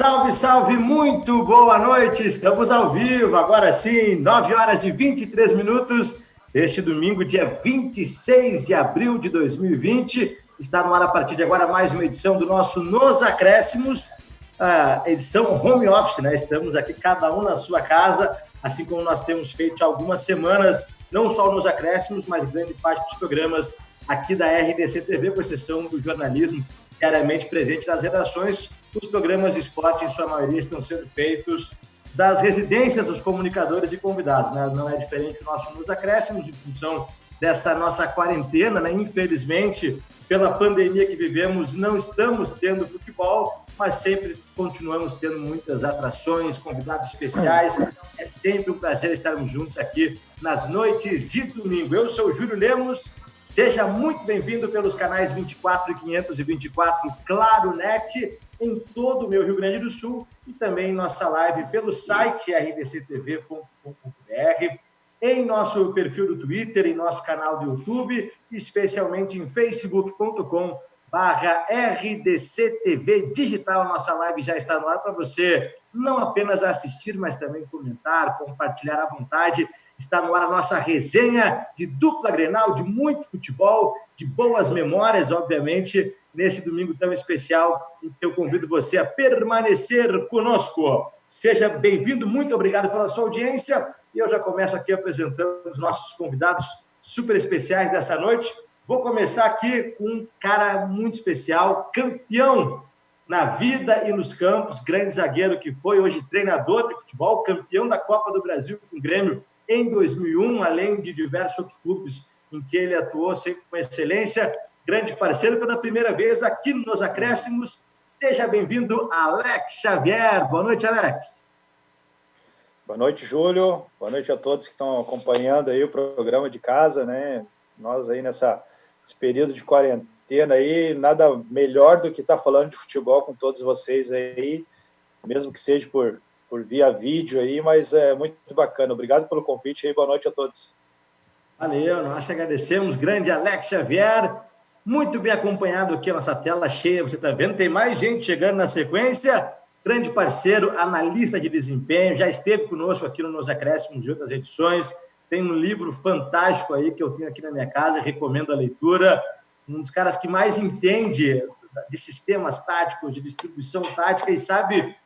Salve, salve, muito boa noite, estamos ao vivo, agora sim, 9 horas e 23 minutos, este domingo, dia 26 de abril de 2020, está no ar a partir de agora mais uma edição do nosso Nos Acréscimos, a edição home office, né? Estamos aqui cada um na sua casa, assim como nós temos feito há algumas semanas, não só nos Acréscimos, mas grande parte dos programas aqui da RDC TV, com exceção do jornalismo diariamente presente nas redações. Os programas de esporte, em sua maioria, estão sendo feitos das residências dos comunicadores e convidados, né? Não é diferente do nosso Nos Acréscimos, em função dessa nossa quarentena, né? Infelizmente, pela pandemia que vivemos, não estamos tendo futebol, mas sempre continuamos tendo muitas atrações, convidados especiais. É sempre um prazer estarmos juntos aqui nas noites de domingo. Eu sou o Júlio Lemos, seja muito bem-vindo pelos canais 24 e 524 Claro Net, em todo o meu Rio Grande do Sul, e também nossa live pelo site rdctv.com.br, em nosso perfil do Twitter, em nosso canal do YouTube, especialmente em facebook.com/rdctv digital. Nossa live já está no ar para você não apenas assistir, mas também comentar, compartilhar à vontade. Está no ar a nossa resenha de dupla Grenal, de muito futebol, de boas memórias, obviamente, nesse domingo tão especial, em que eu convido você a permanecer conosco. Seja bem-vindo, muito obrigado pela sua audiência. E eu já começo aqui apresentando os nossos convidados super especiais dessa noite. Vou começar aqui com um cara muito especial, campeão na vida e nos campos, grande zagueiro que foi, hoje treinador de futebol, campeão da Copa do Brasil com o Grêmio em 2001, além de diversos outros clubes em que ele atuou sempre com excelência. Grande parceiro pela primeira vez aqui nos Acréscimos. Seja bem-vindo, Alex Xavier. Boa noite, Alex. Boa noite, Júlio. Boa noite a todos que estão acompanhando aí o programa de casa, né? Nós aí nesse período de quarentena aí, nada melhor do que estar falando de futebol com todos vocês aí, mesmo que seja por via vídeo aí, mas é muito bacana. Obrigado pelo convite aí, boa noite a todos. Valeu, nós agradecemos, grande Alex Xavier, muito bem acompanhado aqui a nossa tela cheia, você está vendo, tem mais gente chegando na sequência, grande parceiro, analista de desempenho, já esteve conosco aqui no Nos Acréscimos de outras edições, tem um livro fantástico aí que eu tenho aqui na minha casa, recomendo a leitura, um dos caras que mais entende de sistemas táticos, de distribuição tática e sabe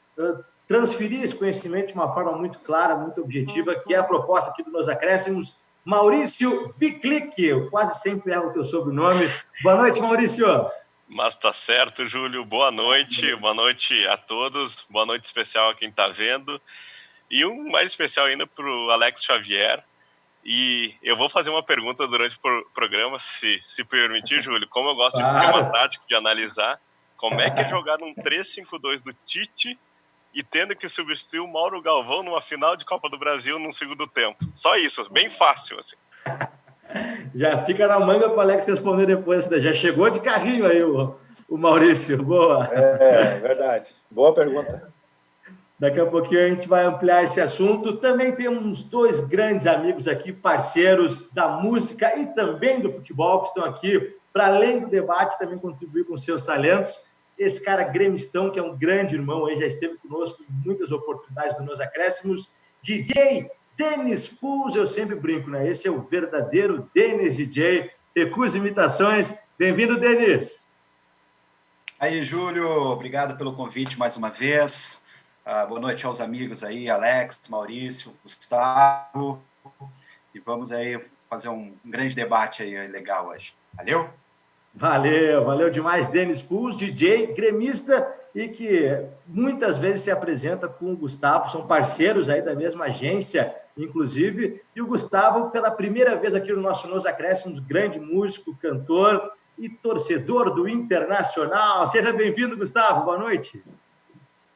transferir esse conhecimento de uma forma muito clara, muito objetiva, que é a proposta aqui do Nos Acréscimos. Maurício Viclic, eu quase sempre erro o teu sobrenome. Boa noite, Maurício. Mas tá certo, Júlio. Boa noite a todos. Boa noite especial a quem tá vendo. E um mais especial ainda pro Alex Xavier. E eu vou fazer uma pergunta durante o programa, se permitir, Júlio. Como eu gosto de sistema tático, de analisar, como é que é jogar num 3-5-2 do Tite e tendo que substituir o Mauro Galvão numa final de Copa do Brasil num segundo tempo? Só isso, bem fácil, assim. Já fica na manga para o Alex responder depois. Já chegou de carrinho aí o Maurício. Boa. É verdade. Boa pergunta. Daqui a pouquinho a gente vai ampliar esse assunto. Também temos dois grandes amigos aqui, parceiros da música e também do futebol, que estão aqui para, além do debate, também contribuir com seus talentos. Esse cara gremistão, que é um grande irmão, aí já esteve conosco em muitas oportunidades do Nos Acréscimos, DJ Denis Puz, eu sempre brinco, né? Esse é o verdadeiro Denis DJ, recusa imitações. Bem-vindo, Denis. Aí, Júlio, obrigado pelo convite mais uma vez. Boa noite aos amigos aí, Alex, Maurício, Gustavo, e vamos aí fazer um grande debate aí legal hoje. Valeu? Valeu demais, Denis Puls, DJ, gremista e que muitas vezes se apresenta com o Gustavo, são parceiros aí da mesma agência, inclusive, e o Gustavo, pela primeira vez aqui no nosso Nos Acréscimos, grande músico, cantor e torcedor do Internacional. Seja bem-vindo, Gustavo, boa noite.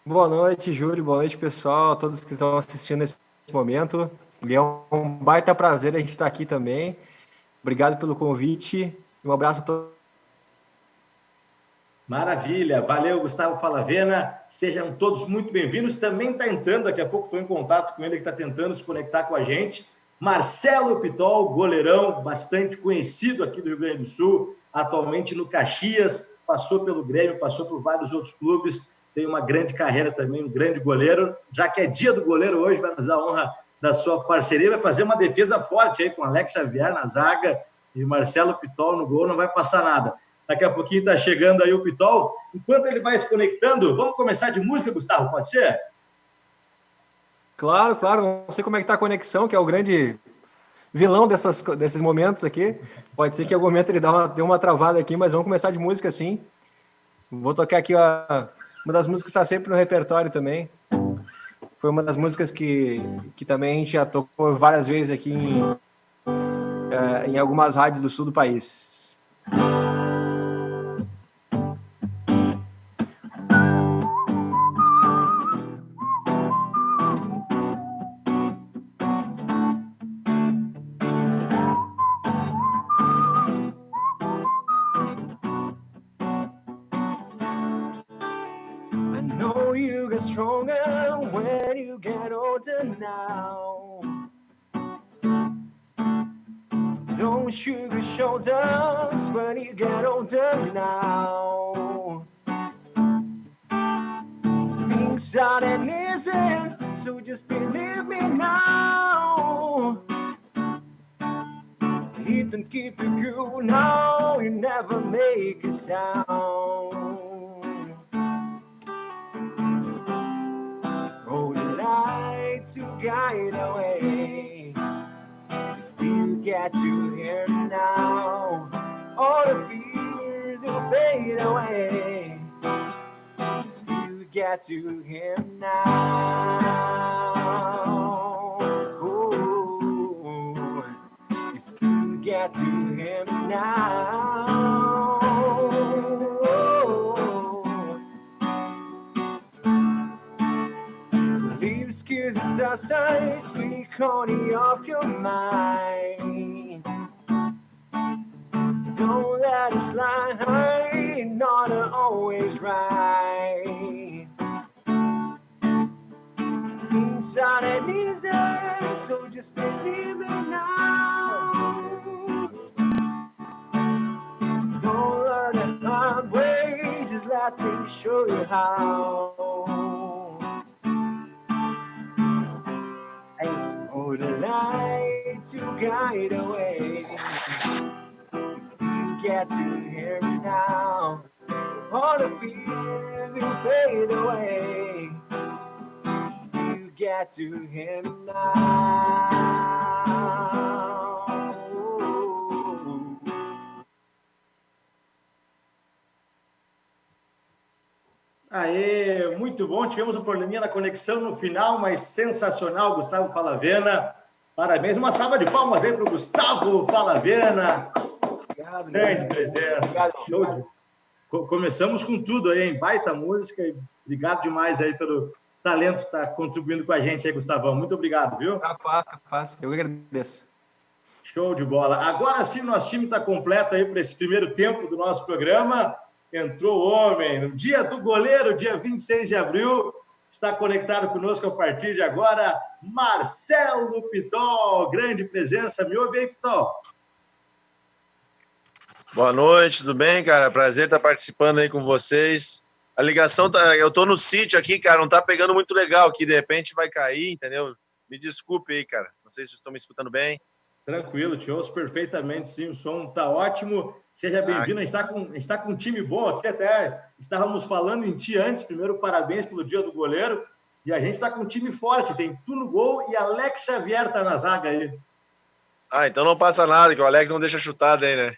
Boa noite, Júlio, boa noite, pessoal, todos que estão assistindo nesse momento. E é um baita prazer a gente estar aqui também. Obrigado pelo convite e um abraço a todos. Maravilha, valeu, Gustavo Falavena, sejam todos muito bem-vindos. Também está entrando, daqui a pouco estou em contato com ele, que está tentando se conectar com a gente, Marcelo Pitol, goleirão, bastante conhecido aqui do Rio Grande do Sul, atualmente no Caxias, passou pelo Grêmio, passou por vários outros clubes, tem uma grande carreira também, um grande goleiro, já que é dia do goleiro hoje, vai nos dar a honra da sua parceria, vai fazer uma defesa forte aí com Alex Xavier na zaga e Marcelo Pitol no gol, não vai passar nada. Daqui a pouquinho está chegando aí o Pitol. Enquanto ele vai se conectando, vamos começar de música, Gustavo, pode ser? Claro. Não sei como é que está a conexão, que é o grande vilão desses momentos aqui. Pode ser que em algum momento ele dê uma travada aqui, mas vamos começar de música sim. Vou tocar aqui uma das músicas que está sempre no repertório também. Foi uma das músicas que também a gente já tocou várias vezes aqui em algumas rádios do sul do país. Now, don't shrug your shoulders when you get older now. Things aren't easy, so just believe me now. Even keep it cool now, you never make a sound. To guide away, if you get to hear now, all the fears will fade away. If you get to hear now, ooh, if you get to hear now. Excuses aside, speak only off your mind. Don't let it slide, not always right. Things aren't easy, so just believe me now. Don't learn it hard way, just let me show you how. The light to guide away. You get to hear me now. All the fears will fade away. You get to hear me now. Aê, muito bom. Tivemos um probleminha na conexão no final, mas sensacional, Gustavo Falavena. Parabéns. Uma salva de palmas aí para o Gustavo Falavena. Obrigado. Grande presença. Obrigado. Show de... Começamos com tudo aí, hein? Baita música. Obrigado demais aí pelo talento que está contribuindo com a gente aí, Gustavão. Muito obrigado, viu? Capaz. Eu agradeço. Show de bola. Agora sim, nosso time está completo aí para esse primeiro tempo do nosso programa. Entrou o homem, no dia do goleiro, dia 26 de abril, está conectado conosco a partir de agora, Marcelo Pitol, grande presença, me ouve aí, Pitol? Boa noite, tudo bem, cara? Prazer estar participando aí com vocês. A ligação tá, eu tô no sítio aqui, cara, não tá pegando muito legal aqui, de repente vai cair, entendeu? Me desculpe aí, cara, não sei se vocês estão me escutando bem. Tranquilo, te ouço perfeitamente, sim, o som está ótimo. Seja bem-vindo, a gente está com um time bom aqui, até estávamos falando em ti antes. Primeiro, parabéns pelo dia do goleiro. E a gente está com um time forte, tem tu no gol e Alex Xavier está na zaga aí. Ah, então não passa nada, que o Alex não deixa chutada aí, né?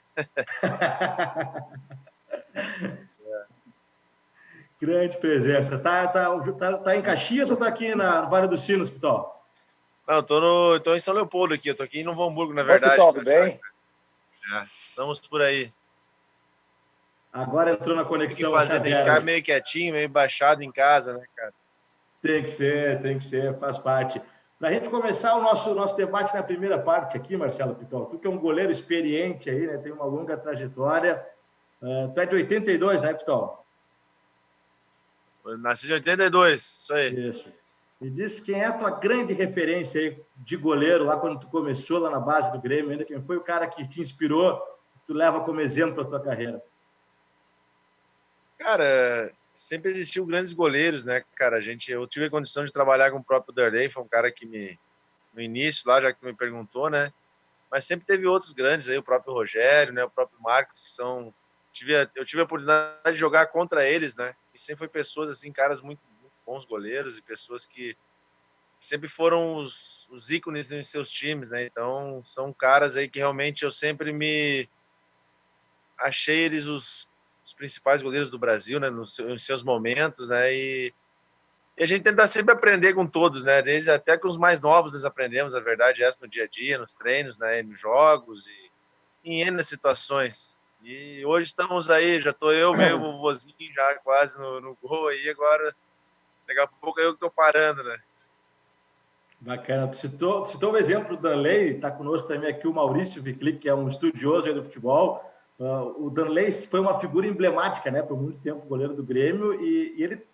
Grande presença. Tá em Caxias ou tá aqui no Vale do Sino, Hospital? Não, tô em São Leopoldo aqui, eu tô aqui em Novo Hamburgo, na Oi, verdade. Pitol, tudo bem? Estamos por aí. Agora entrou na Tem que conexão fazer, tem que Xavier. ficar meio quietinho, meio baixado em casa, né, cara? Tem que ser, faz parte. Para a gente começar o nosso debate na primeira parte aqui, Marcelo Pitol, tu que é um goleiro experiente aí, né? Tem uma longa trajetória. Tu é de 82, né, Pitol? Eu nasci em 82, isso aí. Isso. Me diz quem é a tua grande referência aí de goleiro, lá quando tu começou lá na base do Grêmio, ainda quem foi o cara que te inspirou, que tu leva como exemplo a tua carreira? Cara, sempre existiu grandes goleiros, né, cara? Eu tive a condição de trabalhar com o próprio Darley, foi um cara que no início lá, já que me perguntou, né? Mas sempre teve outros grandes aí, o próprio Rogério, né? O próprio Marcos, que são... Eu tive a oportunidade de jogar contra eles, né? E sempre foi pessoas, assim, caras muito, muito bons goleiros e pessoas que sempre foram os ícones em seus times, né? Então, são caras aí que realmente eu sempre achei eles os principais goleiros do Brasil, né? Nos seus momentos, né? E a gente tenta sempre aprender com todos, né? Desde até com os mais novos nós aprendemos, a verdade é essa, no dia a dia, nos treinos, né? Nos jogos e em N situações. E hoje estamos aí, já estou eu meio vovozinho, já quase no gol aí, agora daqui a pouco eu que estou parando, né? Bacana. Tu citou o exemplo do Danley, está conosco também aqui o Maurício Viclic, que é um estudioso aí do futebol. O Danley foi uma figura emblemática, né, por muito tempo, goleiro do Grêmio, e ele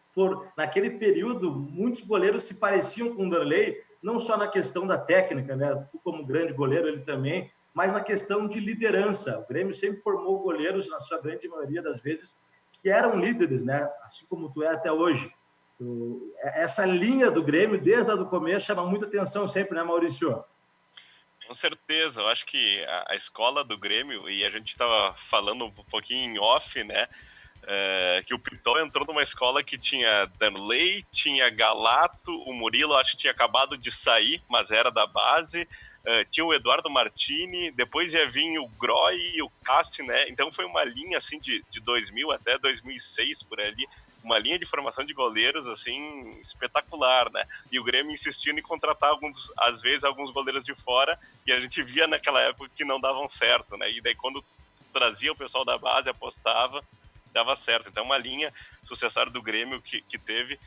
naquele período, muitos goleiros se pareciam com o Danley, não só na questão da técnica, né, tu como grande goleiro, ele também, mas na questão de liderança. O Grêmio sempre formou goleiros, na sua grande maioria das vezes, que eram líderes, né, assim como tu é até hoje. Essa linha do Grêmio, desde o começo, chama muita atenção sempre, né, Maurício? Com certeza, eu acho que a escola do Grêmio, e a gente estava falando um pouquinho em off, né, que o Pitol entrou numa escola que tinha Danley, tinha Galato, o Murilo acho que tinha acabado de sair, mas era da base, tinha o Eduardo Martini, depois ia vir o Groy e o Casti, né, então foi uma linha assim de 2000 até 2006 por ali, uma linha de formação de goleiros, assim, espetacular, né? E o Grêmio insistindo em contratar, às vezes, alguns goleiros de fora, e a gente via naquela época que não davam certo, né? E daí, quando trazia o pessoal da base, apostava, dava certo. Então, uma linha sucessória do Grêmio que teve,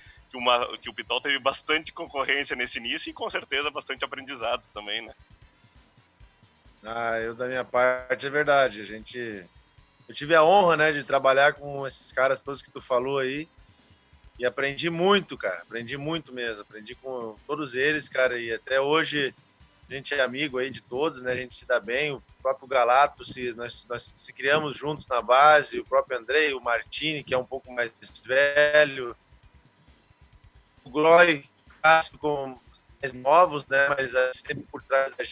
que o Pitol teve bastante concorrência nesse início e, com certeza, bastante aprendizado também, né? Da minha parte, é verdade. Eu tive a honra, né, de trabalhar com esses caras todos que tu falou aí e aprendi muito, cara, aprendi muito mesmo, aprendi com todos eles, cara, e até hoje a gente é amigo aí de todos, né, a gente se dá bem, o próprio Galato, nós se criamos juntos na base, o próprio Andrei, o Martini, que é um pouco mais velho, o Groy, o Cássio, com mais novos, né, mas sempre por trás da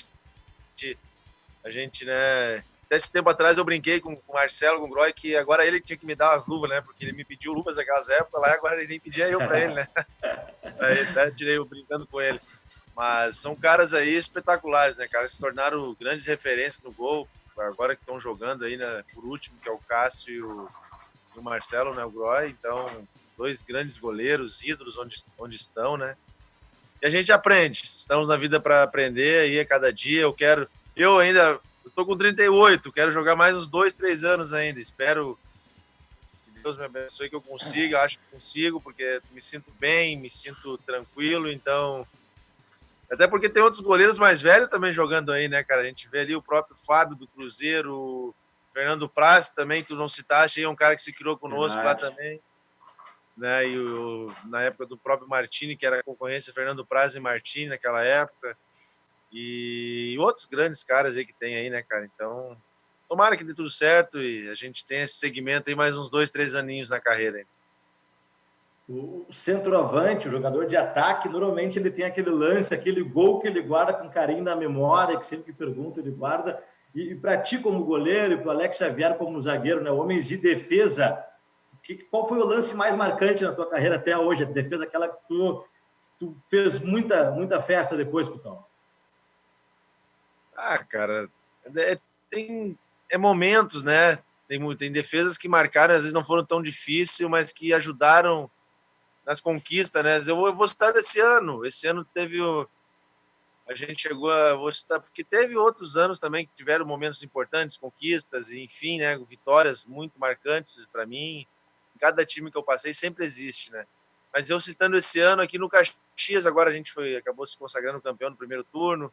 gente, né. Até esse tempo atrás eu brinquei com o Marcelo, com o Groy, que agora ele tinha que me dar as luvas, né? Porque ele me pediu luvas naquelas épocas lá, agora ele nem pedia eu para ele, né? Aí até tirei eu brincando com ele. Mas são caras aí espetaculares, né, cara? Se tornaram grandes referências no gol, agora que estão jogando aí, né? Por último, que é o Cássio e o Marcelo, né? O Groy. Então, dois grandes goleiros, ídolos onde estão, né? E a gente aprende. Estamos na vida para aprender aí a cada dia. Eu tô com 38, quero jogar mais uns 2, 3 anos ainda. Espero que Deus me abençoe, que eu consiga. Acho que consigo, porque me sinto bem, me sinto tranquilo. Então, até porque tem outros goleiros mais velhos também jogando aí, né, cara? A gente vê ali o próprio Fábio do Cruzeiro, o Fernando Praz também, tu não citaste, aí é um cara que se criou conosco lá também. Né? E na época do próprio Martini, que era a concorrência Fernando Praz e Martini naquela época. E outros grandes caras aí que tem aí, né, cara? Então, tomara que dê tudo certo e a gente tenha esse segmento aí mais uns 2, 3 aninhos na carreira aí. O centroavante, o jogador de ataque, normalmente ele tem aquele lance, aquele gol que ele guarda com carinho na memória, que sempre que pergunta ele guarda. E para ti como goleiro e para o Alex Xavier como zagueiro, né, homens de defesa, qual foi o lance mais marcante na tua carreira até hoje? A defesa aquela que tu fez muita festa depois, Pitão? Cara, tem momentos, né? Tem defesas que marcaram, às vezes não foram tão difíceis, mas que ajudaram nas conquistas, né? Eu vou citar desse ano. Esse ano teve a gente chegou a... Vou citar, porque teve outros anos também que tiveram momentos importantes, conquistas, enfim, né? Vitórias muito marcantes para mim. Em cada time que eu passei sempre existe, né? Mas eu citando esse ano aqui no Caxias, agora a gente acabou se consagrando campeão no primeiro turno.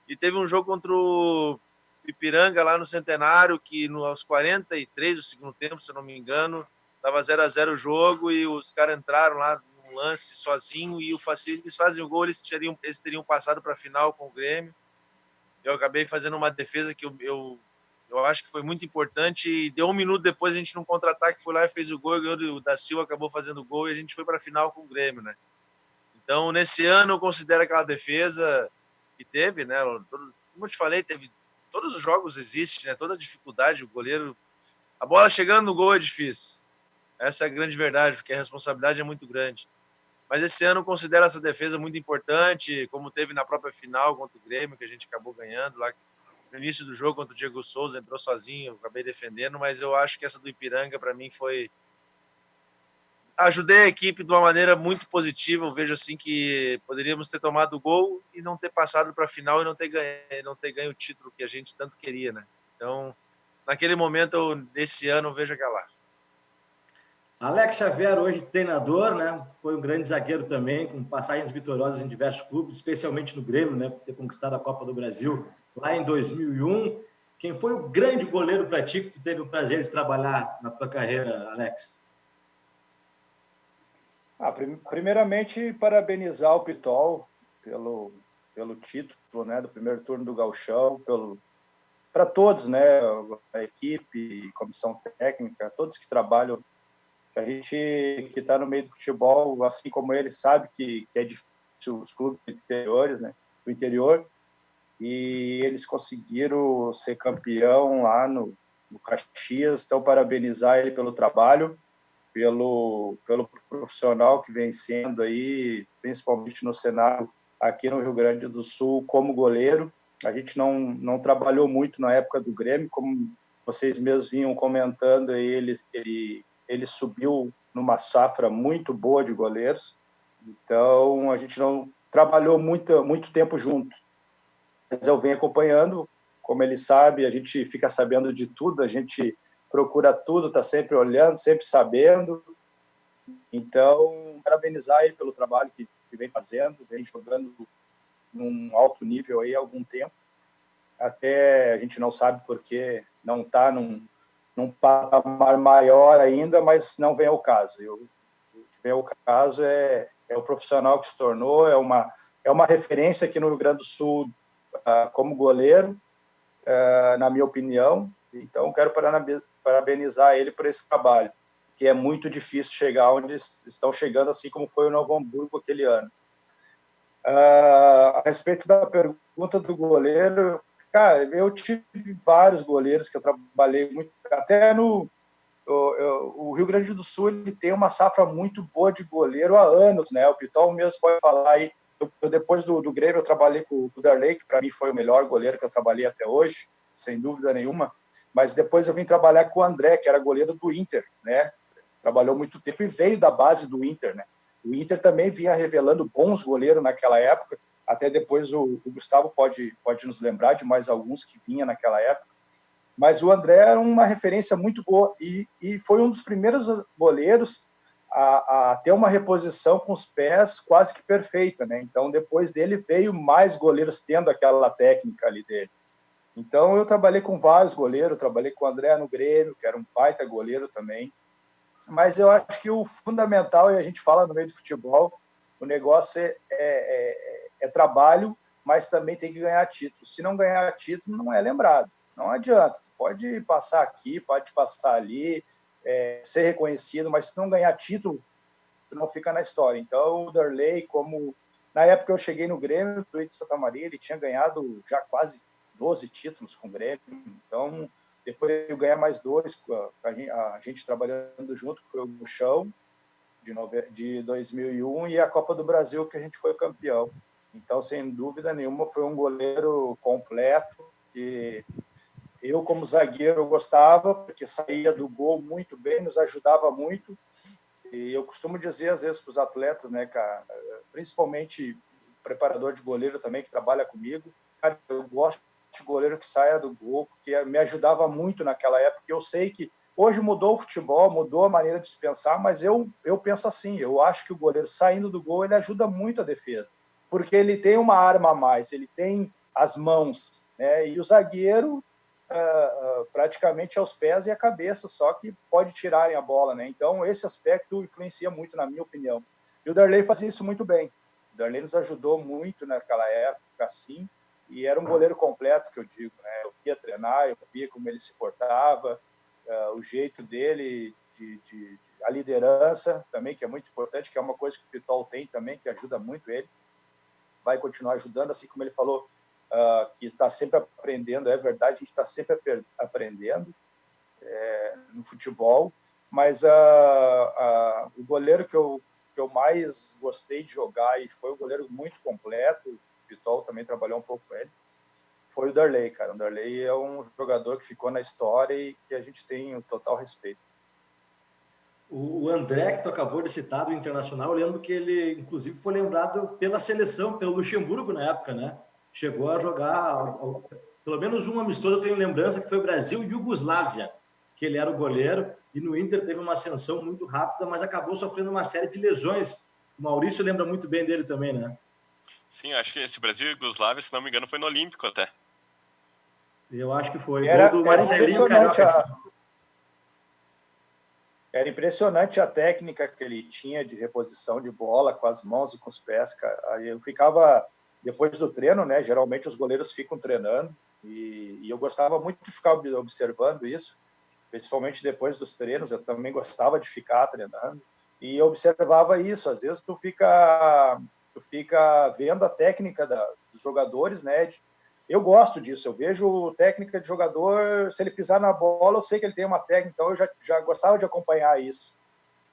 E teve um jogo contra o Ipiranga lá no Centenário, que aos 43 do segundo tempo, se eu não me engano, estava 0-0 o jogo e os caras entraram lá num lance sozinho e eles fazem o gol, eles teriam passado para a final com o Grêmio. Eu acabei fazendo uma defesa que eu acho que foi muito importante e deu um minuto depois a gente num contra-ataque foi lá e fez o gol, e o da Silva acabou fazendo o gol e a gente foi para a final com o Grêmio, né? Então, nesse ano, eu considero aquela defesa que teve, né? Como eu te falei, todos os jogos existem, né? Toda dificuldade, o goleiro... A bola chegando no gol é difícil. Essa é a grande verdade, porque a responsabilidade é muito grande. Mas esse ano eu considero essa defesa muito importante, como teve na própria final contra o Grêmio, que a gente acabou ganhando lá. No início do jogo, contra o Diego Souza, entrou sozinho, eu acabei defendendo, mas eu acho que essa do Ipiranga, para mim, foi... Ajudei a equipe de uma maneira muito positiva. Eu vejo assim que poderíamos ter tomado o gol e não ter passado para a final e não ter ganho o título que a gente tanto queria, né? Então, naquele momento, desse ano, eu vejo aquela. Alex Xavier, hoje treinador, né? Foi um grande zagueiro também, com passagens vitoriosas em diversos clubes, especialmente no Grêmio, né? Por ter conquistado a Copa do Brasil lá em 2001. Quem foi o grande goleiro para ti que tu teve o prazer de trabalhar na tua carreira, Alex? Primeiramente, parabenizar o Pitol pelo título, né, do primeiro turno do Gauchão, para todos, né, a equipe, comissão técnica, todos que trabalham. A gente que está no meio do futebol, assim como ele, sabe que é difícil os clubes interiores, né, do interior, e eles conseguiram ser campeão lá no Caxias. Então, parabenizar ele pelo trabalho, pelo profissional que vem sendo aí, principalmente no cenário aqui no Rio Grande do Sul, como goleiro. A gente não trabalhou muito na época do Grêmio, como vocês mesmos vinham comentando, aí ele subiu numa safra muito boa de goleiros, então a gente não trabalhou muito tempo junto. Mas eu venho acompanhando, como ele sabe, a gente fica sabendo de tudo, a gente procura tudo, está sempre olhando, sempre sabendo. Então, parabenizar ele pelo trabalho que vem fazendo, vem jogando num alto nível aí há algum tempo. Até a gente não sabe porque não está num patamar maior ainda, mas não vem ao caso. O que vem ao caso é o profissional que se tornou, é uma referência aqui no Rio Grande do Sul como goleiro, na minha opinião. Então, quero parabenizar ele por esse trabalho, que é muito difícil chegar onde estão chegando, assim como foi o Novo Hamburgo aquele ano. A respeito da pergunta do goleiro, cara, eu tive vários goleiros que eu trabalhei muito, até o Rio Grande do Sul, ele tem uma safra muito boa de goleiro há anos, né? O Pitol mesmo pode falar aí. Depois do Grêmio, eu trabalhei com o Darley, que para mim foi o melhor goleiro que eu trabalhei até hoje, sem dúvida nenhuma. Mas depois eu vim trabalhar com o André, que era goleiro do Inter, né? Trabalhou muito tempo e veio da base do Inter, né? O Inter também vinha revelando bons goleiros naquela época. Até depois o Gustavo pode nos lembrar de mais alguns que vinha naquela época. Mas o André era uma referência muito boa e foi um dos primeiros goleiros a ter uma reposição com os pés quase que perfeita, né? Então, depois dele, veio mais goleiros tendo aquela técnica ali dele. Então, eu trabalhei com vários goleiros, trabalhei com o André no Grêmio, que era um baita goleiro também. Mas eu acho que o fundamental, e a gente fala no meio do futebol, o negócio é trabalho, mas também tem que ganhar título. Se não ganhar título, não é lembrado. Não adianta. Pode passar aqui, pode passar ali, ser reconhecido, mas se não ganhar título, não fica na história. Então, o Darley, como na época eu cheguei no Grêmio, do de Santa Maria, ele tinha ganhado já quase 12 títulos com o Grêmio. Então, depois eu ganhar mais 2, a gente trabalhando junto, que foi o Gauchão de 2001 e a Copa do Brasil, que a gente foi campeão. Então, sem dúvida nenhuma, foi um goleiro completo, que eu, como zagueiro, gostava, porque saía do gol muito bem, nos ajudava muito. E eu costumo dizer, às vezes, para os atletas, né, cara, principalmente o preparador de goleiro também, que trabalha comigo, cara, eu gosto de goleiro que saia do gol, porque me ajudava muito naquela época. Eu sei que hoje mudou o futebol, mudou a maneira de se pensar, mas eu penso assim, eu acho que o goleiro saindo do gol, ele ajuda muito a defesa, porque ele tem uma arma a mais, ele tem as mãos, né, e o zagueiro praticamente aos pés e a cabeça, só que pode tirarem a bola, né? Então, esse aspecto influencia muito, na minha opinião. E o Darley fazia isso muito bem. O Darley nos ajudou muito naquela época, assim, e era um goleiro completo, que eu digo, né? Eu via treinar, eu via como ele se portava, o jeito dele, a liderança também, que é muito importante, que é uma coisa que o Pitol tem também, que ajuda muito ele. Vai continuar ajudando, assim como ele falou, que está sempre aprendendo, é verdade, a gente está sempre aprendendo no futebol, mas o goleiro que eu mais gostei de jogar, e foi um goleiro muito completo, o Pitol também trabalhou um pouco com ele, foi o Darley, cara. O Darley é um jogador que ficou na história e que a gente tem um total respeito. O André, que tu acabou de citar, do Internacional, eu lembro que ele, inclusive, foi lembrado pela seleção, pelo Luxemburgo na época, né? Chegou a jogar, pelo menos um amistoso, eu tenho lembrança, que foi o Brasil e Iugoslávia, que ele era o goleiro, e no Inter teve uma ascensão muito rápida, mas acabou sofrendo uma série de lesões. O Maurício lembra muito bem dele também, né? Sim, acho que esse Brasil e Iugoslávia, se não me engano, foi no Olímpico até. Eu acho que foi. Era Gol do Marcelinho Carioca. Era impressionante a técnica que ele tinha de reposição de bola com as mãos e com os pés. Cara. Eu ficava, depois do treino, né? Geralmente os goleiros ficam treinando, e eu gostava muito de ficar observando isso, principalmente depois dos treinos. Eu também gostava de ficar treinando, e eu observava isso. Às vezes tu fica vendo a técnica dos jogadores, né? Eu gosto disso, eu vejo técnica de jogador, se ele pisar na bola, eu sei que ele tem uma técnica, então eu já gostava de acompanhar isso.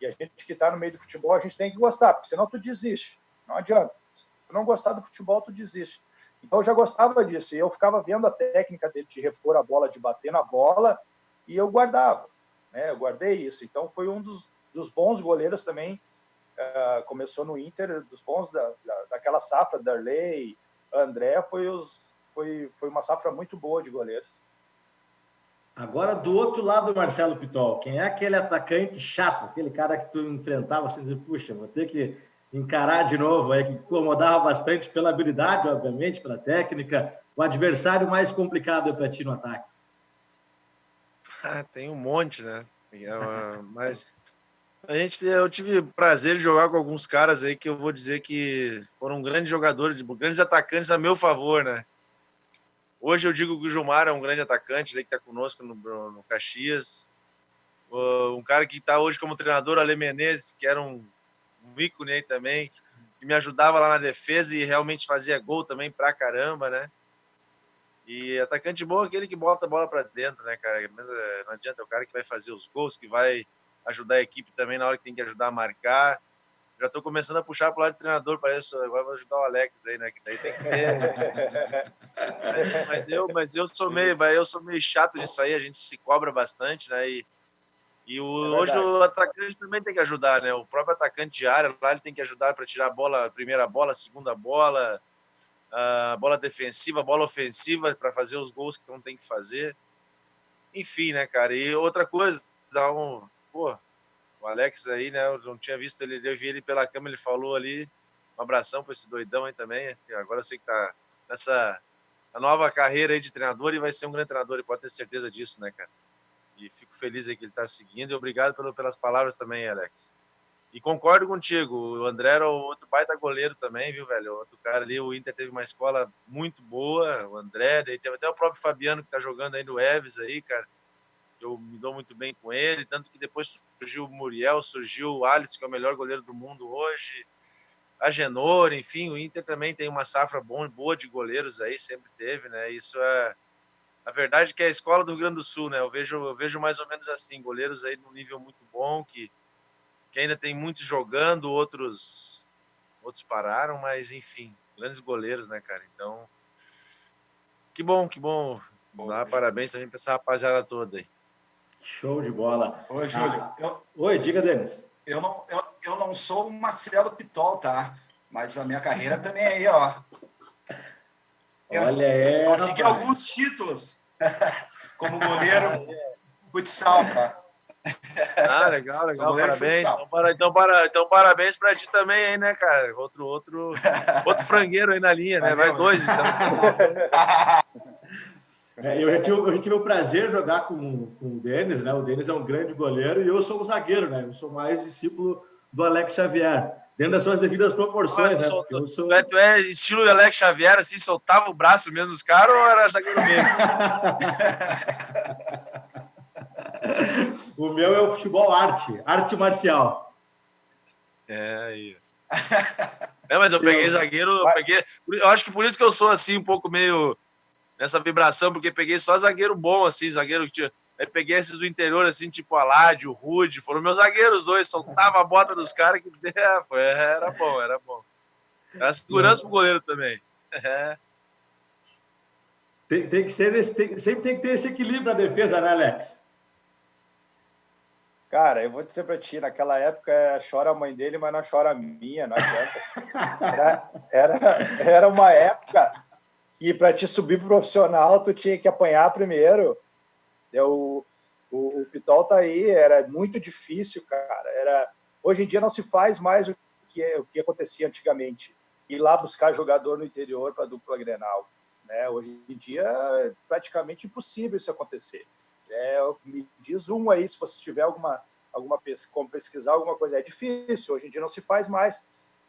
E a gente que está no meio do futebol, a gente tem que gostar, porque senão tu desiste, não adianta. Se tu não gostar do futebol, tu desiste. Então eu já gostava disso, e eu ficava vendo a técnica dele de repor a bola, de bater na bola, e eu guardava, né? Eu guardei isso. Então foi um dos bons goleiros também, começou no Inter, dos bons daquela safra, Darley, André, foi uma safra muito boa de goleiros. Agora, do outro lado, Marcelo Pitol, quem é aquele atacante chato, aquele cara que tu enfrentava assim, dizer, puxa, vou ter que encarar de novo, que incomodava bastante pela habilidade, obviamente, pela técnica, o adversário mais complicado para ti no ataque? Tem um monte, né? Mas eu tive prazer de jogar com alguns caras aí que eu vou dizer que foram grandes jogadores, grandes atacantes a meu favor, né? Hoje eu digo que o Gilmar é um grande atacante, ele que está conosco no Caxias. Um cara que está hoje como treinador, Ale Menezes, que era um ícone aí também, que me ajudava lá na defesa e realmente fazia gol também pra caramba, né? E atacante bom é aquele que bota a bola para dentro, né, cara? Mas não adianta, é o cara que vai fazer os gols, que vai ajudar a equipe também na hora que tem que ajudar a marcar. Já estou começando a puxar para o lado de treinador, parece. Agora vou ajudar o Alex aí, né? Que daí tem que ter. mas eu sou meio chato disso aí, a gente se cobra bastante, né? Hoje o atacante também tem que ajudar, né? O próprio atacante de área lá, ele tem que ajudar para tirar a bola, a primeira bola, a segunda bola, a bola defensiva, a bola ofensiva, para fazer os gols que não tem que fazer. Enfim, né, cara? E outra coisa, o Alex aí, né? Eu não tinha visto ele, eu vi ele pela câmera, ele falou ali. Um abração para esse doidão aí também. Agora eu sei que tá nessa nova carreira aí de treinador e vai ser um grande treinador, ele pode ter certeza disso, né, cara? E fico feliz aí que ele tá seguindo e obrigado pelas palavras também, Alex. E concordo contigo, o André era outro baita goleiro também, viu, velho? Outro cara ali, o Inter teve uma escola muito boa, o André, daí teve até o próprio Fabiano que tá jogando aí no Eves aí, cara. Eu me dou muito bem com ele, tanto que depois surgiu o Muriel, surgiu o Alisson, que é o melhor goleiro do mundo hoje, a Genor, enfim, o Inter também tem uma safra boa de goleiros aí, sempre teve, né? Isso é a verdade, que é a escola do Rio Grande do Sul, né? Eu vejo mais ou menos assim, goleiros aí num nível muito bom, que ainda tem muitos jogando, outros pararam, mas enfim, Grandes goleiros, né, cara? Então, que bom. Dá parabéns também para essa rapaziada toda aí. Show de bola. Ô, Júlio, Oi, diga, Denis. eu não sou o Marcelo Pitol, tá? Mas a minha carreira também é aí, ó. Olha aí, Consegui rapaz. alguns títulos como goleiro futsal, tá? Ah, legal, Sou goleiro de parabéns. futsal. Então, parabéns pra ti também aí, né, cara? Outro frangueiro aí na linha, né? Vai 2, então. Eu já tive o prazer de jogar com o Denis, né? O Denis é um grande goleiro e eu sou um zagueiro, né? Eu sou mais discípulo do Alex Xavier, dentro das suas devidas proporções, né? Porque eu sou... Tu é estilo Alex Xavier, assim, soltava o braço mesmo dos caras ou era zagueiro mesmo? O meu é o futebol arte marcial. É, aí. Mas eu peguei zagueiro, eu acho que por isso que eu sou assim, um pouco meio nessa vibração, porque peguei só zagueiro bom, assim, zagueiro que tinha. Aí peguei esses do interior, assim, tipo Alad, o Rude, foram meus zagueiros dois, soltava a bota dos caras, que era bom. Era segurança pro goleiro também. Tem que ser sempre tem que ter esse equilíbrio na defesa, né, Alex? Cara, eu vou dizer pra ti, naquela época chora a mãe dele, mas não chora a minha, não adianta. Era uma época que para te subir pro profissional, tu tinha que apanhar primeiro. O Pitol tá aí, era muito difícil, cara. Hoje em dia não se faz mais o que acontecia antigamente. Ir lá buscar jogador no interior para dupla Grenal. Né? Hoje em dia é praticamente impossível isso acontecer. Me diz um aí, se você tiver como pesquisar alguma coisa. É difícil, hoje em dia não se faz mais.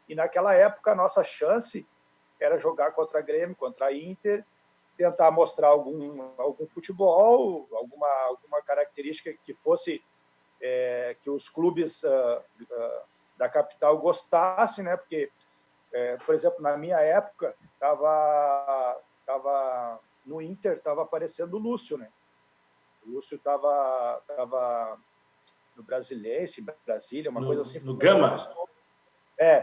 E naquela época a nossa chance era jogar contra a Grêmio, contra a Inter, tentar mostrar algum futebol, alguma característica que fosse que os clubes da capital gostassem, né? Porque, por exemplo, na minha época, tava no Inter, estava aparecendo o Lúcio, né? O Lúcio estava no Brasilense, Brasília, uma coisa assim. No Gama.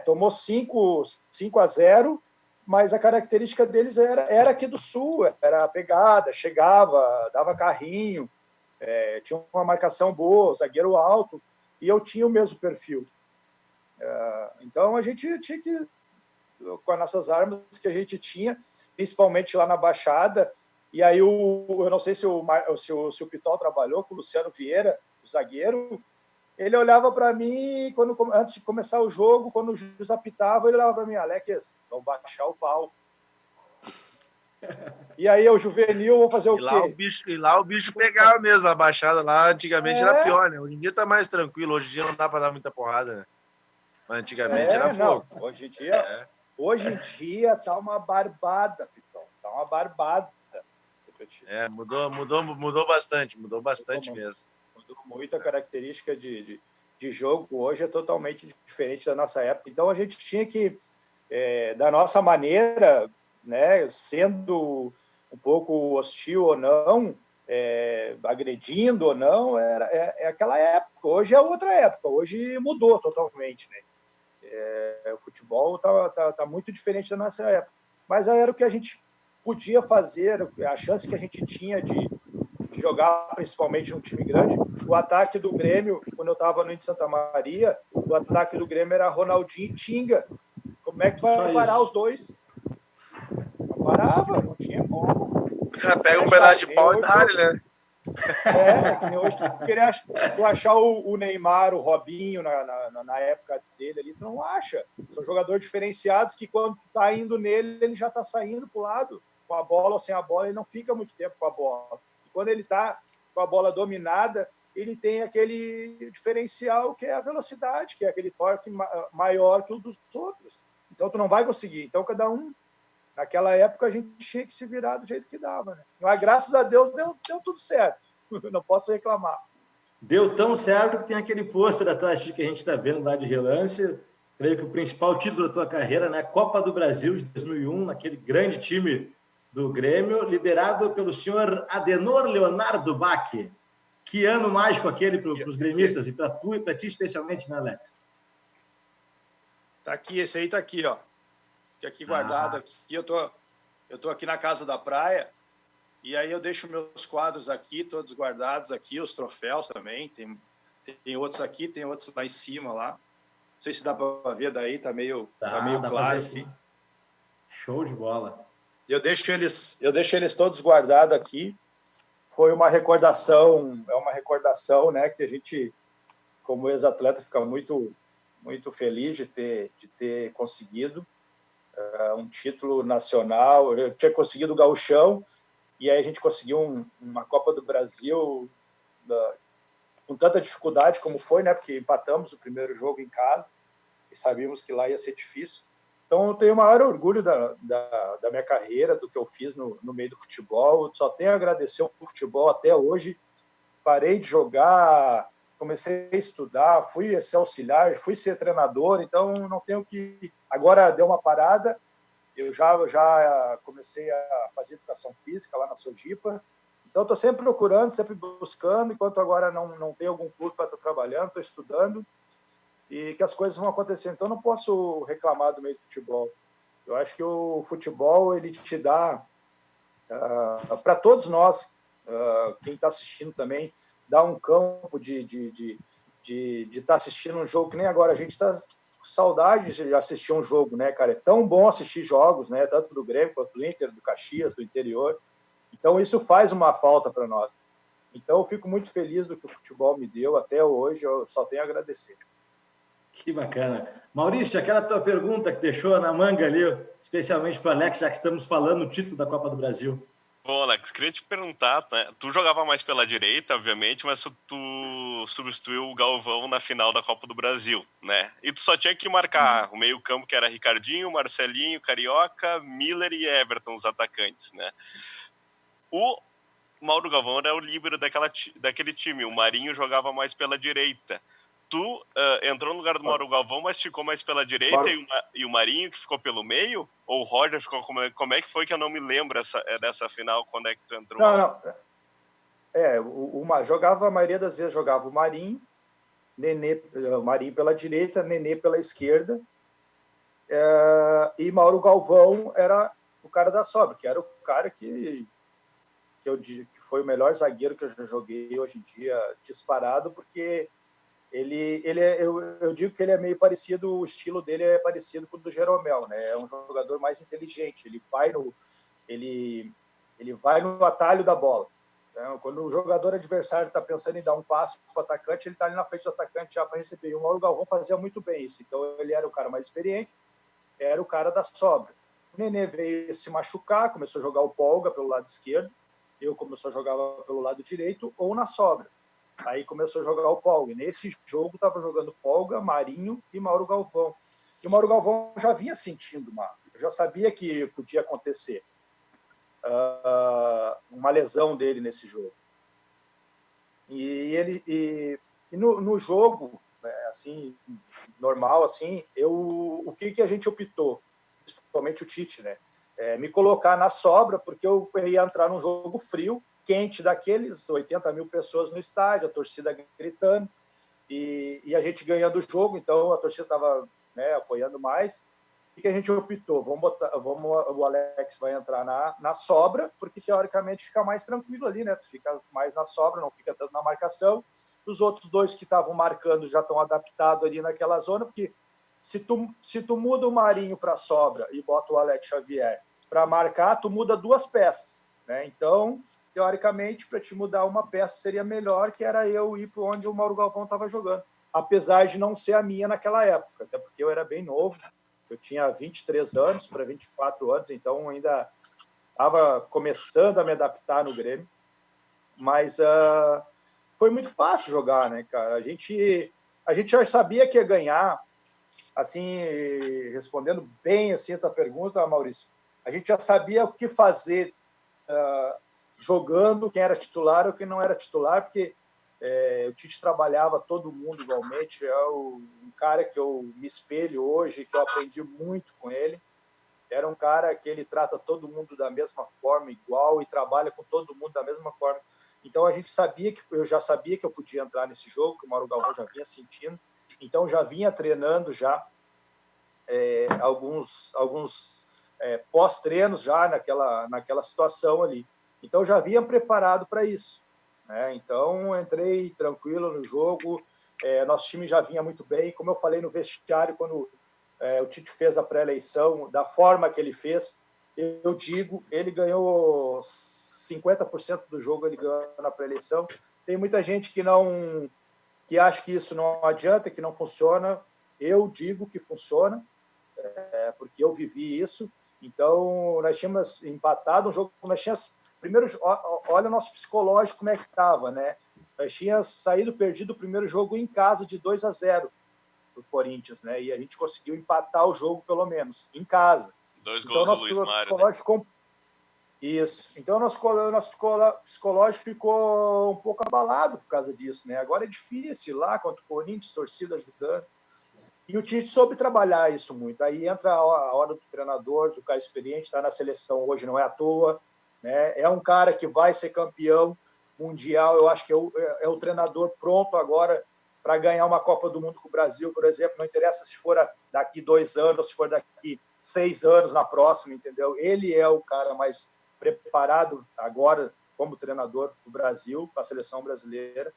Tomou 5-0, mas a característica deles era aqui do Sul, era a pegada, chegava, dava carrinho, tinha uma marcação boa, zagueiro alto, e eu tinha o mesmo perfil. Então a gente tinha que, com as nossas armas que a gente tinha, principalmente lá na Baixada. E aí, eu não sei se o Pitol trabalhou com o Luciano Vieira, o zagueiro, ele olhava para mim, antes de começar o jogo, quando o juiz apitava, ele olhava para mim, Alex, vamos baixar o pau. E aí, o juvenil, vou fazer o quê? Lá o bicho pegava mesmo, a Baixada lá, antigamente era pior, né? Hoje em dia tá mais tranquilo, hoje em dia não dá para dar muita porrada, né? Mas antigamente era fogo. Hoje em dia tá uma barbada, Pitol, tá uma barbada. Mudou bastante mesmo. Mudou muito a característica de jogo. Hoje é totalmente diferente da nossa época. Então a gente tinha que, da nossa maneira, né, sendo um pouco hostil ou não, agredindo ou não, é aquela época. Hoje é outra época. Hoje mudou totalmente, né? O futebol tá muito diferente da nossa época. Mas era o que a gente podia fazer, a chance que a gente tinha de jogar, principalmente num time grande. O ataque do Grêmio, quando eu estava no Inter de Santa Maria, o ataque do Grêmio era Ronaldinho e Tinga. Como é que tu vai parar os dois? Não parava, não tinha como. Pega um pedaço de pau e dá, né? Que nem hoje tu achar o Neymar, o Robinho na época dele ali, tu não acha. São jogadores diferenciados que quando tu tá indo nele, ele já tá saindo pro lado. Com a bola ou sem a bola, ele não fica muito tempo com a bola. E quando ele tá com a bola dominada, ele tem aquele diferencial que é a velocidade, que é aquele torque maior que o dos outros. Então tu não vai conseguir. Então cada um, naquela época, a gente tinha que se virar do jeito que dava, né? Mas graças a Deus deu tudo certo. Não posso reclamar. Deu tão certo que tem aquele pôster atrás que a gente está vendo lá de relance. Creio que o principal título da tua carreira, né? Copa do Brasil de 2001, naquele grande time do Grêmio, liderado pelo senhor Adenor Leonardo Bach. Que ano mágico aquele para os gremistas e para ti especialmente, né, Alex? Tá aqui, esse aí tá aqui, ó. que aqui guardado aqui. Eu tô aqui na casa da praia, e aí eu deixo meus quadros aqui, todos guardados aqui, os troféus também. Tem outros aqui, tem outros lá em cima lá. Não sei se dá para ver daí, tá meio dá claro pra ver, aqui. sim. Show de bola. Eu deixo eles todos guardados aqui. Foi uma recordação, né, que a gente, como ex-atleta, fica muito, muito feliz de ter conseguido um título nacional. Eu tinha conseguido o Gauchão, e aí a gente conseguiu uma Copa do Brasil com tanta dificuldade como foi, né, porque empatamos o primeiro jogo em casa e sabíamos que lá ia ser difícil. Então, eu tenho o maior orgulho da minha carreira, do que eu fiz no meio do futebol. Eu só tenho a agradecer o futebol até hoje. Parei de jogar, comecei a estudar, fui ser auxiliar, fui ser treinador, então não tenho que... Agora deu uma parada, eu já comecei a fazer educação física lá na Sojipa, então estou sempre procurando, sempre buscando, enquanto agora não tenho algum clube para estar trabalhando, estou estudando, e que as coisas vão acontecer. Então, não posso reclamar do meio do futebol. Eu acho que o futebol, ele te dá, para todos nós, quem está assistindo também, dá um campo de estar assistindo um jogo, que nem agora. A gente está com saudade de assistir um jogo, né, cara? É tão bom assistir jogos, né? Tanto do Grêmio quanto do Inter, do Caxias, do interior. Então, isso faz uma falta para nós. Então, eu fico muito feliz do que o futebol me deu até hoje. Eu só tenho a agradecer. Que bacana. Maurício, aquela tua pergunta que deixou na manga ali, especialmente para o Alex, já que estamos falando do título da Copa do Brasil. Bom, Alex, queria te perguntar, né? Tu jogava mais pela direita, obviamente, mas tu substituiu o Galvão na final da Copa do Brasil, né? E tu só tinha que marcar o meio-campo, que era Ricardinho, Marcelinho, Carioca, Miller e Everton, os atacantes, né? O Mauro Galvão era o líbero daquele time, o Marinho jogava mais pela direita. Tu entrou no lugar do Mauro Galvão, mas ficou mais pela direita, e o Marinho que ficou pelo meio? Ou o Roger ficou... Como é que foi, que eu não me lembro dessa final, quando é que tu entrou? Não. A maioria das vezes jogava o Marinho, o Marinho pela direita, Nenê pela esquerda, e Mauro Galvão era o cara da sobra, que era o cara que foi o melhor zagueiro que eu já joguei hoje em dia, disparado, porque eu digo que ele é meio parecido, o estilo dele é parecido com o do Jeromel, né? É um jogador mais inteligente, ele vai no atalho da bola. Então, quando o jogador adversário está pensando em dar um passo para o atacante, ele está ali na frente do atacante já para receber. E o Mauro Galvão fazia muito bem isso. Então, ele era o cara mais experiente, era o cara da sobra. O Nenê veio se machucar, começou a jogar o Polga pelo lado esquerdo, eu começou a jogar pelo lado direito ou na sobra. Aí começou a jogar o Polga. E nesse jogo estava jogando Polga, Marinho e Mauro Galvão. E o Mauro Galvão já vinha sentindo eu já sabia que podia acontecer uma lesão dele nesse jogo. E no jogo, assim, normal, assim, o que a gente optou, principalmente o Tite, né? Me colocar na sobra, porque eu ia entrar num jogo frio, quente daqueles, 80 mil pessoas no estádio, a torcida gritando, e a gente ganhando o jogo, então a torcida estava, né, apoiando mais. O que a gente optou? O Alex vai entrar na sobra, porque teoricamente fica mais tranquilo ali, né? Tu fica mais na sobra, não fica tanto na marcação. Os outros dois que estavam marcando já estão adaptados ali naquela zona, porque se tu muda o Marinho para a sobra e bota o Alex Xavier para marcar, tu muda duas peças, né? Então, teoricamente, para te mudar uma peça seria melhor, que era eu ir para onde o Mauro Galvão estava jogando, apesar de não ser a minha naquela época, até porque eu era bem novo, eu tinha 23 anos para 24 anos, então ainda estava começando a me adaptar no Grêmio, mas foi muito fácil jogar, né, cara? A gente já sabia que ia ganhar, assim, respondendo bem assim a tua pergunta, Maurício, a gente já sabia o que fazer jogando, quem era titular ou quem não era titular, porque o Tite trabalhava todo mundo igualmente, um cara que eu me espelho hoje, que eu aprendi muito com ele. Era um cara que ele trata todo mundo da mesma forma, igual, e trabalha com todo mundo da mesma forma. Então eu já sabia que eu podia entrar nesse jogo, que o Mauro Galvão já vinha sentindo, então já vinha treinando já alguns pós-treinos já naquela situação ali. Então, já vinha preparado para isso, né? Então, entrei tranquilo no jogo, nosso time já vinha muito bem. Como eu falei no vestiário, quando o Tite fez a pré-eleição, da forma que ele fez, eu digo, ele ganhou 50% do jogo, ele ganhou na pré-eleição. Tem muita gente que acha que isso não adianta, que não funciona. Eu digo que funciona, porque eu vivi isso. Então, nós tínhamos empatado um jogo, nós tínhamos... Primeiro, olha o nosso psicológico como é que estava, né? Nós tínhamos saído perdido o primeiro jogo em casa de 2-0 do Corinthians, né? E a gente conseguiu empatar o jogo, pelo menos, em casa. 2 Então, gols do Luiz Mário, psicológico ficou... Isso. Então, nosso psicológico ficou um pouco abalado por causa disso, né? Agora é difícil ir lá contra o Corinthians, torcida ajudando. E o Tite soube trabalhar isso muito. Aí entra a hora do treinador, do cara experiente, está na seleção hoje, não é à toa, né? É um cara que vai ser campeão mundial. Eu acho que é o treinador pronto agora para ganhar uma Copa do Mundo com o Brasil, por exemplo. Não interessa se for daqui 2 anos, se for daqui 6 anos na próxima, entendeu? Ele é o cara mais preparado agora como treinador do Brasil, para a seleção brasileira.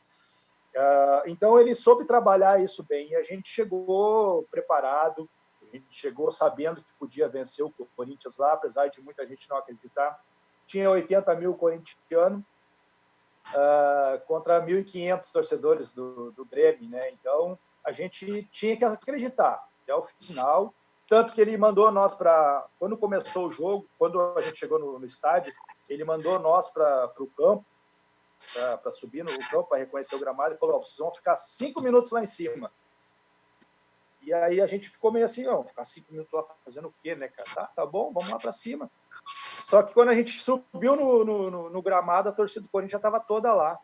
Então, ele soube trabalhar isso bem. E a gente chegou preparado, a gente chegou sabendo que podia vencer o Corinthians lá, apesar de muita gente não acreditar. Tinha 80 mil corintianos contra 1.500 torcedores do Grêmio, né? Então, a gente tinha que acreditar até o final. Tanto que ele mandou nós para... Quando começou o jogo, quando a gente chegou no estádio, ele mandou nós para o campo, para subir no campo, para reconhecer o gramado, e falou: vocês vão ficar 5 minutos lá em cima. E aí a gente ficou meio assim, ficar 5 minutos lá fazendo o quê, né, cara? Tá bom, vamos lá para cima. Só que quando a gente subiu no gramado, a torcida do Corinthians já estava toda lá.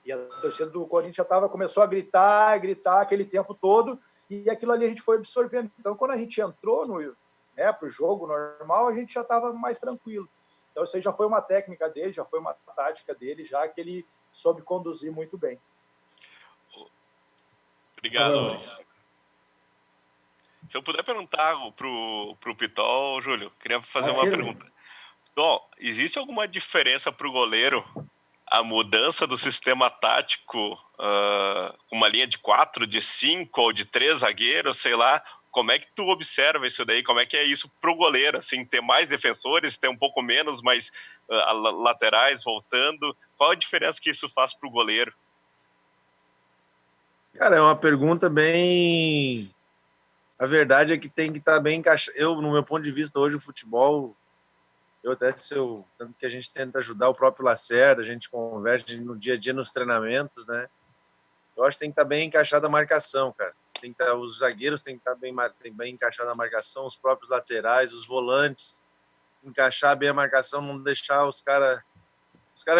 E a torcida do Corinthians já começou a gritar aquele tempo todo, e aquilo ali a gente foi absorvendo. Então, quando a gente entrou para o jogo normal, a gente já estava mais tranquilo. Então, isso aí já foi uma técnica dele, já foi uma tática dele, já que ele soube conduzir muito bem. Obrigado. Se eu puder perguntar pro Pitol, Júlio, queria fazer uma pergunta. Pitol, existe alguma diferença para o goleiro a mudança do sistema tático, uma linha de 4, de 5 ou de 3 zagueiros, sei lá? Como é que tu observa isso daí? Como é que é isso pro goleiro? Assim, ter mais defensores, ter um pouco menos, mas laterais voltando? Qual a diferença que isso faz pro goleiro? Cara, é uma pergunta bem... A verdade é que tem que estar bem encaixado. No meu ponto de vista, hoje o futebol... Tanto que a gente tenta ajudar o próprio Lacerda, a gente conversa no dia a dia nos treinamentos, né? Eu acho que tem que estar bem encaixada a marcação, cara. Os zagueiros têm que estar bem encaixada a marcação, os próprios laterais, os volantes, encaixar bem a marcação, não deixar os caras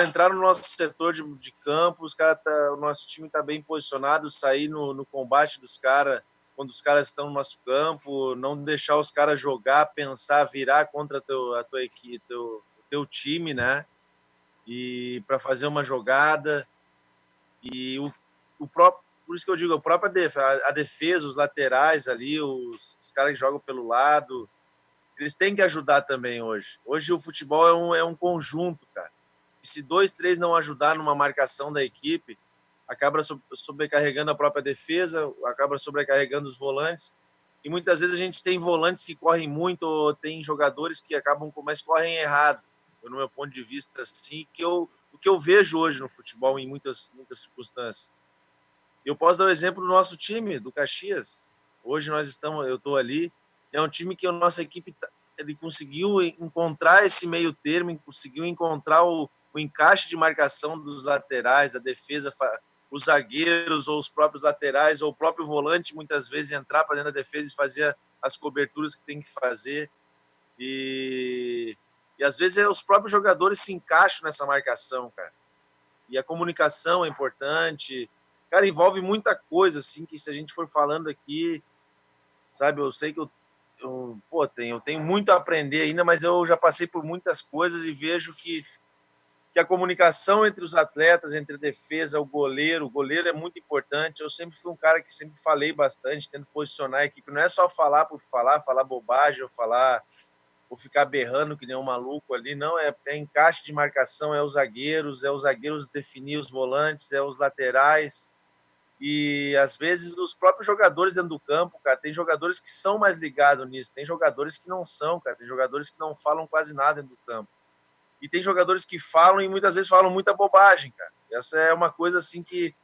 entraram no nosso setor de campo, o nosso time está bem posicionado, sair no combate dos caras, quando os caras estão no nosso campo, não deixar os caras jogar, pensar, virar contra a tua equipe, teu time, né? E para fazer uma jogada. E o próprio, por isso que eu digo, a defesa, os laterais ali, os caras que jogam pelo lado, eles têm que ajudar também hoje. Hoje o futebol é um conjunto, cara. E se 2, 3 não ajudar numa marcação da equipe, acaba sobrecarregando a própria defesa, acaba sobrecarregando os volantes. E muitas vezes a gente tem volantes que correm muito, ou tem jogadores que mas correm errado. No meu ponto de vista, assim, o que eu vejo hoje no futebol em muitas circunstâncias. Eu posso dar o exemplo do nosso time, do Caxias. Hoje eu estou ali, é um time que a nossa equipe ele conseguiu encontrar esse meio termo, conseguiu encontrar o encaixe de marcação dos laterais, da defesa, os zagueiros ou os próprios laterais, ou o próprio volante, muitas vezes, entrar para dentro da defesa e fazer as coberturas que tem que fazer. E às vezes os próprios jogadores se encaixam nessa marcação, cara. E a comunicação é importante. Cara, envolve muita coisa, assim, que se a gente for falando aqui, sabe, eu sei que eu tenho muito a aprender ainda, mas eu já passei por muitas coisas e vejo que que a comunicação entre os atletas, entre a defesa, o goleiro é muito importante. Eu sempre fui um cara que sempre falei bastante, tento posicionar a equipe. Não é só falar por falar bobagem ou ficar berrando que nem um maluco ali. Não, é encaixe de marcação, é os zagueiros definir os volantes, é os laterais. E, às vezes, os próprios jogadores dentro do campo, cara, tem jogadores que são mais ligados nisso, tem jogadores que não são, cara, tem jogadores que não falam quase nada dentro do campo. E tem jogadores que falam e muitas vezes falam muita bobagem, cara. Essa é uma coisa assim que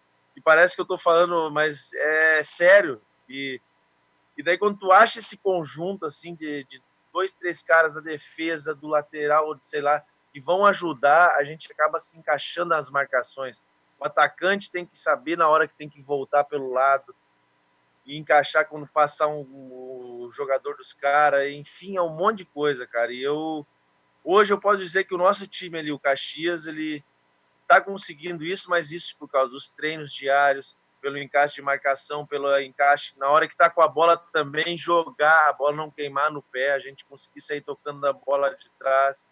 parece que eu tô falando, mas é sério. E daí quando tu acha esse conjunto assim de 2, 3 caras da defesa, do lateral, sei lá, que vão ajudar, a gente acaba se encaixando nas marcações. O atacante tem que saber na hora que tem que voltar pelo lado e encaixar quando passar o jogador dos caras. Enfim, é um monte de coisa, cara. E hoje eu posso dizer que o nosso time ali, o Caxias, ele está conseguindo isso, mas isso por causa dos treinos diários, pelo encaixe de marcação, pelo encaixe na hora que está com a bola também, jogar, a bola não queimar no pé, a gente conseguir sair tocando a bola de trás.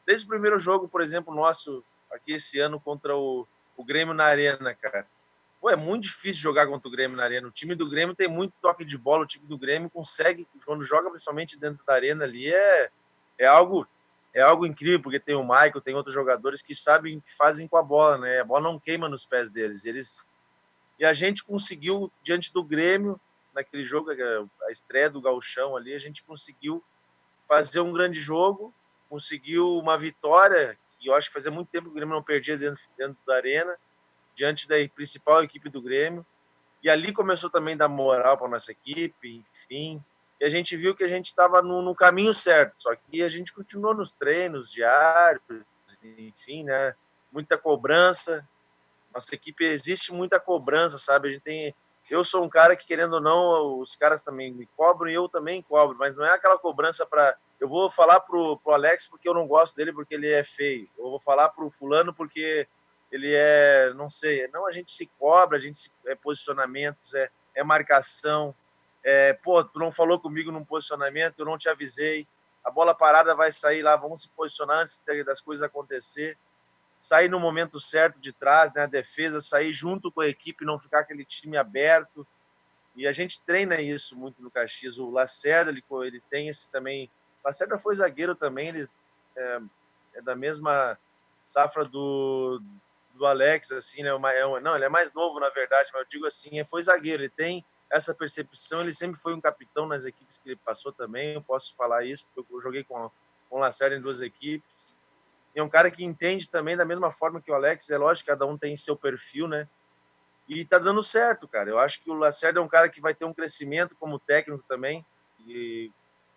Desde o primeiro jogo, por exemplo, nosso aqui esse ano contra o Grêmio na Arena, cara. Pô, é muito difícil jogar contra o Grêmio na Arena. O time do Grêmio tem muito toque de bola, o time do Grêmio consegue, quando joga principalmente dentro da Arena ali, é algo incrível, porque tem o Michael, tem outros jogadores que sabem o que fazem com a bola, né? A bola não queima nos pés deles. E a gente conseguiu, diante do Grêmio, naquele jogo, a estreia do Gauchão ali, a gente conseguiu fazer um grande jogo, conseguiu uma vitória, que eu acho que fazia muito tempo que o Grêmio não perdia dentro da Arena, diante da principal equipe do Grêmio. E ali começou também a dar moral para a nossa equipe, enfim. E a gente viu que a gente estava no caminho certo, só que a gente continuou nos treinos diários, enfim, né? Muita cobrança. Nossa equipe existe muita cobrança, sabe? Eu sou um cara que, querendo ou não, os caras também me cobram e eu também cobro, mas não é aquela cobrança para... Eu vou falar pro Alex porque eu não gosto dele, porque ele é feio. Eu vou falar pro fulano porque ele é... Não sei. Não, a gente se cobra, é posicionamentos, é marcação. Pô, tu não falou comigo num posicionamento, eu não te avisei. A bola parada vai sair lá, vamos se posicionar antes das coisas acontecer. Sair no momento certo de trás, né? A defesa, sair junto com a equipe, não ficar aquele time aberto. E a gente treina isso muito no Caxias. O Lacerda, ele tem esse também. O Lacerda foi zagueiro também, ele é da mesma safra do Alex, assim, né? Não, ele é mais novo, na verdade, mas eu digo assim, foi zagueiro, ele tem essa percepção, ele sempre foi um capitão nas equipes que ele passou também, eu posso falar isso, porque eu joguei com o Lacerda em 2 equipes. E é um cara que entende também da mesma forma que o Alex, é lógico, cada um tem seu perfil, né? E tá dando certo, cara. Eu acho que o Lacerda é um cara que vai ter um crescimento como técnico também, e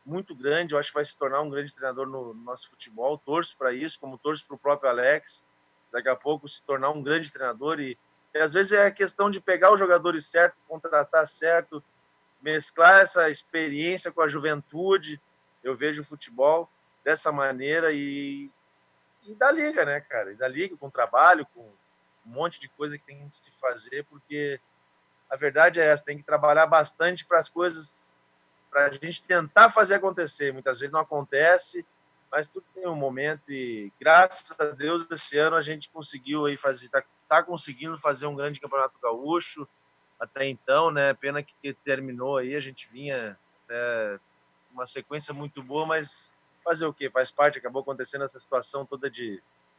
muito grande. Eu acho que vai se tornar um grande treinador no nosso futebol. Torço para isso, como torço para o próprio Alex. Daqui a pouco se tornar um grande treinador. E às vezes é a questão de pegar os jogadores certos, contratar certo, mesclar essa experiência com a juventude. Eu vejo o futebol dessa maneira e da liga, né, cara? E da liga, com trabalho, com um monte de coisa que tem que se fazer, porque a verdade é essa, tem que trabalhar bastante para as coisas, para a gente tentar fazer acontecer. Muitas vezes não acontece, mas tudo tem um momento e, graças a Deus, esse ano a gente conseguiu aí fazer, tá conseguindo fazer um grande campeonato gaúcho até então, né? Pena que terminou aí, a gente vinha uma sequência muito boa, mas fazer o quê? Faz parte, acabou acontecendo essa situação toda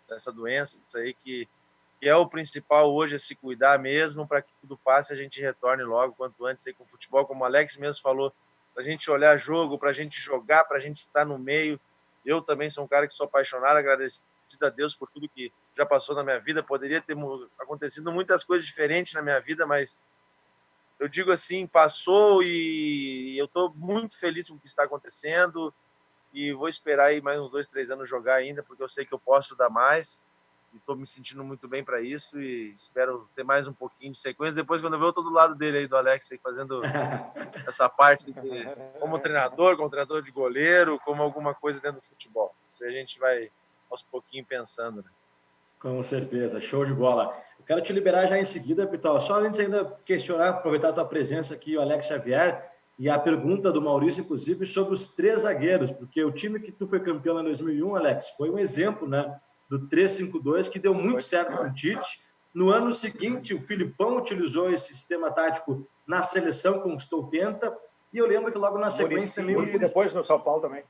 dessa doença, isso aí que é o principal hoje, é se cuidar mesmo, para que tudo passe e a gente retorne logo, quanto antes aí com o futebol, como o Alex mesmo falou, para a gente olhar jogo, para a gente jogar, para a gente estar no meio. Eu também sou um cara que sou apaixonado, agradecido a Deus por tudo que já passou na minha vida. Poderia ter acontecido muitas coisas diferentes na minha vida, mas eu digo assim, passou e eu estou muito feliz com o que está acontecendo. E vou esperar aí mais uns 2, 3 anos jogar ainda, porque eu sei que eu posso dar mais. E estou me sentindo muito bem para isso e espero ter mais um pouquinho de sequência. Depois, quando eu ver, eu estou do lado dele aí, do Alex, aí, fazendo essa parte como treinador de goleiro, como alguma coisa dentro do futebol. Isso aí a gente vai aos pouquinhos pensando, né? Com certeza, show de bola. Eu quero te liberar já em seguida, Pitol. Só antes ainda questionar, aproveitar a tua presença aqui, o Alex Xavier, e a pergunta do Maurício, inclusive, sobre os 3 zagueiros, porque o time que tu foi campeão em 2001, Alex, foi um exemplo, né? do 3-5-2, que deu muito certo com o Tite. No ano seguinte, o Filipão utilizou esse sistema tático na seleção, conquistou o Penta, e eu lembro que logo na sequência... E depois no São Paulo também.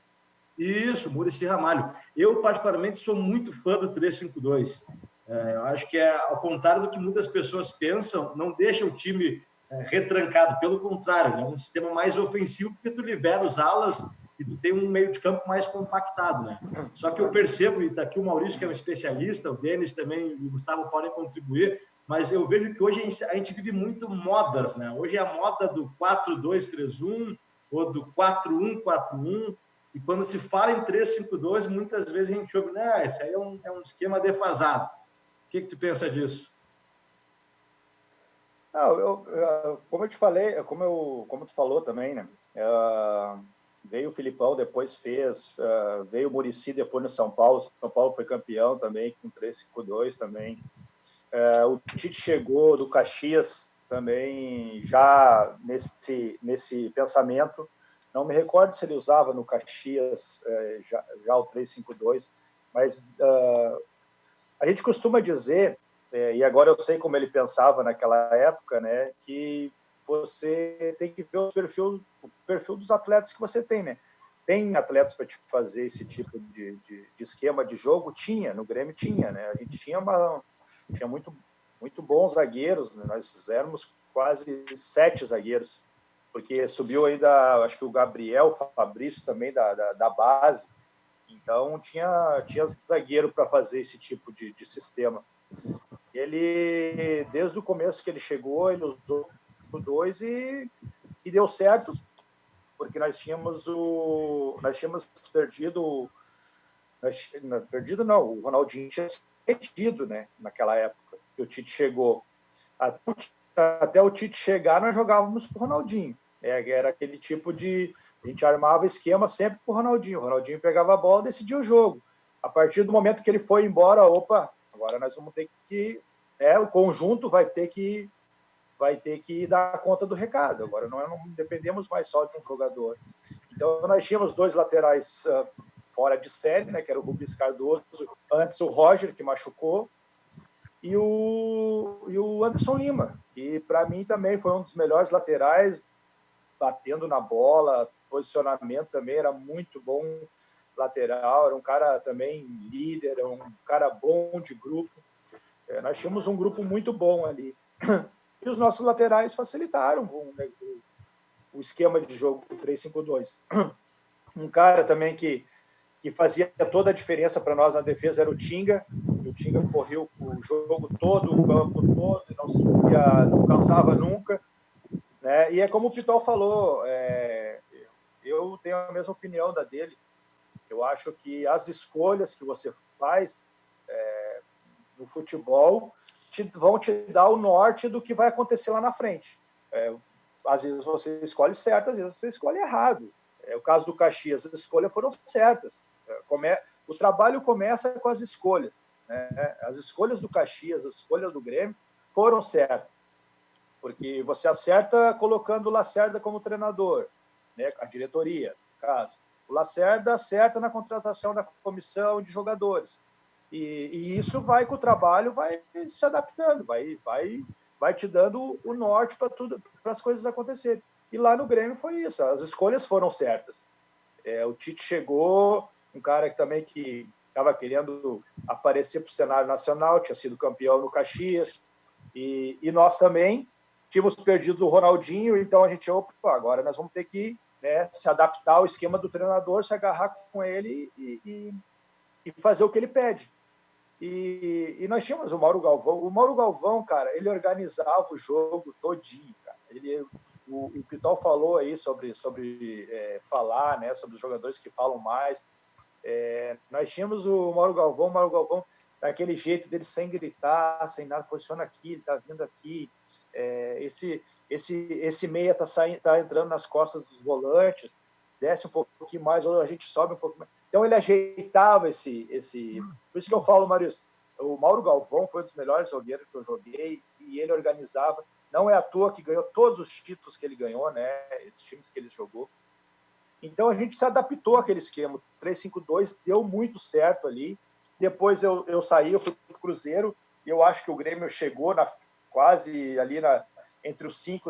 Isso, Muricy Ramalho. Eu, particularmente, sou muito fã do 3-5-2. Eu acho que, ao contrário do que muitas pessoas pensam, não deixa o time retrancado. Pelo contrário, é um sistema mais ofensivo, porque tu libera os alas e tu tem um meio de campo mais compactado, né? Só que eu percebo, e está aqui o Maurício, que é um especialista, o Denis também, e o Gustavo podem contribuir, mas eu vejo que hoje a gente vive muito modas, né? Hoje é a moda do 4-2-3-1 ou do 4-1-4-1, e quando se fala em 3-5-2, muitas vezes a gente ouve, né, esse aí é um esquema defasado. O que tu pensa disso? Como eu te falei, como tu falou também, né? Veio o Filipão, depois veio o Muricy depois no São Paulo. São Paulo foi campeão também com 3-5-2 também. O Tite chegou do Caxias também já nesse pensamento. Não me recordo se ele usava no Caxias já o 3-5-2, mas a gente costuma dizer, e agora eu sei como ele pensava naquela época, né, que você tem que ver o perfil dos atletas que você tem, né? Tem atletas para te fazer esse tipo de esquema de jogo? No Grêmio tinha, né? A gente tinha muito, muito bons zagueiros, né? Nós éramos quase 7 zagueiros, porque subiu ainda, acho que o Gabriel, o Fabrício também da base, então tinha zagueiro para fazer esse tipo de sistema. Ele, desde o começo que ele chegou, ele usou o 2 e deu certo, porque nós tínhamos perdido não, o Ronaldinho tinha sido perdido, né, naquela época que o Tite chegou. Até o Tite chegar, nós jogávamos com o Ronaldinho. Era aquele tipo de... A gente armava esquema sempre com o Ronaldinho. O Ronaldinho pegava a bola e decidia o jogo. A partir do momento que ele foi embora, agora nós vamos ter que... o conjunto vai ter que dar conta do recado. Agora não dependemos mais só de um jogador. Então nós tínhamos 2 laterais fora de série, né, que era o Rubens Cardoso, antes o Roger, que machucou, e o Anderson Lima, que para mim também foi um dos melhores laterais, batendo na bola, posicionamento também era muito bom, lateral, era um cara também líder, era um cara bom de grupo. Nós tínhamos um grupo muito bom ali. E os nossos laterais facilitaram o esquema de jogo 3-5-2. Um cara também que fazia toda a diferença para nós na defesa era o Tinga. O Tinga correu o jogo todo, o campo todo, não cansava nunca. Né? E é como o Pitol falou, eu tenho a mesma opinião da dele. Eu acho que as escolhas que você faz no futebol vão te dar o norte do que vai acontecer lá na frente. Às vezes você escolhe certo, às vezes você escolhe errado. O caso do Caxias, as escolhas foram certas. O trabalho começa com as escolhas. Né? As escolhas do Caxias, as escolhas do Grêmio foram certas. Porque você acerta colocando o Lacerda como treinador, né? A diretoria, no caso. O Lacerda acerta na contratação da comissão de jogadores. E isso vai com o trabalho, vai se adaptando, vai te dando o norte para as coisas acontecerem. E lá no Grêmio foi isso, as escolhas foram certas. O Tite chegou, um cara que estava querendo aparecer para o cenário nacional, tinha sido campeão no Caxias, e nós também tínhamos perdido o Ronaldinho, então a gente, agora nós vamos ter que, né, se adaptar ao esquema do treinador, se agarrar com ele e fazer o que ele pede. E nós tínhamos o Mauro Galvão. O Mauro Galvão, cara, ele organizava o jogo todinho, cara. O Pitol falou aí sobre falar, né, sobre os jogadores que falam mais. Nós tínhamos o Mauro Galvão, daquele jeito dele, sem gritar, sem nada, posiciona aqui, ele tá vindo aqui. Esse meia tá entrando nas costas dos volantes, desce um pouquinho mais, ou a gente sobe um pouco mais. Então ele ajeitava esse... Por isso que eu falo, Maurício, o Mauro Galvão foi um dos melhores zagueiros que eu joguei, e ele organizava. Não é à toa que ganhou todos os títulos que ele ganhou, né? Os times que ele jogou. Então a gente se adaptou àquele esquema. O 3-5-2 deu muito certo ali. Depois eu saí, eu fui para o Cruzeiro, e eu acho que o Grêmio chegou quase ali entre os 5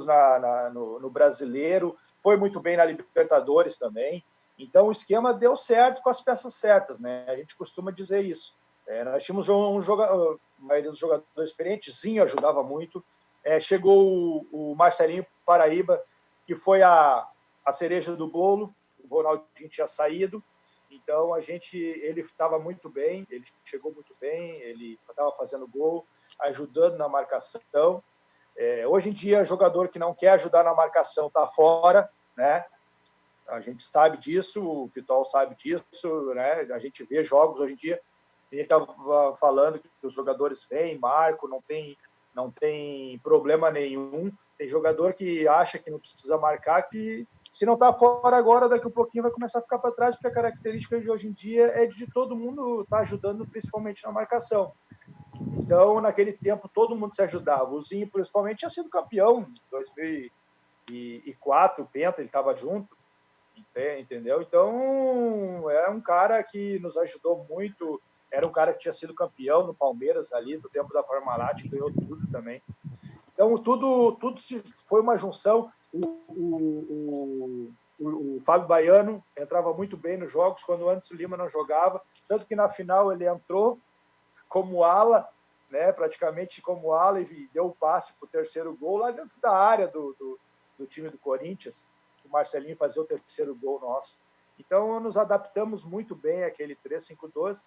no Brasileiro, foi muito bem na Libertadores também. Então, o esquema deu certo com as peças certas, né? A gente costuma dizer isso. Nós tínhamos a maioria dos jogadores experientes, Zinho ajudava muito. Chegou o Marcelinho Paraíba, que foi a cereja do bolo, o Ronaldinho tinha saído, então ele estava muito bem, ele chegou muito bem, ele estava fazendo gol, ajudando na marcação. Hoje em dia, jogador que não quer ajudar na marcação está fora, né? A gente sabe disso, o Pitol sabe disso, né? A gente vê jogos hoje em dia, ele estava falando que os jogadores vêm, marcam, não tem problema nenhum. Tem jogador que acha que não precisa marcar, que se não está fora agora, daqui a pouquinho vai começar a ficar para trás, porque a característica de hoje em dia é de todo mundo estar ajudando, principalmente na marcação. Então, naquele tempo, todo mundo se ajudava. O Zinho, principalmente, tinha sido campeão em 2004, o Penta, ele estava junto, entendeu? Então, era um cara que nos ajudou muito. Era um cara que tinha sido campeão no Palmeiras ali, do tempo da Parmalat, ganhou tudo também. Então, tudo foi uma junção. O Fábio Baiano entrava muito bem nos jogos, quando o Anderson Lima não jogava, tanto que na final ele entrou como ala, né, praticamente como ala, e deu o passe para o terceiro gol lá dentro da área do time do Corinthians. O Marcelinho fazia o terceiro gol nosso. Então, nos adaptamos muito bem àquele 3-5-2.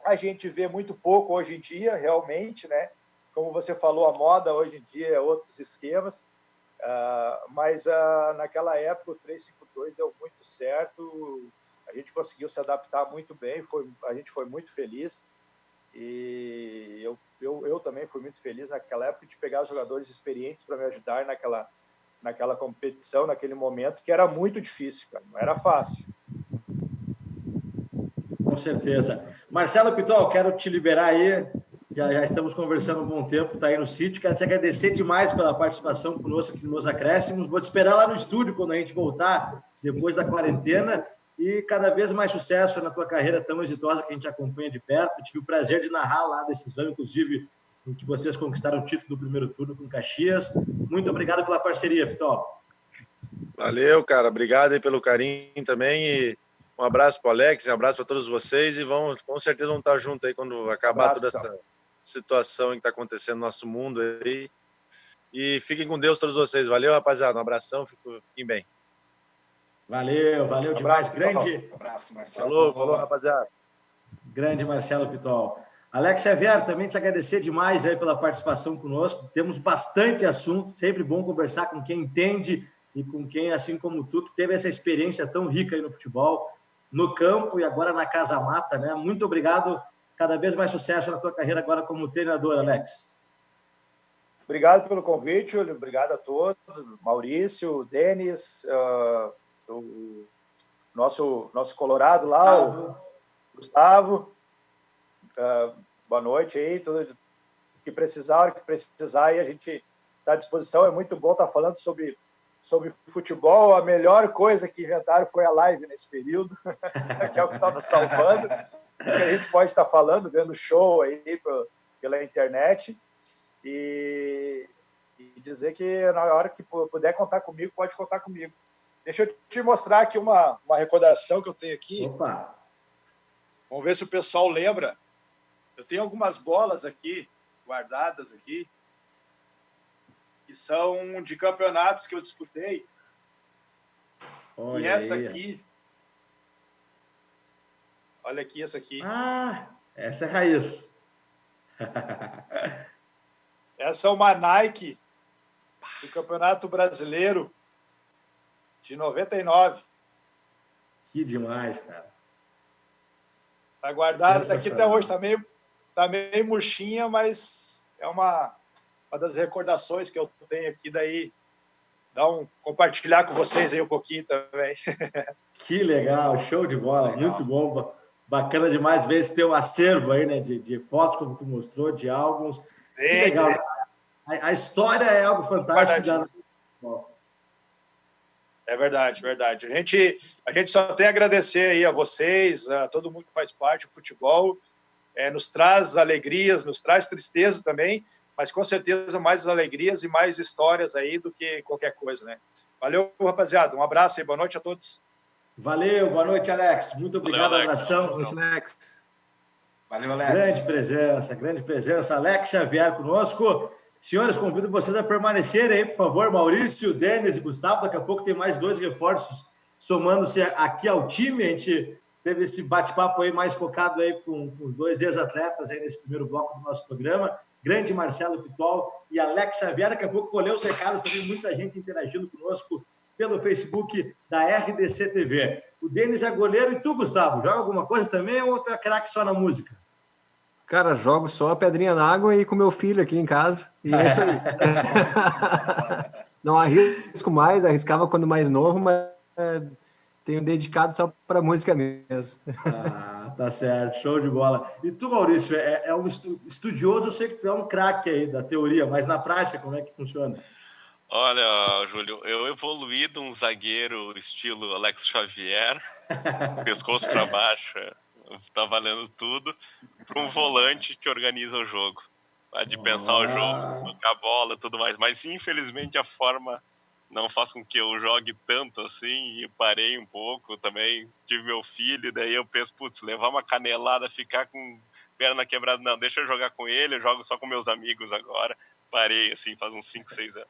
A gente vê muito pouco hoje em dia, realmente, né? Como você falou, a moda hoje em dia é outros esquemas, mas naquela época o 3-5-2 deu muito certo, a gente conseguiu se adaptar muito bem, a gente foi muito feliz, e eu também fui muito feliz naquela época de pegar jogadores experientes para me ajudar naquela competição, naquele momento, que era muito difícil, cara, não era fácil. Com certeza. Marcelo Pitol, quero te liberar aí, já estamos conversando há um bom tempo, está aí no sítio, quero te agradecer demais pela participação conosco aqui nos Acréscimos, vou te esperar lá no estúdio quando a gente voltar, depois da quarentena, e cada vez mais sucesso na tua carreira tão exitosa que a gente acompanha de perto. Tive o prazer de narrar lá a decisão, inclusive, em que vocês conquistaram o título do primeiro turno com Caxias. Muito obrigado pela parceria, Pitol. Valeu, cara. Obrigado aí pelo carinho também. E um abraço para o Alex, um abraço para todos vocês. E com certeza vamos estar juntos aí quando acabar toda essa situação que está acontecendo no nosso mundo aí. E fiquem com Deus todos vocês. Valeu, rapaziada. Um abração. Fiquem bem. Valeu demais. Grande. Um abraço, Marcelo. Falou, rapaziada. Grande Marcelo Pitol. Alex Xavier, também te agradecer demais aí pela participação conosco. Temos bastante assunto, sempre bom conversar com quem entende e com quem, assim como tu, que teve essa experiência tão rica aí no futebol, no campo e agora na Casa Mata, né? Muito obrigado. Cada vez mais sucesso na tua carreira agora como treinador, Alex. Obrigado pelo convite, Júlio. Obrigado a todos. Maurício, Denis, o nosso Colorado lá, o Gustavo. Boa noite aí. Tudo que precisar, aí a gente está à disposição. É muito bom estar falando sobre futebol. A melhor coisa que inventaram foi a live nesse período, que é o que está nos salvando. Que a gente pode estar falando, vendo show aí pela internet. E dizer que na hora que puder contar comigo, pode contar comigo. Deixa eu te mostrar aqui uma recordação que eu tenho aqui. Opa! Vamos ver se o pessoal lembra. Eu tenho algumas bolas aqui, guardadas aqui, que são de campeonatos que eu disputei. Olha e essa aí. aqui... Olha aqui essa aqui. Ah, essa é a raiz. Essa é uma Nike do Campeonato Brasileiro de 99. Que demais, cara. Tá guardado. Essa aqui até hoje tá meio murchinha, mas é uma das recordações que eu tenho aqui. Daí, compartilhar com vocês aí um pouquinho também. Que legal, show de bola. Legal. Muito bom. Bacana demais ver esse teu acervo aí, né? De fotos, como tu mostrou, de álbuns. Que legal. A história é algo fantástico. É verdade, verdade. A gente só tem a agradecer aí a vocês, a todo mundo que faz parte do futebol. Nos traz alegrias, nos traz tristezas também, mas com certeza mais alegrias e mais histórias aí do que qualquer coisa, né? Valeu, rapaziada. Um abraço e boa noite a todos. Valeu, boa noite, Alex. Muito obrigado, Valeu, Alex. abração. Boa noite, Alex. Valeu, Alex. Grande presença. Alex Xavier conosco. Senhores, convido vocês a permanecerem aí, por favor. Maurício, Denis e Gustavo. Daqui a pouco tem mais 2 reforços somando-se aqui ao time. A gente teve esse bate-papo aí mais focado aí com os 2 ex-atletas aí nesse primeiro bloco do nosso programa. Grande Marcelo Pitol e Alex Xavier. Daqui a pouco vou ler os recados, também muita gente interagindo conosco pelo Facebook da RDC TV. O Denis é goleiro e tu, Gustavo, joga alguma coisa também ou tu é craque só na música? Cara, jogo só a pedrinha na água e com meu filho aqui em casa. E é isso aí. Não arrisco mais, arriscava quando mais novo, mas tenho dedicado só para música mesmo. Tá certo, show de bola. E tu, Maurício, é um estudioso, eu sei que tu é um craque aí da teoria, mas na prática, como é que funciona? Olha, Júlio, eu evoluí de um zagueiro estilo Alex Xavier, pescoço para baixo, tá valendo tudo, para um volante que organiza o jogo. De pensar o jogo, tocar a bola e tudo mais. Mas, infelizmente, a forma não faz com que eu jogue tanto assim, e parei um pouco também. Tive meu filho, daí eu penso, putz, levar uma canelada, ficar com perna quebrada, não, deixa eu jogar com ele, eu jogo só com meus amigos agora. Parei, assim, faz uns 5, 6 anos.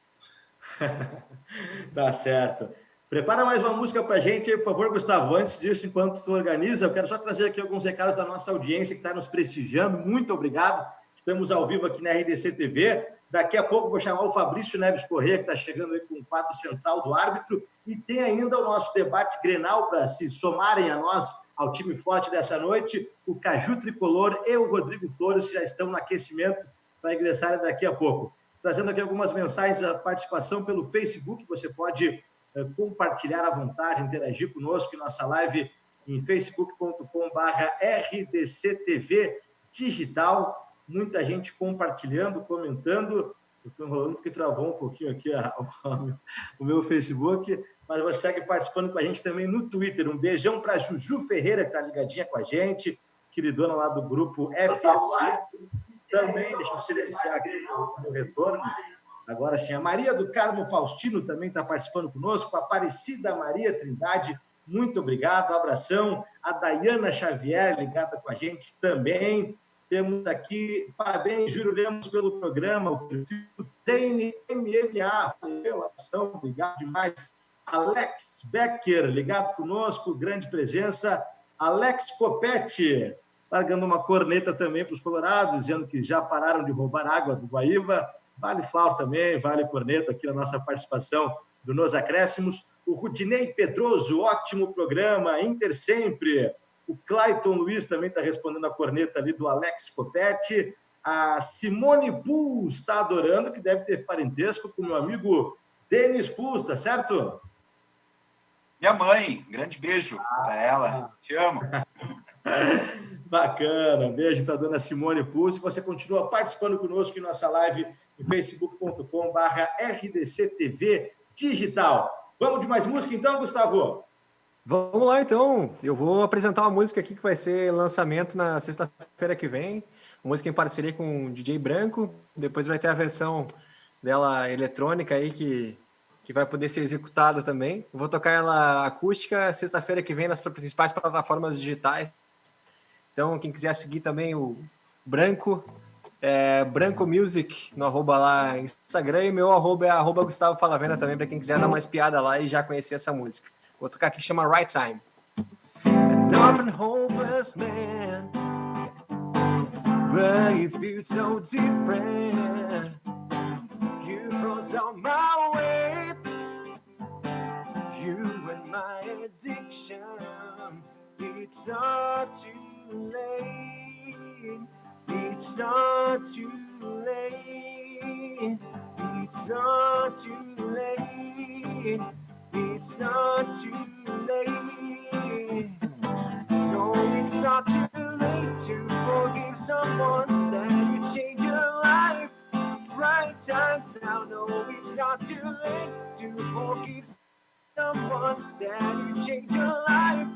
Tá certo. Prepara mais uma música pra gente aí, por favor, Gustavo. Antes disso, enquanto tu organiza, eu quero só trazer aqui alguns recados da nossa audiência que está nos prestigiando. Muito obrigado. Estamos ao vivo aqui na RDC TV. Daqui a pouco vou chamar o Fabrício Neves Corrêa, que está chegando aí com o quadro central do árbitro. E tem ainda o nosso debate Grenal para se somarem a nós, ao time forte dessa noite. O Caju Tricolor e o Rodrigo Flores, que já estão no aquecimento para ingressarem daqui a pouco. Trazendo aqui algumas mensagens da participação pelo Facebook. Você pode compartilhar à vontade, interagir conosco em nossa live em facebook.com/RDCTV Digital. Muita gente compartilhando, comentando. Eu estou enrolando porque travou um pouquinho aqui o meu Facebook, mas você segue participando com a gente também no Twitter. Um beijão para a Juju Ferreira, que está ligadinha com a gente, queridona lá do grupo FFC. Também, deixa eu silenciar aqui o meu retorno. Agora sim, a Maria do Carmo Faustino também está participando conosco, a Aparecida Maria Trindade, muito obrigado, abração. A Dayana Xavier ligada com a gente também. Temos aqui, parabéns, Júlio Lemos, pelo programa, o perfil Treine MMA, abração, obrigado demais. Alex Becker, ligado conosco, grande presença. Alex Copete, largando uma corneta também para os colorados, dizendo que já pararam de roubar água do Guaíba. Vale flauta também, vale corneta aqui na nossa participação do Nos Acréscimos. O Rudinei Pedroso, ótimo programa, Inter sempre. O Clayton Luiz também está respondendo a corneta ali do Alex Copete. A Simone Pus está adorando, que deve ter parentesco com o meu amigo Denis Pus, tá certo? Minha mãe, grande beijo para ela. Te amo. Bacana, beijo para a dona Simone Pus. Você continua participando conosco em nossa live em facebook.com/RDCTV Digital. Vamos de mais música então, Gustavo? Vamos lá, então. Eu vou apresentar uma música aqui que vai ser lançamento na sexta-feira que vem. Música em parceria com o DJ Branco. Depois vai ter a versão dela eletrônica aí que vai poder ser executada também. Eu vou tocar ela acústica sexta-feira que vem nas principais plataformas digitais. Então, quem quiser seguir também o Branco, Branco Music, no arroba lá Instagram, e meu arroba é @Gustavo Falavena também, para quem quiser dar uma espiada lá e já conhecer essa música. Vou tocar aqui que chama Right Time. An orphan hopeless man, but you feel so different. You froze on my way, you and my addiction. It's not too late. It's not too late. It's not too late. It's not too late. No, it's not too late to forgive someone that you change your life. Right times now. No, it's not too late to forgive someone that will change your life.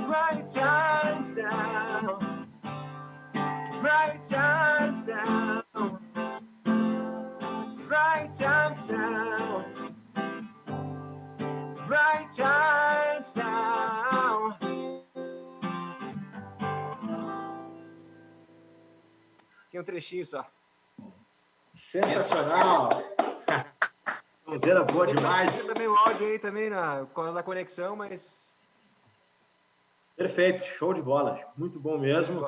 Right times now. Right times now. Right times now. Right times now. Aqui um trechinho só. Sensacional. Sonzeira boa demais. Também o áudio aí também por causa da conexão, mas Perfeito, show de bola. Muito bom mesmo.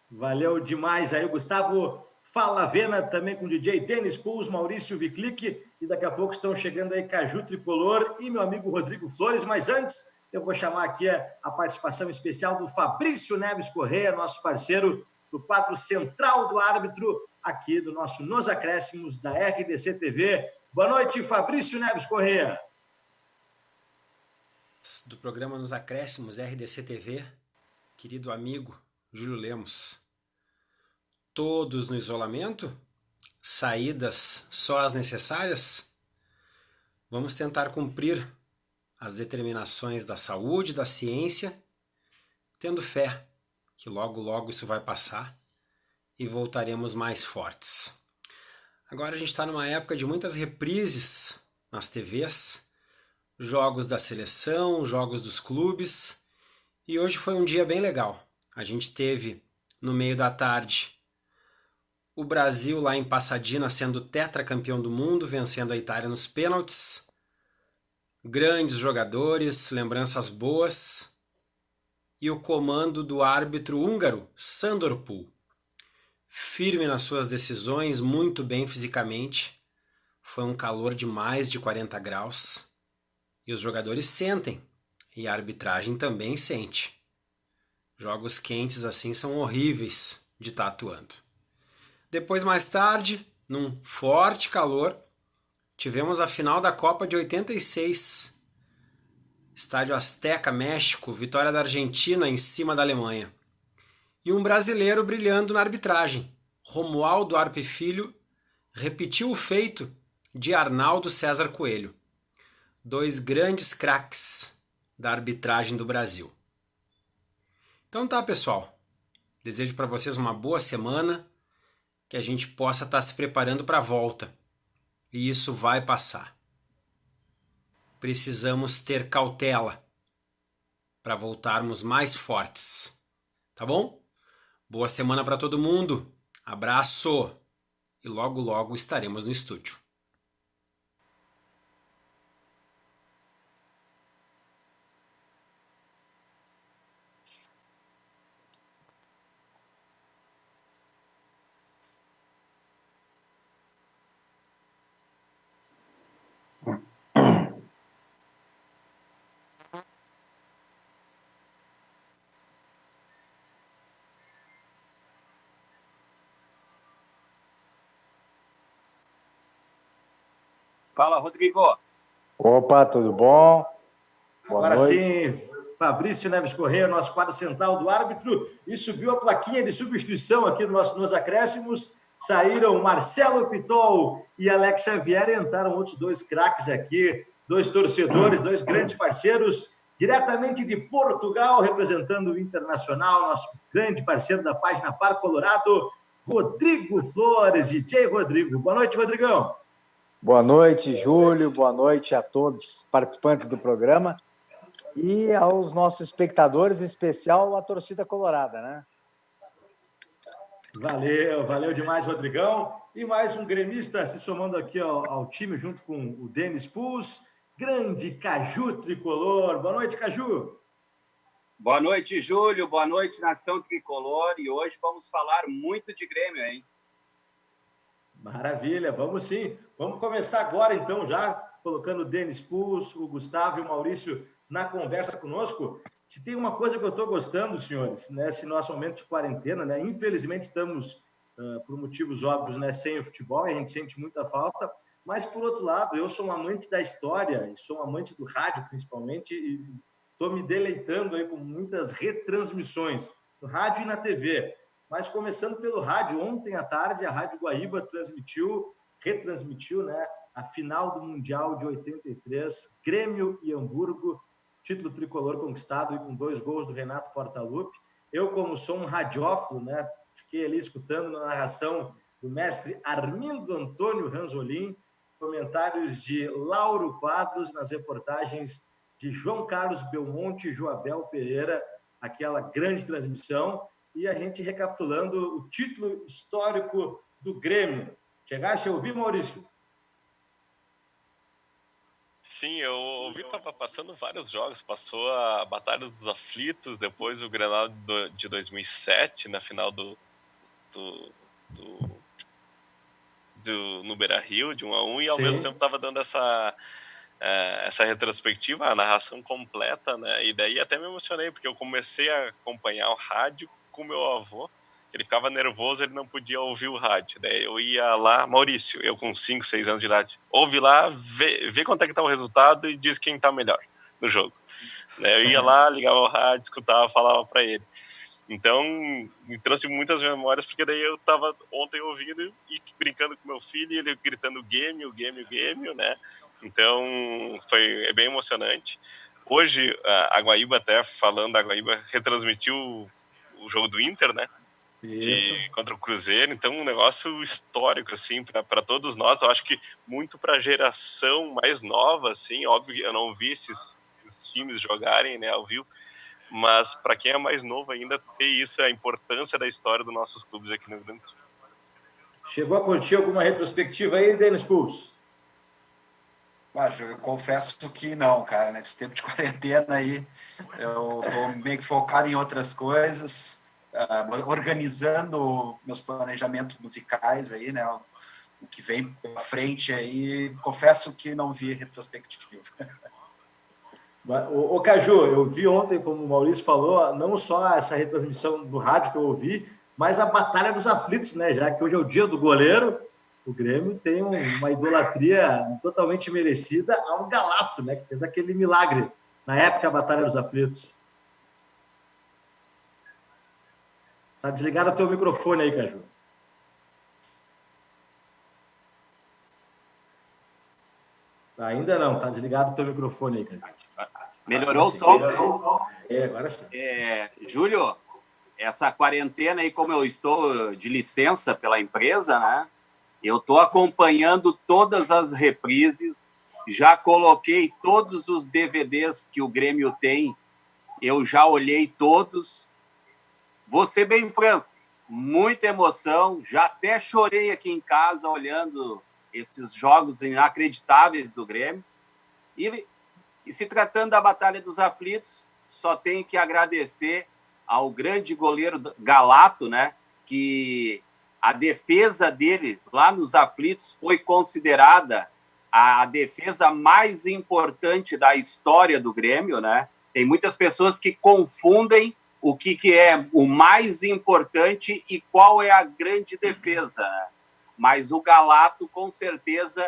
Valeu demais aí, o Gustavo Falavena, também com o DJ Dennis Pools, Maurício Viclic, e daqui a pouco estão chegando aí Caju Tricolor e meu amigo Rodrigo Flores, mas antes eu vou chamar aqui a participação especial do Fabrício Neves Correia, nosso parceiro do quadro Central do Árbitro, aqui do nosso Nos Acréscimos da RDC TV. Boa noite, Fabrício Neves Correia. Do programa Nos Acréscimos RDC TV, querido amigo Júlio Lemos. Todos no isolamento? Saídas só as necessárias? Vamos tentar cumprir as determinações da saúde, da ciência, tendo fé que logo, logo isso vai passar e voltaremos mais fortes. Agora a gente está numa época de muitas reprises nas TVs, jogos da seleção, jogos dos clubes, e hoje foi um dia bem legal. A gente teve, no meio da tarde, o Brasil lá em Pasadena sendo tetracampeão do mundo, vencendo a Itália nos pênaltis. Grandes jogadores, lembranças boas. E o comando do árbitro húngaro, Sándor Pul. Firme nas suas decisões, muito bem fisicamente. Foi um calor de mais de 40 graus. E os jogadores sentem. E a arbitragem também sente. Jogos quentes assim são horríveis de estar atuando. Depois, mais tarde, num forte calor, tivemos a final da Copa de 86. Estádio Azteca, México, vitória da Argentina em cima da Alemanha. E um brasileiro brilhando na arbitragem. Romualdo Arpe Filho repetiu o feito de Arnaldo César Coelho. 2 grandes craques da arbitragem do Brasil. Então tá, pessoal. Desejo para vocês uma boa semana, que a gente possa estar se preparando para a volta. E isso vai passar. Precisamos ter cautela para voltarmos mais fortes. Tá bom? Boa semana para todo mundo. Abraço. E logo, logo estaremos no estúdio. Fala, Rodrigo. Opa, tudo bom? Boa Agora noite. sim, Fabrício Neves Correia, nosso quadro central do árbitro, e subiu a plaquinha de substituição aqui nos acréscimos. Saíram Marcelo Pitol e Alex Xavier, e entraram outros 2 craques aqui, 2 torcedores, 2 grandes parceiros, diretamente de Portugal, representando o Internacional, nosso grande parceiro da página Par Colorado, Rodrigo Flores, DJ Rodrigo. Boa noite, Rodrigão. Boa noite, Júlio. Boa noite a todos os participantes do programa e aos nossos espectadores, em especial a torcida colorada, né? Valeu demais, Rodrigão. E mais um gremista se somando aqui ao time, junto com o Dennis Pools, grande Caju Tricolor. Boa noite, Caju. Boa noite, Júlio. Boa noite, Nação Tricolor. E hoje vamos falar muito de Grêmio, hein? Maravilha, vamos sim. Vamos começar agora, então, já colocando o Dennis Pools, o Gustavo e o Maurício na conversa conosco. Se tem uma coisa que eu estou gostando, senhores, nesse nosso momento de quarentena, né? Infelizmente estamos, por motivos óbvios, né, sem o futebol, e a gente sente muita falta, mas, por outro lado, eu sou um amante da história, e sou um amante do rádio, principalmente, e estou me deleitando aí com muitas retransmissões, no rádio e na TV. Mas começando pelo rádio, ontem à tarde a Rádio Guaíba retransmitiu, né, a final do Mundial de 83, Grêmio e Hamburgo, título tricolor conquistado e com 2 gols do Renato Portaluppi. Eu, como sou um radiófilo, né, fiquei ali escutando na narração do mestre Armindo Antônio Ranzolin, comentários de Lauro Quadros nas reportagens de João Carlos Belmonte e Joabel Pereira, aquela grande transmissão, e a gente recapitulando o título histórico do Grêmio. Chegasse a ouvir, Maurício? Sim, eu ouvi, estava passando vários jogos, passou a Batalha dos Aflitos, depois o Grenal de 2007, na final no Beira-Rio, de 1-1, e ao mesmo tempo estava dando essa retrospectiva, a narração completa, né? E daí até me emocionei, porque eu comecei a acompanhar o rádio com meu avô. Ele ficava nervoso, ele não podia ouvir o rádio. Daí eu ia lá, Maurício, eu com 5, 6 anos de idade, ouve lá, vê quanto é que tá o resultado e diz quem tá melhor no jogo. Eu ia lá, ligava o rádio, escutava, falava para ele. Então, me trouxe muitas memórias, porque daí eu tava ontem ouvindo e brincando com meu filho, e ele gritando Grêmio, né? Então, é bem emocionante. Hoje, a Guaíba, até falando, a Guaíba retransmitiu o jogo do Inter, né? Contra o Cruzeiro, então um negócio histórico, assim, para todos nós. Eu acho que muito para a geração mais nova, assim, óbvio que eu não vi esses times jogarem, né, ao vivo, mas para quem é mais novo ainda, ter isso, a importância da história dos nossos clubes aqui no Rio Grande do Sul. Chegou a curtir alguma retrospectiva aí, Denis Puls? Eu confesso que não, cara. Nesse tempo de quarentena aí, eu tô meio que focado em outras coisas, organizando meus planejamentos musicais aí, né? O que vem pela frente aí. Confesso que não vi retrospectiva. Ô Caju, eu vi ontem, como o Maurício falou, não só essa retransmissão do rádio que eu ouvi, mas a Batalha dos Aflitos, né? Já que hoje é o dia do goleiro, o Grêmio tem uma idolatria totalmente merecida ao Galato, né? Que fez aquele milagre na época da Batalha dos Aflitos. Tá desligado o teu microfone aí, Caju. Ainda não, tá desligado o teu microfone aí, Caju. Melhorou o som? Agora sim. Júlio, essa quarentena aí, como eu estou de licença pela empresa, né? Eu estou acompanhando todas as reprises, já coloquei todos os DVDs que o Grêmio tem, eu já olhei todos. Vou ser bem franco, muita emoção, já até chorei aqui em casa olhando esses jogos inacreditáveis do Grêmio. E se tratando da Batalha dos Aflitos, só tenho que agradecer ao grande goleiro Galato, né, que a defesa dele lá nos Aflitos foi considerada a defesa mais importante da história do Grêmio, né? Tem muitas pessoas que confundem o que é o mais importante e qual é a grande defesa, né? Mas o Galato, com certeza,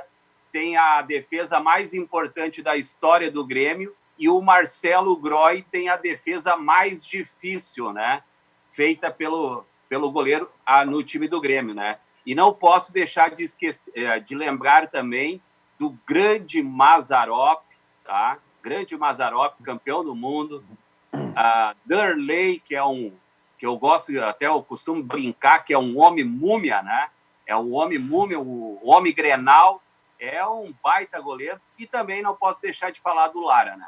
tem a defesa mais importante da história do Grêmio, e o Marcelo Groy tem a defesa mais difícil, né? Feita pelo goleiro no time do Grêmio, né? E não posso deixar de lembrar também do grande Mazzaropi, tá? Grande Mazzaropi, campeão do mundo. Darley, que eu gosto, até eu costumo brincar, que é um homem múmia, né? É o homem múmia, o homem Grenal, é um baita goleiro. E também não posso deixar de falar do Lara, né?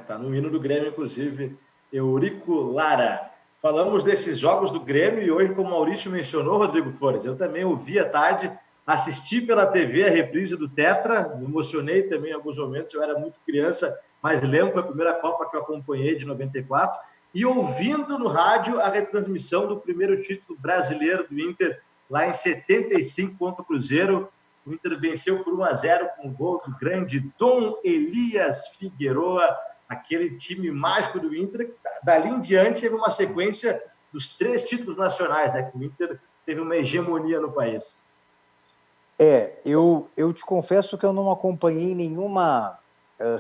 Tá no hino do Grêmio, inclusive, Eurico Lara. Falamos desses jogos do Grêmio e hoje, como o Maurício mencionou, Rodrigo Flores, eu também ouvi à tarde, assisti pela TV a reprise do Tetra, me emocionei também em alguns momentos, eu era muito criança, mas lembro, foi a primeira Copa que eu acompanhei, de 94, e ouvindo no rádio a retransmissão do primeiro título brasileiro do Inter, lá em 75 contra o Cruzeiro. O Inter venceu por 1-0 com o gol do grande Dom Elias Figueroa, aquele time mágico do Inter. Dali em diante teve uma sequência dos 3 títulos nacionais, né? Que o Inter teve uma hegemonia no país. Eu te confesso que eu não acompanhei nenhuma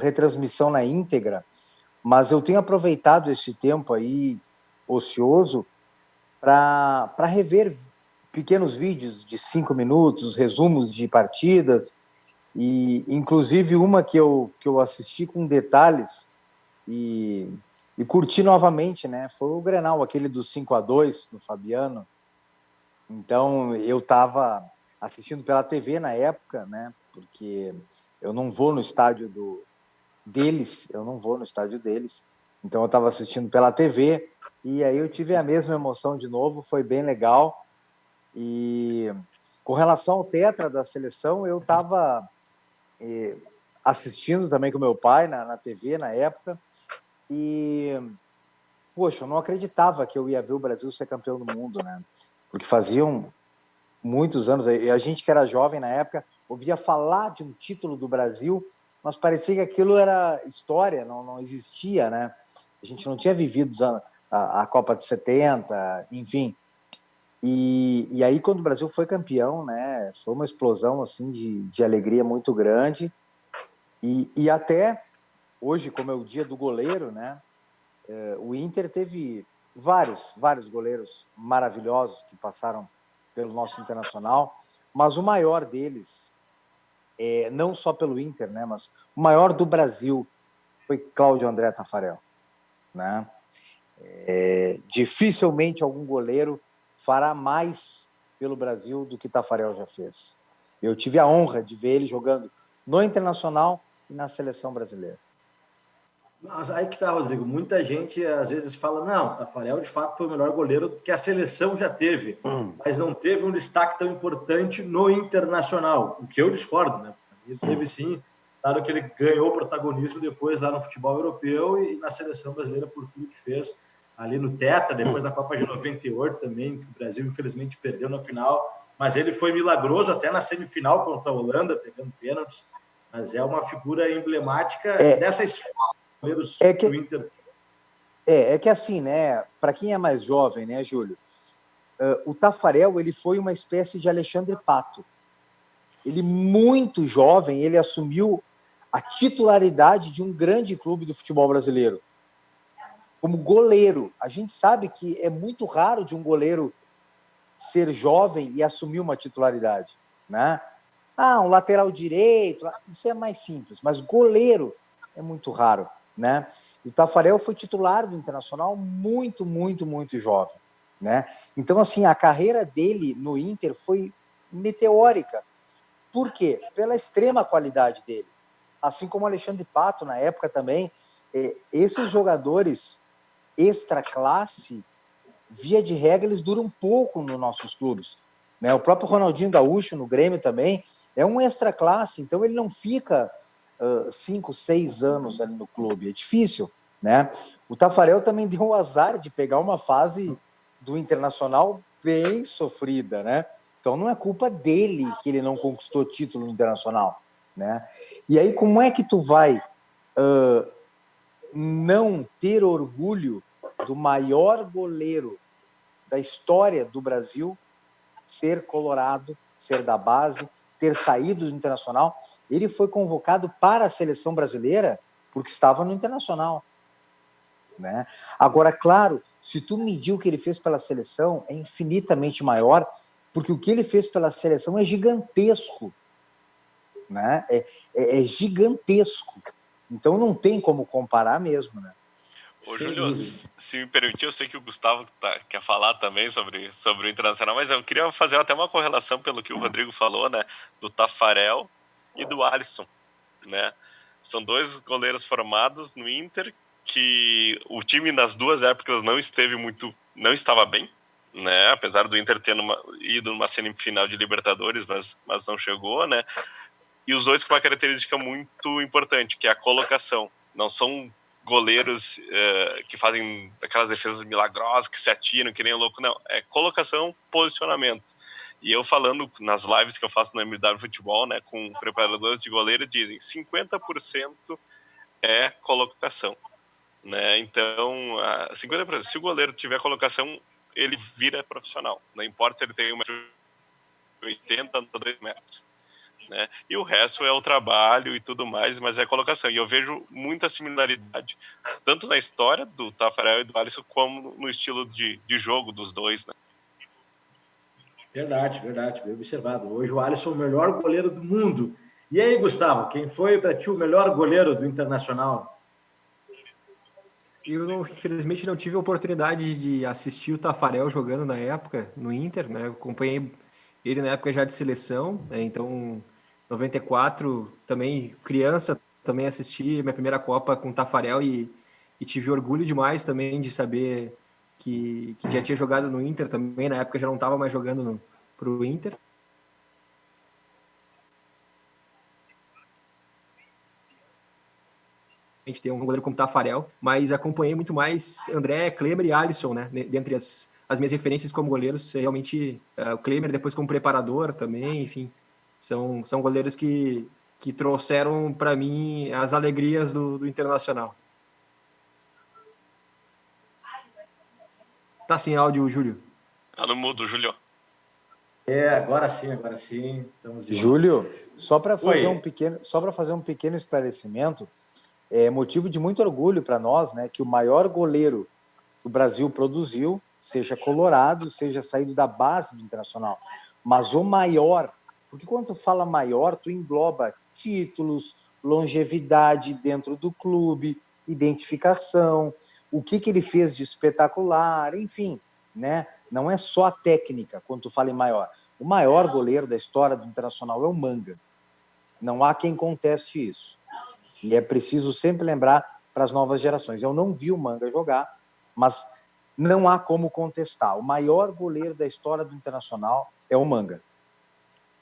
retransmissão na íntegra, mas eu tenho aproveitado esse tempo aí ocioso para rever pequenos vídeos de 5 minutos, resumos de partidas, e inclusive uma que eu assisti com detalhes e curti novamente, né? Foi o Grenal, aquele dos 5-2 no Fabiano. Então, eu estava assistindo pela TV na época, né? Porque eu não vou no estádio deles, então eu estava assistindo pela TV, e aí eu tive a mesma emoção de novo, foi bem legal. E com relação ao tetra da seleção, eu estava assistindo também com meu pai na TV na época, e poxa, eu não acreditava que eu ia ver o Brasil ser campeão do mundo, né? Porque faziam muitos anos, e a gente que era jovem na época ouvia falar de um título do Brasil, mas parecia que aquilo era história, não existia, né? A gente não tinha vivido a Copa de 70, enfim. E aí, quando o Brasil foi campeão, né, foi uma explosão assim de alegria muito grande. E até hoje, como é o dia do goleiro, né, o Inter teve vários goleiros maravilhosos que passaram pelo nosso Internacional, mas o maior deles, não só pelo Inter, né, mas o maior do Brasil foi Cláudio André Taffarel, né? Dificilmente algum goleiro fará mais pelo Brasil do que Taffarel já fez. Eu tive a honra de ver ele jogando no Internacional e na seleção brasileira. Mas aí que tá, Rodrigo. Muita gente às vezes fala, não, Taffarel de fato foi o melhor goleiro que a seleção já teve, mas não teve um destaque tão importante no Internacional, o que eu discordo, né? Ele teve sim, claro que ele ganhou protagonismo depois lá no futebol europeu e na seleção brasileira por tudo que fez ali no Tetra, depois da Copa de 98 também, que o Brasil infelizmente perdeu na final, mas ele foi milagroso até na semifinal contra a Holanda, pegando pênaltis, mas é uma figura emblemática dessa escola. É que assim, né? Para quem é mais jovem, né, Júlio? O Taffarel, ele foi uma espécie de Alexandre Pato. Ele muito jovem, ele assumiu a titularidade de um grande clube do futebol brasileiro como goleiro. A gente sabe que é muito raro de um goleiro ser jovem e assumir uma titularidade, né? Um lateral direito, isso é mais simples, mas goleiro é muito raro, né? E o Taffarel foi titular do Internacional muito jovem, né? Então, assim, a carreira dele no Inter foi meteórica. Por quê? Pela extrema qualidade dele. Assim como o Alexandre Pato, na época também, esses jogadores extra classe, via de regra, eles duram pouco nos nossos clubes, né? O próprio Ronaldinho Gaúcho, no Grêmio também, é um extra classe, então ele não fica 5, 6 anos ali no clube, é difícil, né? O Taffarel também deu o azar de pegar uma fase do Internacional bem sofrida, né? Então não é culpa dele que ele não conquistou título internacional, né? E aí como é que tu vai não ter orgulho do maior goleiro da história do Brasil ser colorado, ser da base, ter saído do Internacional? Ele foi convocado para a seleção brasileira porque estava no Internacional, né? Agora, claro, se tu medir o que ele fez pela seleção, é infinitamente maior, porque o que ele fez pela seleção é gigantesco, né? É gigantesco. Então não tem como comparar mesmo, né? Ô, Júlio, se me permitir, eu sei que o Gustavo quer falar também sobre o Internacional, mas eu queria fazer até uma correlação pelo que o Rodrigo falou, né? Do Taffarel e do Alisson, né? São dois goleiros formados no Inter que o time nas duas épocas não estava bem, né? Apesar do Inter ter ido numa semifinal de Libertadores, mas não chegou, né? E os dois com uma característica muito importante, que é a colocação. Não são goleiros que fazem aquelas defesas milagrosas, que se atiram, que nem louco, não. É colocação, posicionamento. E eu falando nas lives que eu faço no MW Futebol, né, com preparadores de goleiro, dizem 50% é colocação, né? Então, 50%, se o goleiro tiver colocação, ele vira profissional. Não importa se ele tem 1,80 m, 2 metros. Né? E o resto é o trabalho e tudo mais, mas é a colocação. E eu vejo muita similaridade, tanto na história do Taffarel e do Alisson, como no estilo de jogo dos dois, né? Verdade, bem observado. Hoje o Alisson é o melhor goleiro do mundo. E aí, Gustavo, quem foi para ti o melhor goleiro do Internacional? Eu, infelizmente, não tive a oportunidade de assistir o Tafarel jogando na época, no Inter, né? Eu acompanhei ele na época já de seleção, né? Então, 94, também criança, também assisti minha primeira Copa com o Tafarel e tive orgulho demais também de saber que já tinha jogado no Inter também, na época já não estava mais jogando pro Inter. A gente tem um goleiro como Tafarel, mas acompanhei muito mais André, Klemer e Alisson, né? Dentre as minhas referências como goleiros, realmente o Klemer depois como preparador também, enfim, são goleiros que trouxeram para mim as alegrias do Internacional. Tá sem áudio, Júlio. Tá no mudo, Júlio. Agora sim. Estamos de Júlio, só para fazer um pequeno esclarecimento, é motivo de muito orgulho para nós, né, que o maior goleiro que o Brasil produziu seja colorado, seja saído da base do Internacional. Mas o maior, porque quando tu fala maior, tu engloba títulos, longevidade dentro do clube, identificação, o que ele fez de espetacular, enfim, né? Não é só a técnica quando tu fala em maior. O maior goleiro da história do Internacional é o Manga. Não há quem conteste isso. E é preciso sempre lembrar para as novas gerações. Eu não vi o Manga jogar, mas não há como contestar. O maior goleiro da história do Internacional é o Manga.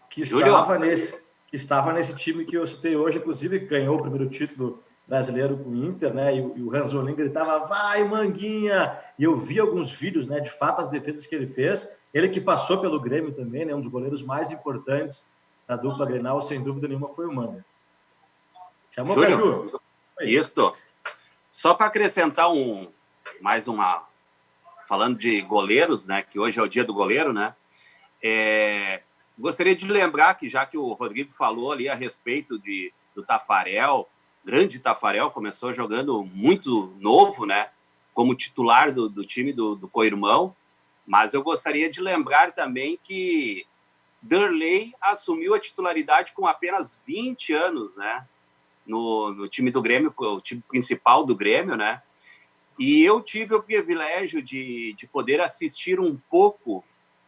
Que estava nesse time que eu citei hoje, inclusive ganhou o primeiro título brasileiro com o Inter, né? E o Hans Olin gritava, vai, Manguinha! E eu vi alguns vídeos, né? De fato, as defesas que ele fez. Ele que passou pelo Grêmio também, né? Um dos goleiros mais importantes da dupla Grenal, sem dúvida nenhuma, foi o Manga. Chamou, Caju? Isso. Só para acrescentar falando de goleiros, né? Que hoje é o dia do goleiro, né? Gostaria de lembrar que, já que o Rodrigo falou ali a respeito do Tafarel, grande Tafarel, começou jogando muito novo, né? Como titular do time do co-irmão, mas eu gostaria de lembrar também que Derlei assumiu a titularidade com apenas 20 anos, né? No time do Grêmio, o time principal do Grêmio, né? E eu tive o privilégio de poder assistir um pouco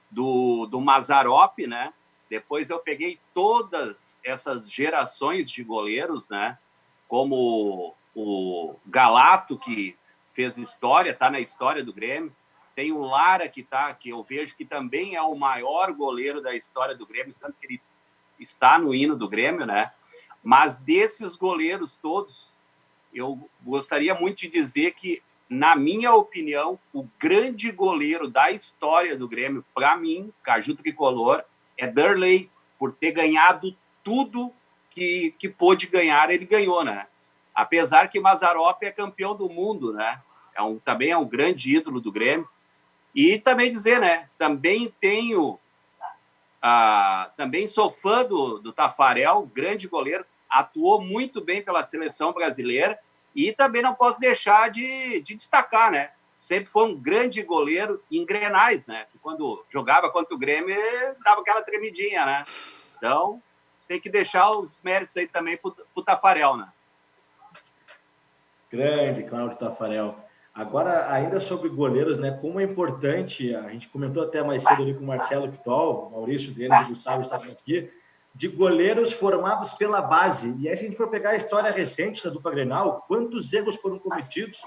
do Mazzaropi, né? Depois eu peguei todas essas gerações de goleiros, né? Como o Galato, que fez história, está na história do Grêmio. Tem o Lara, que eu vejo que também é o maior goleiro da história do Grêmio, tanto que ele está no hino do Grêmio, né? Mas desses goleiros todos, eu gostaria muito de dizer que, na minha opinião, o grande goleiro da história do Grêmio, para mim, Caju Tricolor, é Derlei, por ter ganhado tudo que pôde ganhar, ele ganhou, né? Apesar que Mazzaropi é campeão do mundo, né? Também é um grande ídolo do Grêmio. E também dizer, né? Também sou fã do Tafarel, grande goleiro, atuou muito bem pela seleção brasileira e também não posso deixar de destacar, né? Sempre foi um grande goleiro em Grenais, né? Que quando jogava contra o Grêmio, dava aquela tremidinha, né? Então, tem que deixar os méritos aí também pro Tafarel, né? Grande Cláudio Tafarel. Agora, ainda sobre goleiros, né? Como é importante, a gente comentou até mais cedo ali com o Marcelo Pitol, o Maurício deles e o Gustavo estavam aqui, de goleiros formados pela base. E aí, se a gente for pegar a história recente da dupla Grenal, quantos erros foram cometidos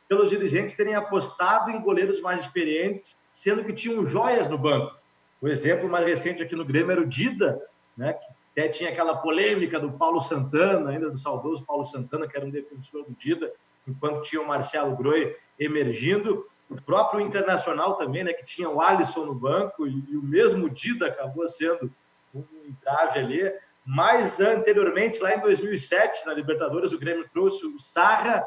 pelos dirigentes terem apostado em goleiros mais experientes, sendo que tinham joias no banco. O exemplo mais recente aqui no Grêmio era o Dida, né, que até tinha aquela polêmica do Paulo Santana, ainda do saudoso Paulo Santana, que era um defensor do Dida, enquanto tinha o Marcelo Groi emergindo. O próprio Internacional também, né, que tinha o Alisson no banco, e o mesmo Dida acabou sendo um entrave ali. Mas anteriormente, lá em 2007, na Libertadores, o Grêmio trouxe o Sarra,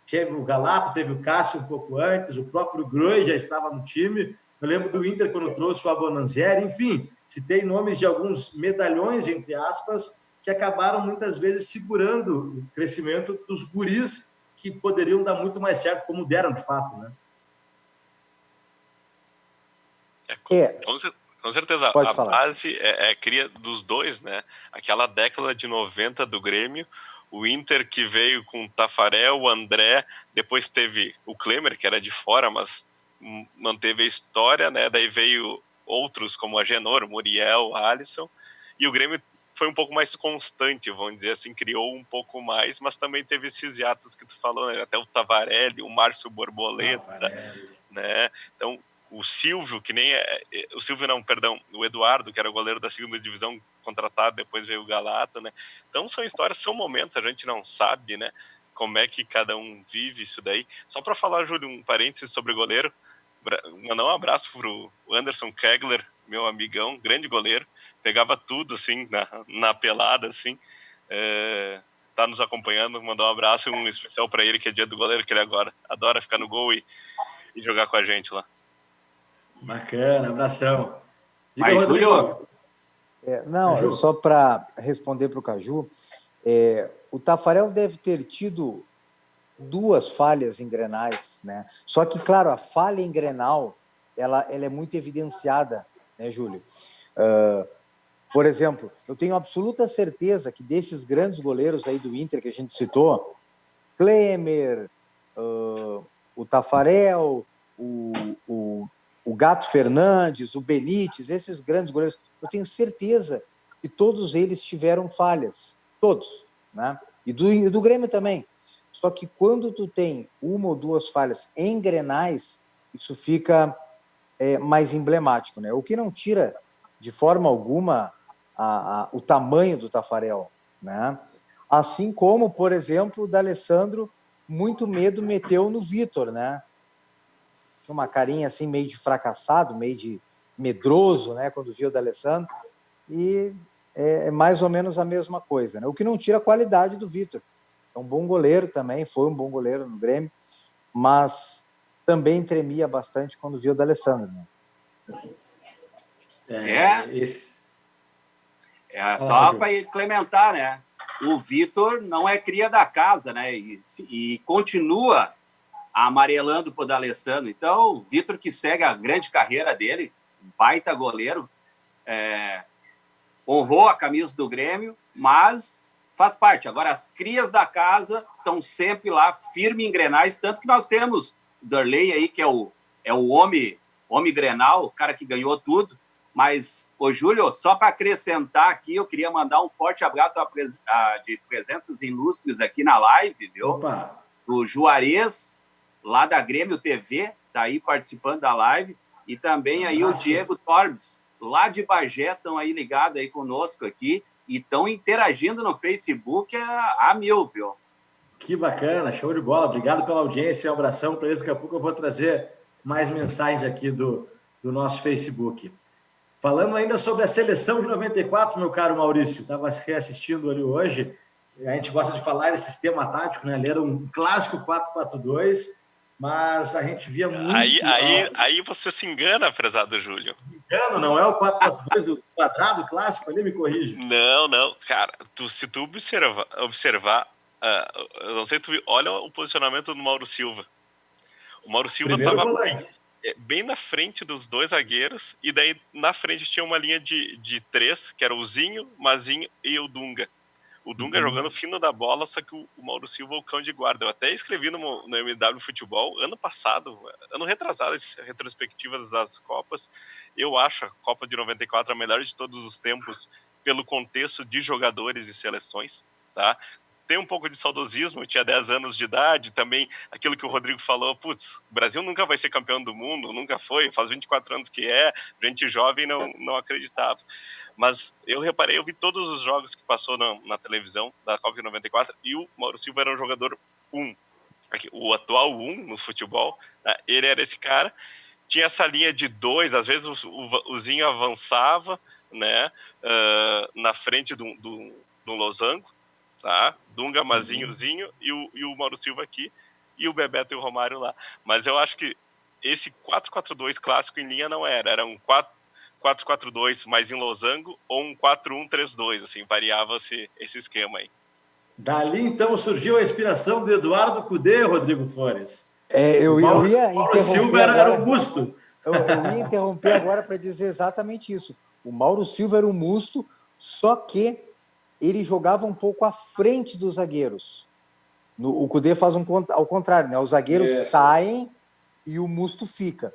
teve o Galato, teve o Cássio um pouco antes, o próprio Groi já estava no time. Eu lembro do Inter quando trouxe o Abonanzieri. Enfim, citei nomes de alguns medalhões, entre aspas, que acabaram muitas vezes segurando o crescimento dos guris que poderiam dar muito mais certo, como deram de fato, né? Com certeza, Pode a falar. base é cria dos dois, né? Aquela década de 90 do Grêmio, o Inter que veio com o Tafarel, o André, depois teve o Klemer, que era de fora, mas manteve a história, né? Daí veio outros como a Agenor, o Muriel, o Alisson, e o Grêmio foi um pouco mais constante, vamos dizer assim, criou um pouco mais, mas também teve esses hiatos que tu falou, né? Até o Tavarelli, o Márcio Borboleta, né? Então, o Silvio, que nem o Silvio não, perdão, o Eduardo, que era o goleiro da segunda divisão contratado, depois veio o Galata, né? Então são histórias, são momentos, a gente não sabe, né? Como é que cada um vive isso daí. Só para falar, Júlio, um parênteses sobre o goleiro, mandar um abraço pro Anderson Kegler, meu amigão, grande goleiro, pegava tudo, assim, na pelada, assim, tá nos acompanhando, mandar um abraço, um especial para ele, que é dia do goleiro, que ele agora adora ficar no gol e jogar com a gente lá. Bacana, abração. Diga, Mas, Rodrigo. Júlio, Caju. Só para responder para o Caju, o Tafarel deve ter tido 2 falhas em Grenais, né? Só que, claro, a falha em Grenal, ela é muito evidenciada, né, Júlio? Por exemplo, eu tenho absoluta certeza que desses grandes goleiros aí do Inter que a gente citou, Klemer, o Tafarel, o Gato Fernandes, o Benítez, esses grandes goleiros, eu tenho certeza que todos eles tiveram falhas, todos, né? E do Grêmio também. Só que quando tu tem 1 ou 2 falhas em Grenais, isso fica mais emblemático, né? O que não tira de forma alguma o tamanho do Tafarel, né? Assim como, por exemplo, o D'Alessandro muito medo meteu no Vitor, né? Tinha uma carinha assim meio de fracassado, meio de medroso, né, quando viu o D'Alessandro, e é mais ou menos a mesma coisa, né? O que não tira a qualidade do Vitor. É um bom goleiro também, foi um bom goleiro no Grêmio, mas também tremia bastante quando viu o D'Alessandro, né? Só para implementar, né? O Vitor não é cria da casa, né? E continua amarelando pro D'Alessandro. Então, o Vitor, que segue a grande carreira dele, baita goleiro, honrou a camisa do Grêmio, mas faz parte. Agora, as crias da casa estão sempre lá, firme em Grenais, tanto que nós temos o Darley aí, que é o homem Grenal, o cara que ganhou tudo. Mas, ô Júlio, só para acrescentar aqui, eu queria mandar um forte abraço de presenças ilustres aqui na live, viu? Opa! O Juarez, lá da Grêmio TV, tá aí participando da live, e também aí o Diego Torbes, lá de Bagé, estão aí ligados aí conosco aqui, e estão interagindo no Facebook a mil, viu? Que bacana, show de bola. Obrigado pela audiência, um abração para eles. Daqui a pouco eu vou trazer mais mensagens aqui do nosso Facebook. Falando ainda sobre a seleção de 94, meu caro Maurício, estava reassistindo ali hoje, a gente gosta de falar esse sistema tático, né? Ele era um clássico 4-4-2, mas a gente via muito... Aí você se engana, prezado Júlio. Engano, não é o 4-4-2 do quadrado clássico ali, me corrige. Não, cara, se tu observar, eu não sei, olha o posicionamento do Mauro Silva. O Mauro Silva estava bem na frente dos 2 zagueiros, e daí na frente tinha uma linha de 3, que era o Zinho, Mazinho e o Dunga. O Dunga jogando fino da bola, só que o Mauro Silva é o cão de guarda. Eu até escrevi no MW Futebol, ano passado, ano retrasado, as retrospectivas das Copas. Eu acho a Copa de 94 a melhor de todos os tempos, pelo contexto de jogadores e seleções, tá? Tem um pouco de saudosismo, eu tinha 10 anos de idade, também aquilo que o Rodrigo falou, o Brasil nunca vai ser campeão do mundo, nunca foi, faz 24 anos que gente jovem não acreditava. Mas eu reparei, eu vi todos os jogos que passou na televisão da Copa de 94, e o Mauro Silva era um jogador 1, o atual 1 no futebol, tá? Ele era esse cara, tinha essa linha de 2, às vezes o Zinho avançava, né, na frente do losango, tá? Dunga, Mazinho, Zinho e o Mauro Silva aqui, e o Bebeto e o Romário lá. Mas eu acho que esse 4-4-2 clássico em linha não era um 4-4-2 mais em losango, ou um 4-1-3-2, assim, variava-se esse esquema aí. Dali, então, surgiu a inspiração do Eduardo Cudê, Rodrigo Flores. Eu ia Mauro Silva era o busto. Eu ia interromper agora para dizer exatamente isso. O Mauro Silva era um musto, só que ele jogava um pouco à frente dos zagueiros. O Cudê faz ao contrário, né? Os zagueiros saem e o musto fica.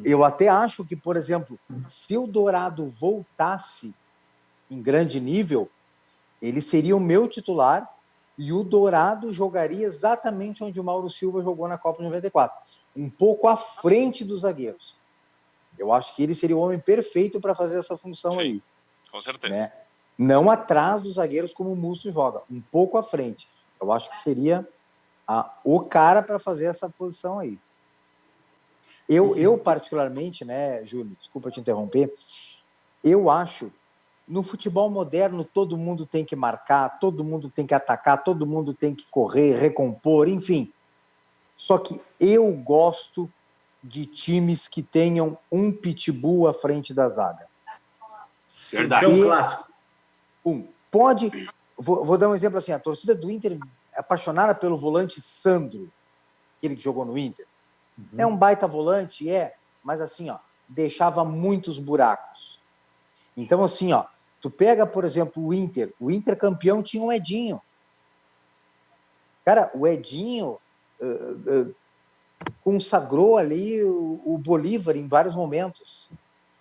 Eu até acho que, por exemplo, se o Dourado voltasse em grande nível, ele seria o meu titular e o Dourado jogaria exatamente onde o Mauro Silva jogou na Copa de 94, um pouco à frente dos zagueiros. Eu acho que ele seria o homem perfeito para fazer essa função. Sim, aí. Com certeza. Né? Não atrás dos zagueiros como o Múcio joga, um pouco à frente. Eu acho que seria o cara para fazer essa posição aí. Eu particularmente, né, Júlio, desculpa te interromper, eu acho, no futebol moderno, todo mundo tem que marcar, todo mundo tem que atacar, todo mundo tem que correr, recompor, enfim. Só que eu gosto de times que tenham um pitbull à frente da zaga. Verdade. É um clássico. Vou dar um exemplo assim, a torcida do Inter é apaixonada pelo volante Sandro, aquele que jogou no Inter. É um baita volante, mas assim, deixava muitos buracos. Então, assim, tu pega, por exemplo, o Inter campeão tinha um Edinho. Cara, o Edinho consagrou ali o Bolívar em vários momentos.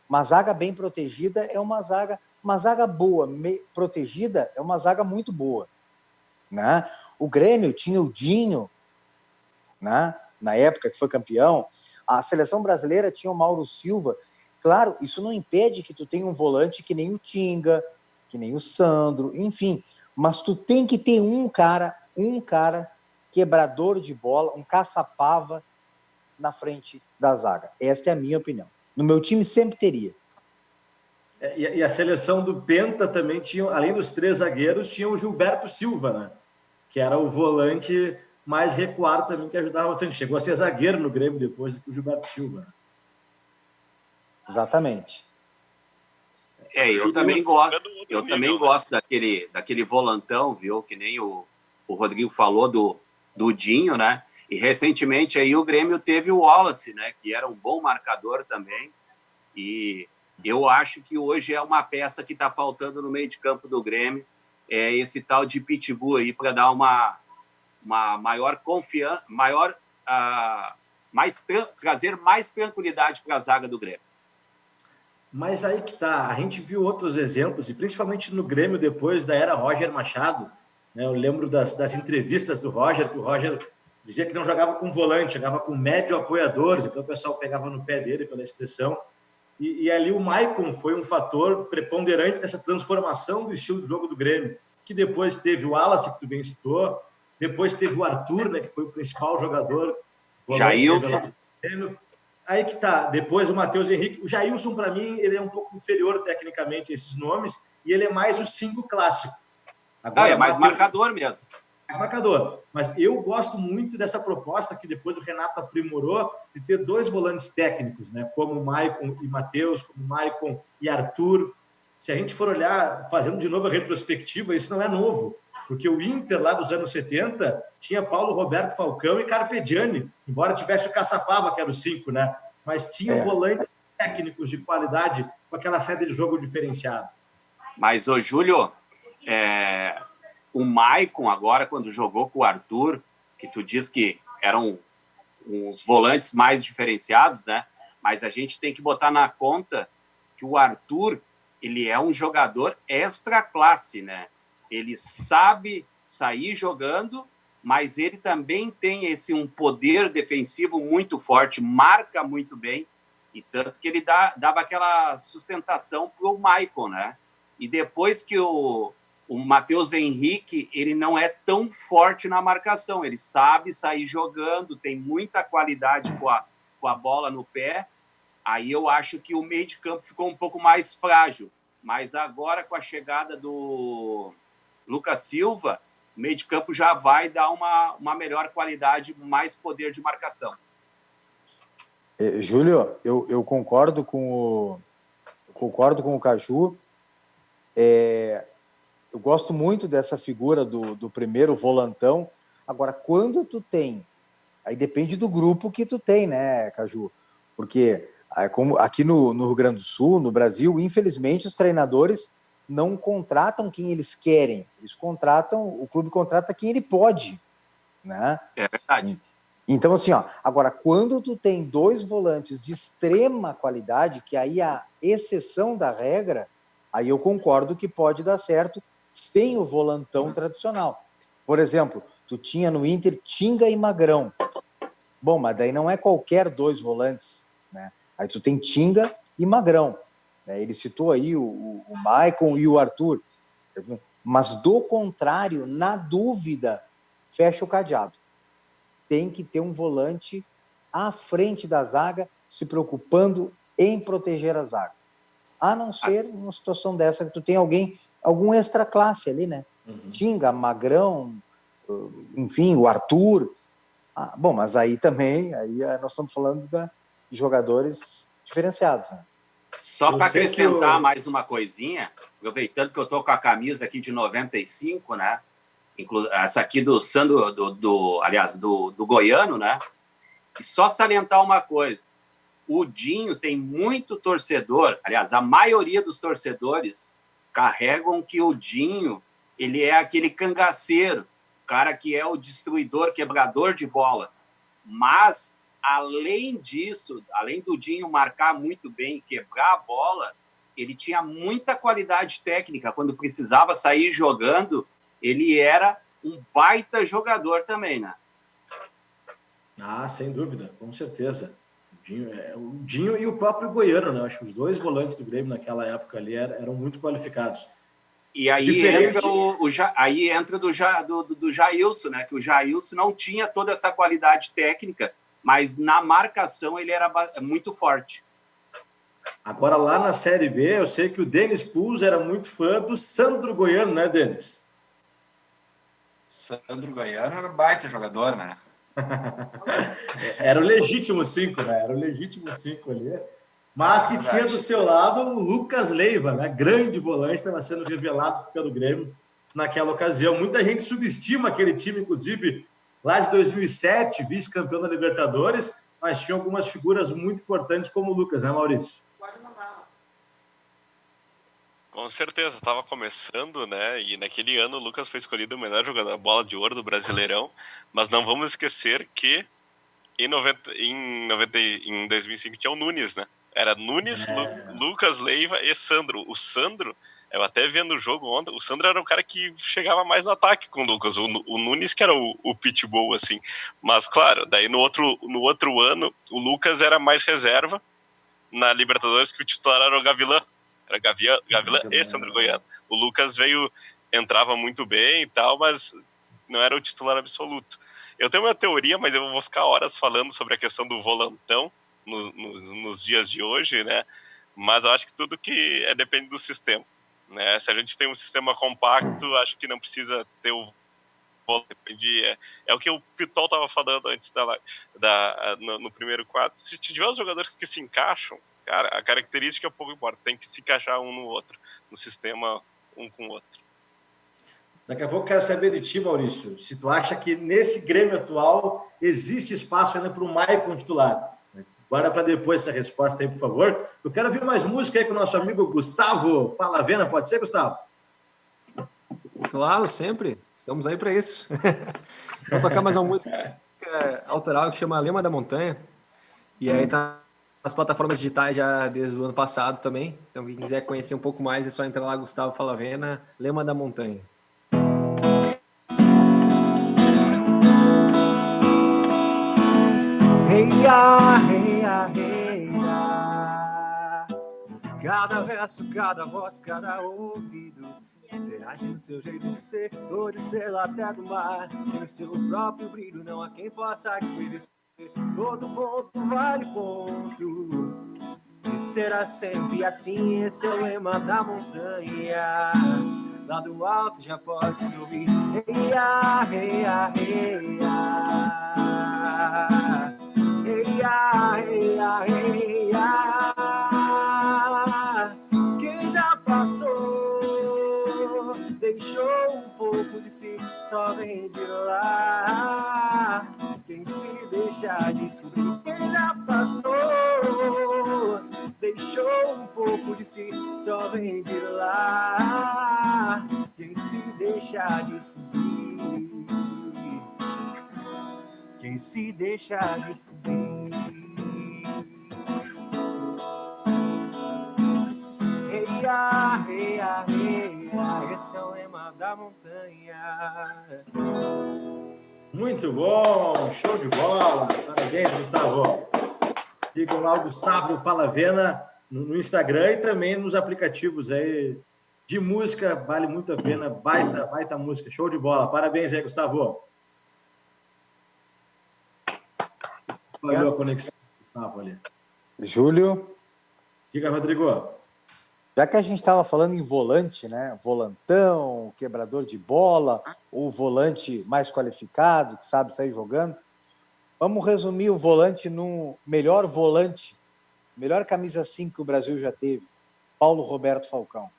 Uma zaga bem protegida é uma zaga boa, protegida é uma zaga muito boa. Né? O Grêmio tinha o Dinho, né? Na época que foi campeão. A seleção brasileira tinha o Mauro Silva. Claro, isso não impede que tu tenha um volante que nem o Tinga, que nem o Sandro, enfim. Mas tu tem que ter um cara quebrador de bola, um caça-pava na frente da zaga. Esta é a minha opinião. No meu time sempre teria. E a seleção do Penta também tinha, além dos 3 zagueiros, tinha o Gilberto Silva, né? Que era o volante mais recuado também, que ajudava bastante. Chegou a ser zagueiro no Grêmio depois do Gilberto Silva. Exatamente. Eu também gosto daquele volantão, viu? Que nem o Rodrigo falou do Dinho, né? E recentemente aí o Grêmio teve o Wallace, né? Que era um bom marcador também. E eu acho que hoje é uma peça que está faltando no meio de campo do Grêmio. É esse tal de pitbull aí para dar uma maior confiança, trazer mais tranquilidade para a zaga do Grêmio. Mas aí que tá, a gente viu outros exemplos, e principalmente no Grêmio depois da era Roger Machado, né? Eu lembro das entrevistas do Roger, que o Roger dizia que não jogava com volante, jogava com médio apoiadores, então o pessoal pegava no pé dele pela expressão, e ali o Maicon foi um fator preponderante nessa transformação do estilo de jogo do Grêmio, que depois teve o Wallace, que tu bem citou, depois teve o Arthur, né, que foi o principal jogador. Jailson. Aí que tá, depois o Matheus Henrique. O Jailson, para mim, ele é um pouco inferior tecnicamente a esses nomes, e ele é mais o 5 clássico. Agora, é mais marcador mesmo. Mais marcador. Mas eu gosto muito dessa proposta que depois o Renato aprimorou, de ter 2 volantes técnicos, né, como o Maicon e Matheus, como o Maicon e Arthur. Se a gente for olhar, fazendo de novo a retrospectiva, isso não é novo. Porque o Inter, lá dos anos 70, tinha Paulo Roberto Falcão e Carpegiani, embora tivesse o Caçapava, que era o 5, né? Mas tinha volantes técnicos de qualidade com aquela saída de jogo diferenciada. Mas, ô Júlio, o Maicon agora, quando jogou com o Arthur, que tu diz que eram uns volantes mais diferenciados, né? Mas a gente tem que botar na conta que o Arthur, ele é um jogador extra classe, né? Ele sabe sair jogando, mas ele também tem um poder defensivo muito forte, marca muito bem, e tanto que ele dava aquela sustentação para o Maicon, né? E depois que o Matheus Henrique, ele não é tão forte na marcação, ele sabe sair jogando, tem muita qualidade com a bola no pé, aí eu acho que o meio de campo ficou um pouco mais frágil, mas agora com a chegada do Lucas Silva, o meio de campo já vai dar uma melhor qualidade, mais poder de marcação. Júlio, eu concordo com o Caju. Eu gosto muito dessa figura do primeiro volantão. Agora, quando tu tem... Aí depende do grupo que tu tem, né, Caju? Porque Como aqui no Rio Grande do Sul, no Brasil, infelizmente, os treinadores não contratam quem eles querem. O clube contrata quem ele pode, né? É verdade. Então, assim, agora, quando tu tem 2 volantes de extrema qualidade, que aí é a exceção da regra, aí eu concordo que pode dar certo sem o volantão tradicional. Por exemplo, tu tinha no Inter Tinga e Magrão. Bom, mas daí não é qualquer 2 volantes, né? Aí tu tem Tinga e Magrão, né? Ele citou aí o Maicon e o Arthur. Mas, do contrário, na dúvida, fecha o cadeado. Tem que ter um volante à frente da zaga, se preocupando em proteger a zaga. A não ser uma situação dessa que tu tem algum extra classe ali, né? Tinga, Magrão, enfim, o Arthur. Bom, mas aí também, nós estamos falando de jogadores diferenciados, né? Só para acrescentar mais uma coisinha, aproveitando que eu estou com a camisa aqui de 95, né? Essa aqui do Sandro, do Goiano, né? E só salientar uma coisa: o Dinho tem muito torcedor, aliás, a maioria dos torcedores carregam que o Dinho, ele é aquele cangaceiro, o cara que é o destruidor, quebrador de bola. Mas, além disso, além do Dinho marcar muito bem, quebrar a bola, ele tinha muita qualidade técnica. Quando precisava sair jogando, ele era um baita jogador também, né? Sem dúvida, com certeza. O Dinho e o próprio Goiano, né? Acho que os 2 volantes do Grêmio naquela época ali eram muito qualificados. E aí entra do Jailson, né? Que o Jailson não tinha toda essa qualidade técnica, mas na marcação ele era muito forte. Agora, lá na Série B, eu sei que o Denis Puz era muito fã do Sandro Goiano, né, Denis? Sandro Goiano era um baita jogador, né? Era o legítimo 5, né? Era o legítimo 5 ali. Mas que tinha do seu lado o Lucas Leiva, né? Grande volante, estava sendo revelado pelo Grêmio naquela ocasião. Muita gente subestima aquele time, inclusive, lá de 2007, vice-campeão da Libertadores, mas tinha algumas figuras muito importantes como o Lucas, né, Maurício? Com certeza, estava começando, né? E naquele ano o Lucas foi escolhido o melhor jogador da bola de ouro do Brasileirão. Mas não vamos esquecer que em 2005 tinha o Nunes, né? Era Nunes, Lucas Leiva e Sandro. O Sandro, eu até vendo o jogo ontem, o Sandro era o cara que chegava mais no ataque com o Lucas. O Nunes que era o pitbull, assim. Mas, claro, daí no outro ano, o Lucas era mais reserva na Libertadores, que o titular era o Gavilã. Era Gavilã e Sandro Goiano. O Lucas entrava muito bem e tal, mas não era o titular absoluto. Eu tenho uma teoria, mas eu vou ficar horas falando sobre a questão do volantão nos dias de hoje, né? Mas eu acho que tudo depende do sistema, né? Se a gente tem um sistema compacto, acho que não precisa ter o volante. É o que o Pitol estava falando antes no primeiro quadro. Se tiver os jogadores que se encaixam, cara, a característica é pouco importa, tem que se encaixar um no outro, no sistema um com o outro. Daqui a pouco eu quero saber de ti, Maurício, se tu acha que nesse Grêmio atual existe espaço ainda para o Maicon titular. Guarda para depois essa resposta aí, por favor. Eu quero ouvir mais música aí com o nosso amigo Gustavo Falavena. Pode ser, Gustavo? Claro, sempre. Estamos aí para isso. Vou tocar mais uma música autoral que chama Lema da Montanha. E aí tá nas plataformas digitais já desde o ano passado também. Então, quem quiser conhecer um pouco mais, é só entrar lá, Gustavo Falavena, Lema da Montanha. Hey ya, hey ya, hey ya. Cada verso, cada voz, cada ouvido interage no seu jeito de ser, toda estrela até do mar tem o seu próprio brilho, não há quem possa desmerecer. Todo ponto vale ponto e será sempre assim, esse é o lema da montanha. Lá do alto já pode subir. Hey ya, hey ya, hey ya. Hey ya, hey ya, hey ya. Quem já passou deixou um pouco de si, só vem de lá. Quem se deixar descobrir, quem já passou deixou um pouco de si, só vem de lá. Quem se deixa descobrir, quem se deixa descobrir. Reia, reia, reia, esse é o lema da montanha. Muito bom, show de bola. Parabéns, Gustavo. Sigam lá o Gustavo Falavena no Instagram e também nos aplicativos aí de música. Vale muito a pena. Baita música. Show de bola. Parabéns aí, Gustavo. Falhou a conexão, Gustavo, ali. Júlio? Diga, Rodrigo. Já que a gente estava falando em volante, né? Volantão, quebrador de bola, ou volante mais qualificado, que sabe sair jogando, vamos resumir o volante no melhor volante, melhor camisa 5 que o Brasil já teve, Paulo Roberto Falcão.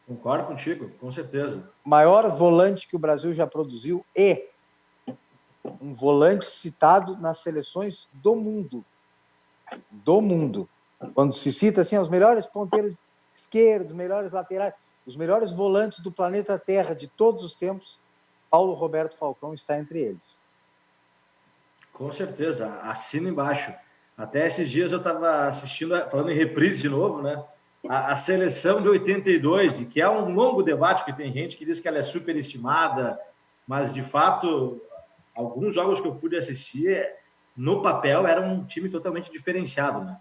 Concordo contigo, com certeza. Maior volante que o Brasil já produziu e um volante citado nas seleções do mundo. Do mundo. Quando se cita assim, os melhores ponteiros esquerdos, os melhores laterais, os melhores volantes do planeta Terra de todos os tempos, Paulo Roberto Falcão está entre eles. Com certeza, assina embaixo. Até esses dias eu estava assistindo, falando em reprise de novo, né? A seleção de 82, que é um longo debate, que tem gente que diz que ela é superestimada, mas, de fato, alguns jogos que eu pude assistir, no papel, era um time totalmente diferenciado, né?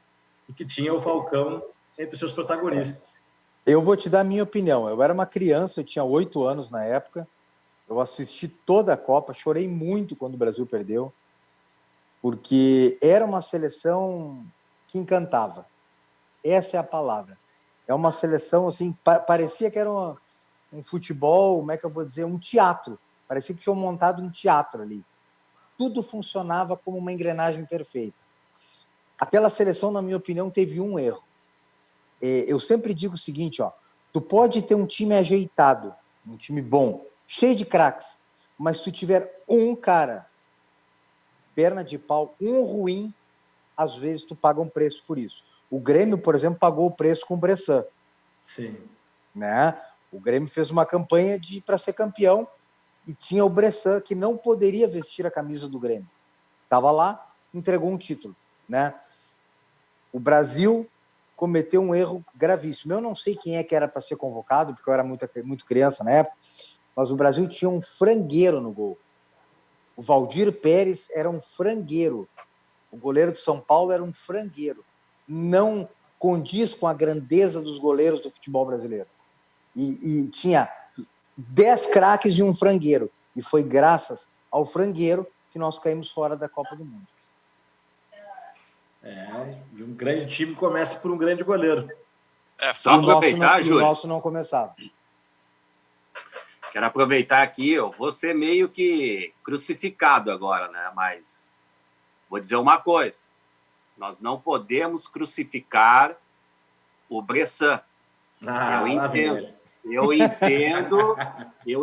E que tinha o Falcão entre os seus protagonistas. Eu vou te dar a minha opinião. Eu era uma criança, eu tinha 8 anos na época, eu assisti toda a Copa, chorei muito quando o Brasil perdeu, porque era uma seleção que encantava. Essa é a palavra. É uma seleção, assim, parecia que era um futebol, como é que eu vou dizer, um teatro. Parecia que tinham montado um teatro ali. Tudo funcionava como uma engrenagem perfeita. Aquela seleção, na minha opinião, teve um erro. Eu sempre digo o seguinte, ó, tu pode ter um time ajeitado, um time bom, cheio de craques, mas se tu tiver um cara, perna de pau, um ruim, às vezes tu paga um preço por isso. O Grêmio, por exemplo, pagou o preço com o Bressan. Sim. Né? O Grêmio fez uma campanha para ser campeão e tinha o Bressan, que não poderia vestir a camisa do Grêmio. Estava lá, entregou um título. Né? O Brasil cometeu um erro gravíssimo. Eu não sei quem é que era para ser convocado, porque eu era muito criança na época, mas o Brasil tinha um frangueiro no gol. O Valdir Pérez era um frangueiro. O goleiro de São Paulo era um frangueiro. Não condiz com a grandeza dos goleiros do futebol brasileiro. E tinha 10 craques e um frangueiro. E foi graças ao frangueiro que nós caímos fora da Copa do Mundo. E um grande time começa por um grande goleiro. Só aproveitar, Júlio. O nosso não começava. Quero aproveitar aqui, eu vou ser meio que crucificado agora, né? Mas vou dizer uma coisa. Nós não podemos crucificar o Bressan. Eu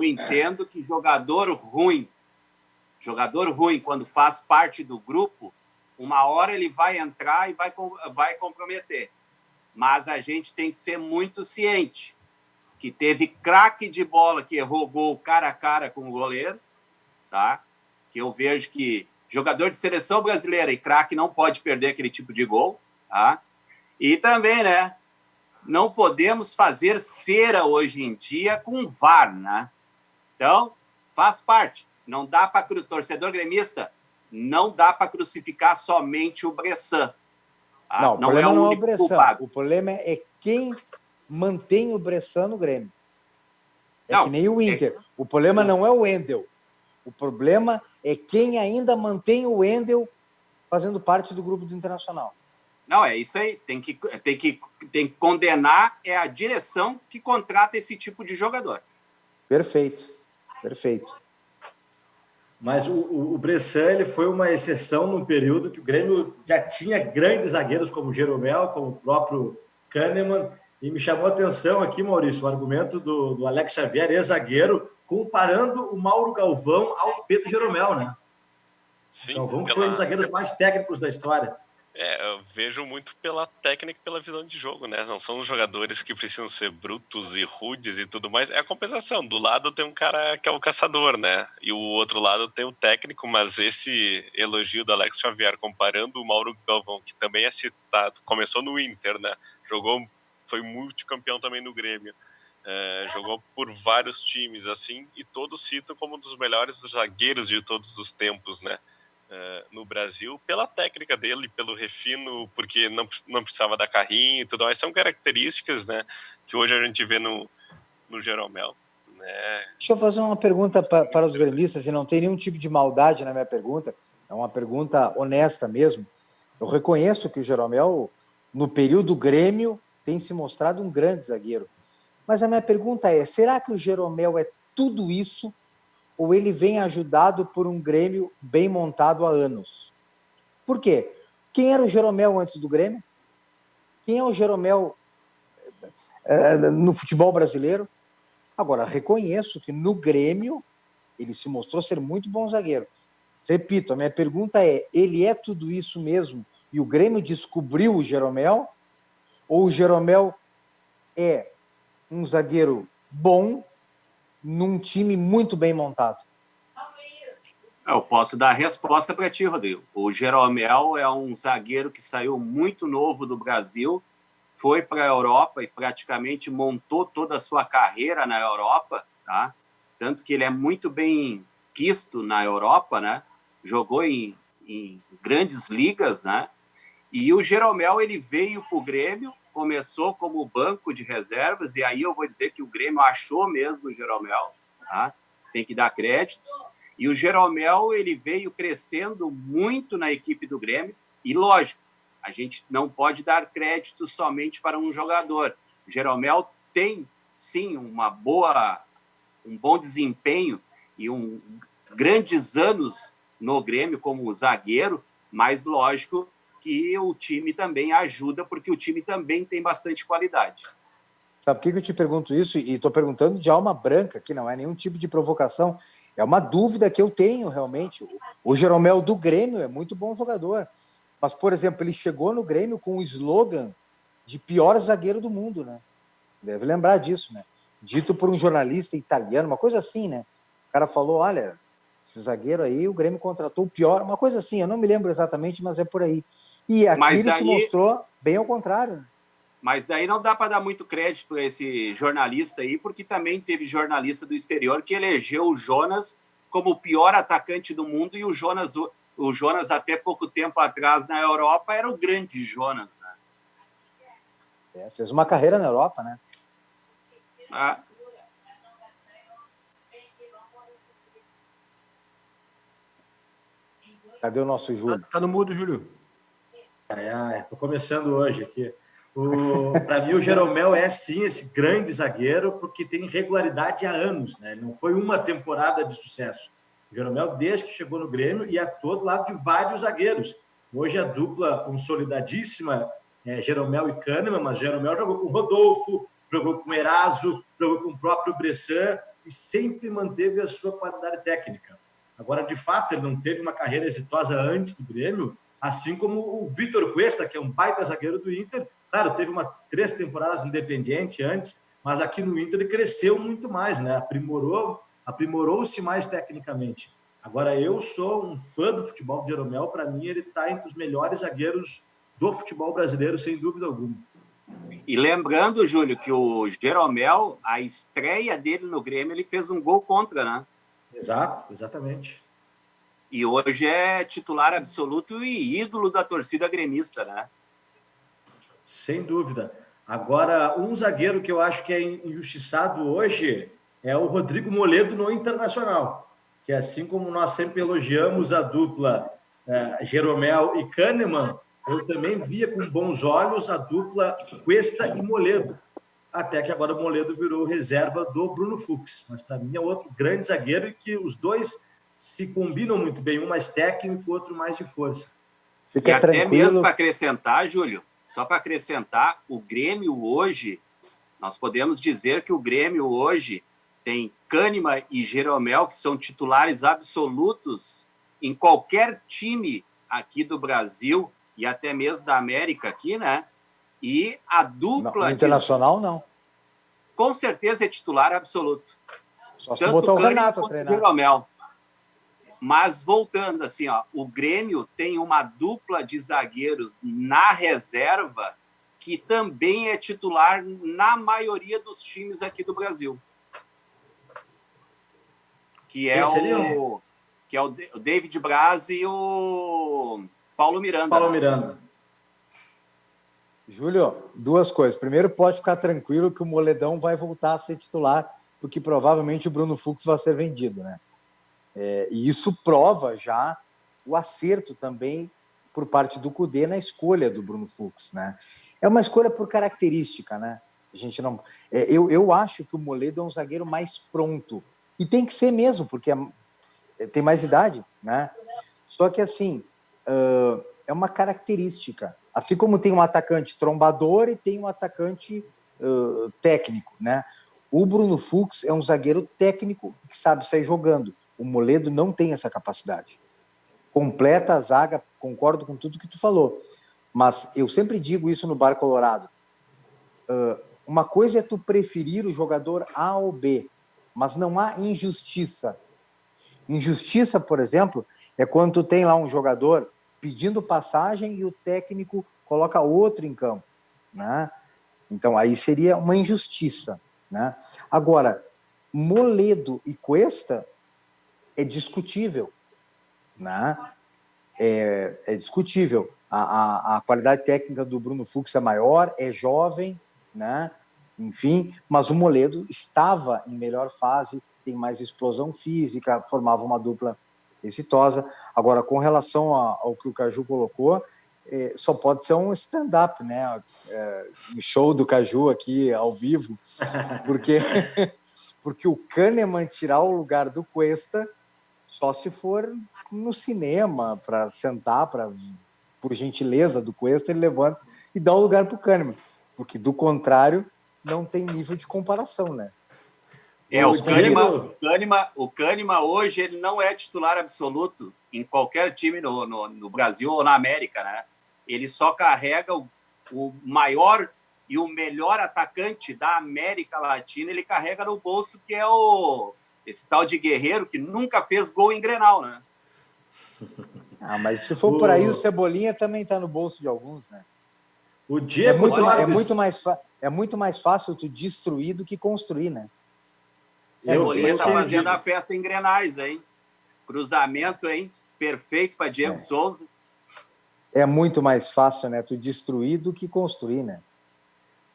entendo que jogador ruim, quando faz parte do grupo, uma hora ele vai entrar e vai comprometer. Mas a gente tem que ser muito ciente que teve craque de bola que errou gol cara a cara com o goleiro, tá? Que eu vejo que jogador de seleção brasileira e craque não pode perder aquele tipo de gol, tá? E também, né? Não podemos fazer cera hoje em dia com VAR, né? Então, faz parte. Não dá para o torcedor gremista, não dá para crucificar somente o Bressan. Tá? Não, o problema não é o Bressan. Culpado. O problema é quem mantém o Bressan no Grêmio. Que nem o Inter. O problema não é o Wendel. O problema é quem ainda mantém o Wendel fazendo parte do grupo do Internacional. Não, é isso aí. Tem que condenar a direção que contrata esse tipo de jogador. Perfeito. Mas o Bressan, ele foi uma exceção num período que o Grêmio já tinha grandes zagueiros como o Jeromel, como o próprio Kahneman, e me chamou a atenção aqui, Maurício, o argumento do Alex Xavier, ex-zagueiro, comparando o Mauro Galvão ao Pedro Jeromel, né? Sim, Galvão que foi um dos zagueiros mais técnicos da história. Eu vejo muito pela técnica e pela visão de jogo, né? Não são os jogadores que precisam ser brutos e rudes e tudo mais. É a compensação. Do lado tem um cara que é o caçador, né? E o outro lado tem o técnico, mas esse elogio do Alex Xavier, comparando o Mauro Galvão, que também é citado, começou no Inter, né? Foi multicampeão também no Grêmio. Jogou por vários times, assim, e todos citam como um dos melhores zagueiros de todos os tempos, né? No Brasil, pela técnica dele, pelo refino, porque não precisava dar carrinho e tudo mais. São características, né, que hoje a gente vê no Jeromel. Né? Deixa eu fazer uma pergunta para os gremistas, e não tem nenhum tipo de maldade na minha pergunta, é uma pergunta honesta mesmo. Eu reconheço que o Jeromel, no período Grêmio, tem se mostrado um grande zagueiro. Mas a minha pergunta é, será que o Jeromel é tudo isso ou ele vem ajudado por um Grêmio bem montado há anos? Por quê? Quem era o Jeromel antes do Grêmio? Quem é o Jeromel no futebol brasileiro? Agora, reconheço que no Grêmio ele se mostrou ser muito bom zagueiro. Repito, a minha pergunta é, ele é tudo isso mesmo e o Grêmio descobriu o Jeromel? Ou o Jeromel é um zagueiro bom num time muito bem montado? Eu posso dar a resposta para ti, Rodrigo. O Jeromel é um zagueiro que saiu muito novo do Brasil, foi para a Europa e praticamente montou toda a sua carreira na Europa, tá? Tanto que ele é muito bem quisto na Europa, né? Jogou em grandes ligas, né? E o Jeromel, ele veio para o Grêmio, começou como banco de reservas, e aí eu vou dizer que o Grêmio achou mesmo o Jeromel, tá? Tem que dar créditos. E o Jeromel, ele veio crescendo muito na equipe do Grêmio, e lógico, a gente não pode dar crédito somente para um jogador. O Jeromel tem, sim, um bom desempenho e grandes anos no Grêmio como zagueiro, mas lógico que o time também ajuda, porque o time também tem bastante qualidade. Sabe por que eu te pergunto isso? E estou perguntando de alma branca, que não é nenhum tipo de provocação. É uma dúvida que eu tenho, realmente. O Jeromel do Grêmio é muito bom jogador. Mas, por exemplo, ele chegou no Grêmio com o slogan de pior zagueiro do mundo, né? Deve lembrar disso, né? Dito por um jornalista italiano, uma coisa assim, né? O cara falou, olha, esse zagueiro aí, o Grêmio contratou o pior, uma coisa assim, eu não me lembro exatamente, mas é por aí. E aqui ele se mostrou bem ao contrário. Mas daí não dá para dar muito crédito a esse jornalista aí, porque também teve jornalista do exterior que elegeu o Jonas como o pior atacante do mundo, e o Jonas até pouco tempo atrás na Europa era o grande Jonas, né? Fez uma carreira na Europa, né? Cadê o nosso Júlio? Tá no mudo, Júlio. Estou começando hoje aqui. Para mim, o Jeromel é sim esse grande zagueiro, porque tem regularidade há anos, né? Não foi uma temporada de sucesso. O Jeromel, desde que chegou no Grêmio, e atuou do lado de vários zagueiros. Hoje a dupla consolidadíssima é Jeromel e Kahneman, mas Jeromel jogou com o Rodolfo, jogou com o Eraso, jogou com o próprio Bressan e sempre manteve a sua qualidade técnica. Agora, de fato, ele não teve uma carreira exitosa antes do Grêmio, assim como o Vitor Cuesta, que é um baita zagueiro do Inter. Claro, teve 3 temporadas no Independiente antes, mas aqui no Inter ele cresceu muito mais, né? Aprimorou-se mais tecnicamente. Agora, eu sou um fã do futebol de Jeromel. Para mim, ele está entre os melhores zagueiros do futebol brasileiro, sem dúvida alguma. E lembrando, Júlio, que o Jeromel, a estreia dele no Grêmio, ele fez um gol contra, né? Exato, exatamente. E hoje é titular absoluto e ídolo da torcida gremista, né? Sem dúvida. Agora, um zagueiro que eu acho que é injustiçado hoje é o Rodrigo Moledo no Internacional, que assim como nós sempre elogiamos a dupla Jeromel e Kahneman, eu também via com bons olhos a dupla Cuesta e Moledo, até que agora o Moledo virou reserva do Bruno Fux. Mas para mim é outro grande zagueiro e que os dois se combinam muito bem, um mais técnico, o outro mais de força. Fica e tranquilo. Até mesmo para acrescentar, Júlio, só para acrescentar, o Grêmio hoje, nós podemos dizer que o Grêmio hoje tem Kahneman e Jeromel, que são titulares absolutos em qualquer time aqui do Brasil, e até mesmo da América aqui, né? E a dupla... No Internacional, não. Com certeza é titular absoluto. Só se botar o Renato a treinar. Jeromel. Mas voltando assim, ó, o Grêmio tem uma dupla de zagueiros na reserva que também é titular na maioria dos times aqui do Brasil. Que é o David Braz e o Paulo Miranda. Paulo Miranda. Júlio, duas coisas. Primeiro, pode ficar tranquilo que o Moledão vai voltar a ser titular, porque provavelmente o Bruno Fux vai ser vendido, né? E isso prova já o acerto também por parte do Cudê na escolha do Bruno Fux, né? É uma escolha por característica, né? A gente não... eu acho que o Moledo é um zagueiro mais pronto. E tem que ser mesmo, porque tem mais idade, né? Só que, assim, é uma característica. Assim como tem um atacante trombador e tem um atacante técnico, né? O Bruno Fux é um zagueiro técnico que sabe sair jogando. O Moledo não tem essa capacidade. Completa a zaga, concordo com tudo que tu falou. Mas eu sempre digo isso no Bar Colorado. Uma coisa é tu preferir o jogador A ou B, mas não há injustiça. Injustiça, por exemplo, é quando tu tem lá um jogador pedindo passagem e o técnico coloca outro em campo, né? Então, aí seria uma injustiça, né? Agora, Moledo e Cuesta é discutível, né? É discutível. A qualidade técnica do Bruno Fux é maior, é jovem, né? Enfim, mas o Moledo estava em melhor fase, tem mais explosão física, formava uma dupla exitosa. Agora, com relação ao que o Caju colocou, só pode ser um stand-up, né? Um show do Caju aqui ao vivo, porque o Kahneman tirar o lugar do Cuesta só se for no cinema, para sentar, por gentileza do Cuesta, ele levanta e dá o lugar para o Kahneman, porque do contrário não tem nível de comparação, né? O Kahneman hoje ele não é titular absoluto em qualquer time no Brasil ou na América, né? Ele só carrega o maior e o melhor atacante da América Latina, ele carrega no bolso, que é esse tal de Guerreiro, que nunca fez gol em Grenal, né? Mas se for por aí, o Cebolinha também está no bolso de alguns, né? O Diego é muito mais fácil tu destruir do que construir, né? Cebolinha está fazendo a festa em Grenais, hein? Cruzamento, hein? Perfeito para Diego Souza. É muito mais fácil, né? Tu destruir do que construir, né?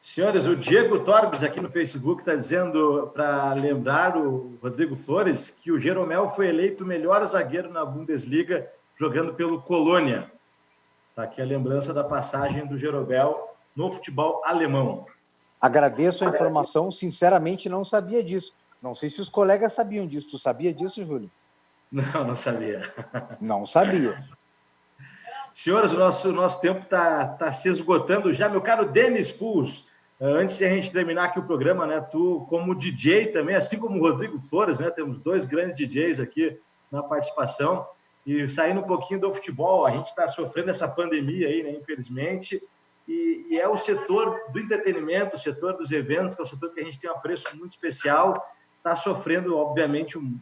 Senhores, o Diego Torbes aqui no Facebook está dizendo, para lembrar o Rodrigo Flores, que o Jeromel foi eleito o melhor zagueiro na Bundesliga jogando pelo Colônia. Está aqui a lembrança da passagem do Jeromel no futebol alemão. Agradeço a informação, sinceramente não sabia disso. Não sei se os colegas sabiam disso. Tu sabia disso, Júlio? Não sabia. Não sabia. Senhores, o nosso tempo está se esgotando já. Meu caro Denis Puls, antes de a gente terminar aqui o programa, né? Tu, como DJ também, assim como o Rodrigo Flores, né? Temos dois grandes DJs aqui na participação. E saindo um pouquinho do futebol, a gente está sofrendo essa pandemia aí, né? Infelizmente. E é o setor do entretenimento, o setor dos eventos, que é o setor que a gente tem um apreço muito especial, está sofrendo, obviamente, um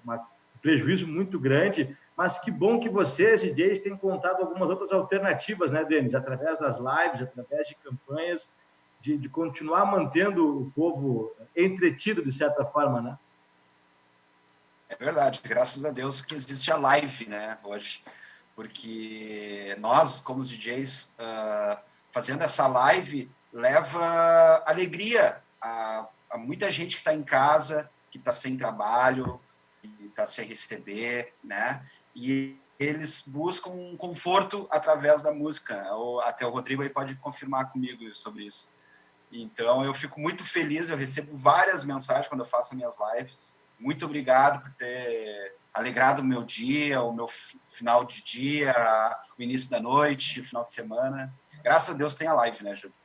prejuízo muito grande. Mas que bom que vocês, DJs, têm contado algumas outras alternativas, né, Denis? Através das lives, através de campanhas, de continuar mantendo o povo entretido, de certa forma, né? É verdade, graças a Deus que existe a live, né, hoje. Porque nós, como os DJs, fazendo essa live, leva alegria a muita gente que está em casa, que está sem trabalho, que está sem receber, né? E eles buscam um conforto através da música. Até o Rodrigo aí pode confirmar comigo sobre isso. Então, eu fico muito feliz, eu recebo várias mensagens quando eu faço minhas lives. Muito obrigado por ter alegrado o meu dia, o meu final de dia, o início da noite, o final de semana. Graças a Deus tem a live, né, Júlio?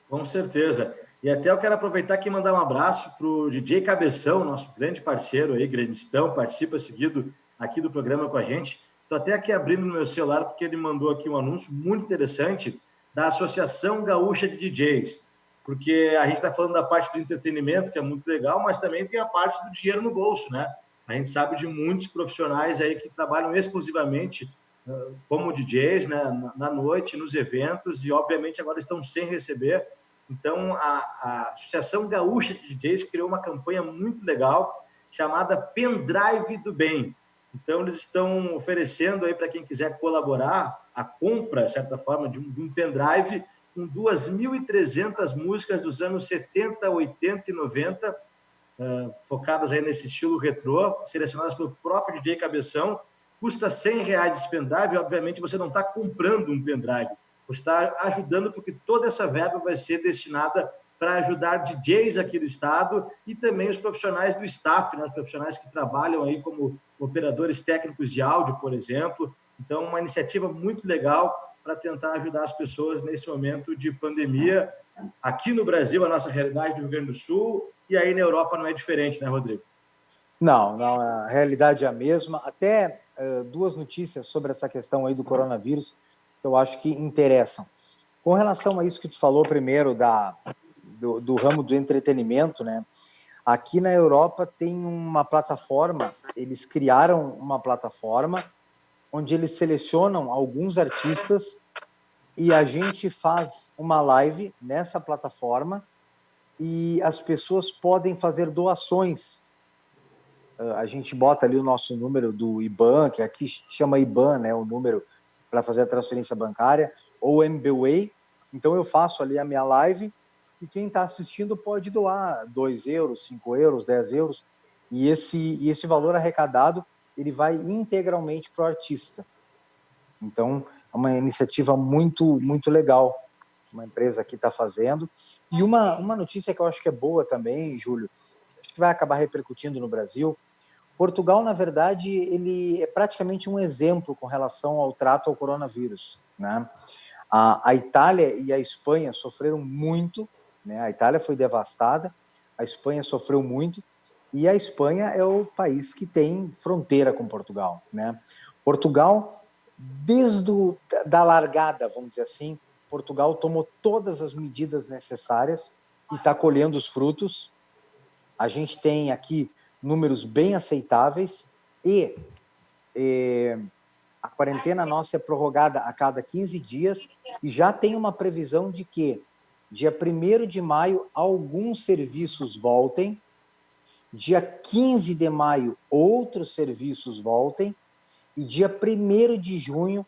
Com certeza. E até eu quero aproveitar aqui e mandar um abraço para o DJ Cabeção, nosso grande parceiro aí, grandistão, participa seguido aqui do programa com a gente. Estou até aqui abrindo no meu celular, porque ele mandou aqui um anúncio muito interessante da Associação Gaúcha de DJs, porque a gente está falando da parte do entretenimento, que é muito legal, mas também tem a parte do dinheiro no bolso, né? A gente sabe de muitos profissionais aí que trabalham exclusivamente como DJs, né, na noite, nos eventos, e obviamente agora estão sem receber. Então, a Associação Gaúcha de DJs criou uma campanha muito legal chamada Pendrive do Bem. Então, eles estão oferecendo aí para quem quiser colaborar a compra, de certa forma, de um pendrive com 2.300 músicas dos anos 70, 80 e 90, focadas aí nesse estilo retrô, selecionadas pelo próprio DJ Cabeção. Custa R$100 esse pendrive, e obviamente você não está comprando um pendrive, você está ajudando, porque toda essa verba vai ser destinada para ajudar DJs aqui do estado e também os profissionais do staff, né, os profissionais que trabalham aí como operadores técnicos de áudio, por exemplo. Então, uma iniciativa muito legal para tentar ajudar as pessoas nesse momento de pandemia. Aqui no Brasil, a nossa realidade do Rio Grande do Sul, e aí na Europa não é diferente, né, Rodrigo? Não, a realidade é a mesma. Até duas notícias sobre essa questão aí do coronavírus que eu acho que interessam. Com relação a isso que tu falou primeiro do ramo do entretenimento, né? Aqui na Europa tem uma plataforma, eles criaram uma plataforma onde eles selecionam alguns artistas e a gente faz uma live nessa plataforma e as pessoas podem fazer doações. A gente bota ali o nosso número do IBAN, que aqui chama IBAN, né, o número para fazer a transferência bancária, ou MBWay. Então eu faço ali a minha live e quem está assistindo pode doar 2 euros, 5 euros, 10 euros, e esse valor arrecadado ele vai integralmente para o artista. Então, é uma iniciativa muito, muito legal, uma empresa aqui está fazendo. E uma notícia que eu acho que é boa também, Júlio, acho que vai acabar repercutindo no Brasil. Portugal, na verdade, ele é praticamente um exemplo com relação ao trato ao coronavírus, né? A Itália e a Espanha sofreram muito, né? A Itália foi devastada, a Espanha sofreu muito, e a Espanha é o país que tem fronteira com Portugal, né? Portugal, desde da largada, vamos dizer assim, Portugal tomou todas as medidas necessárias e está colhendo os frutos. A gente tem aqui números bem aceitáveis e a quarentena nossa é prorrogada a cada 15 dias e já tem uma previsão de que dia 1º de maio alguns serviços voltem, dia 15 de maio outros serviços voltem e dia 1º de junho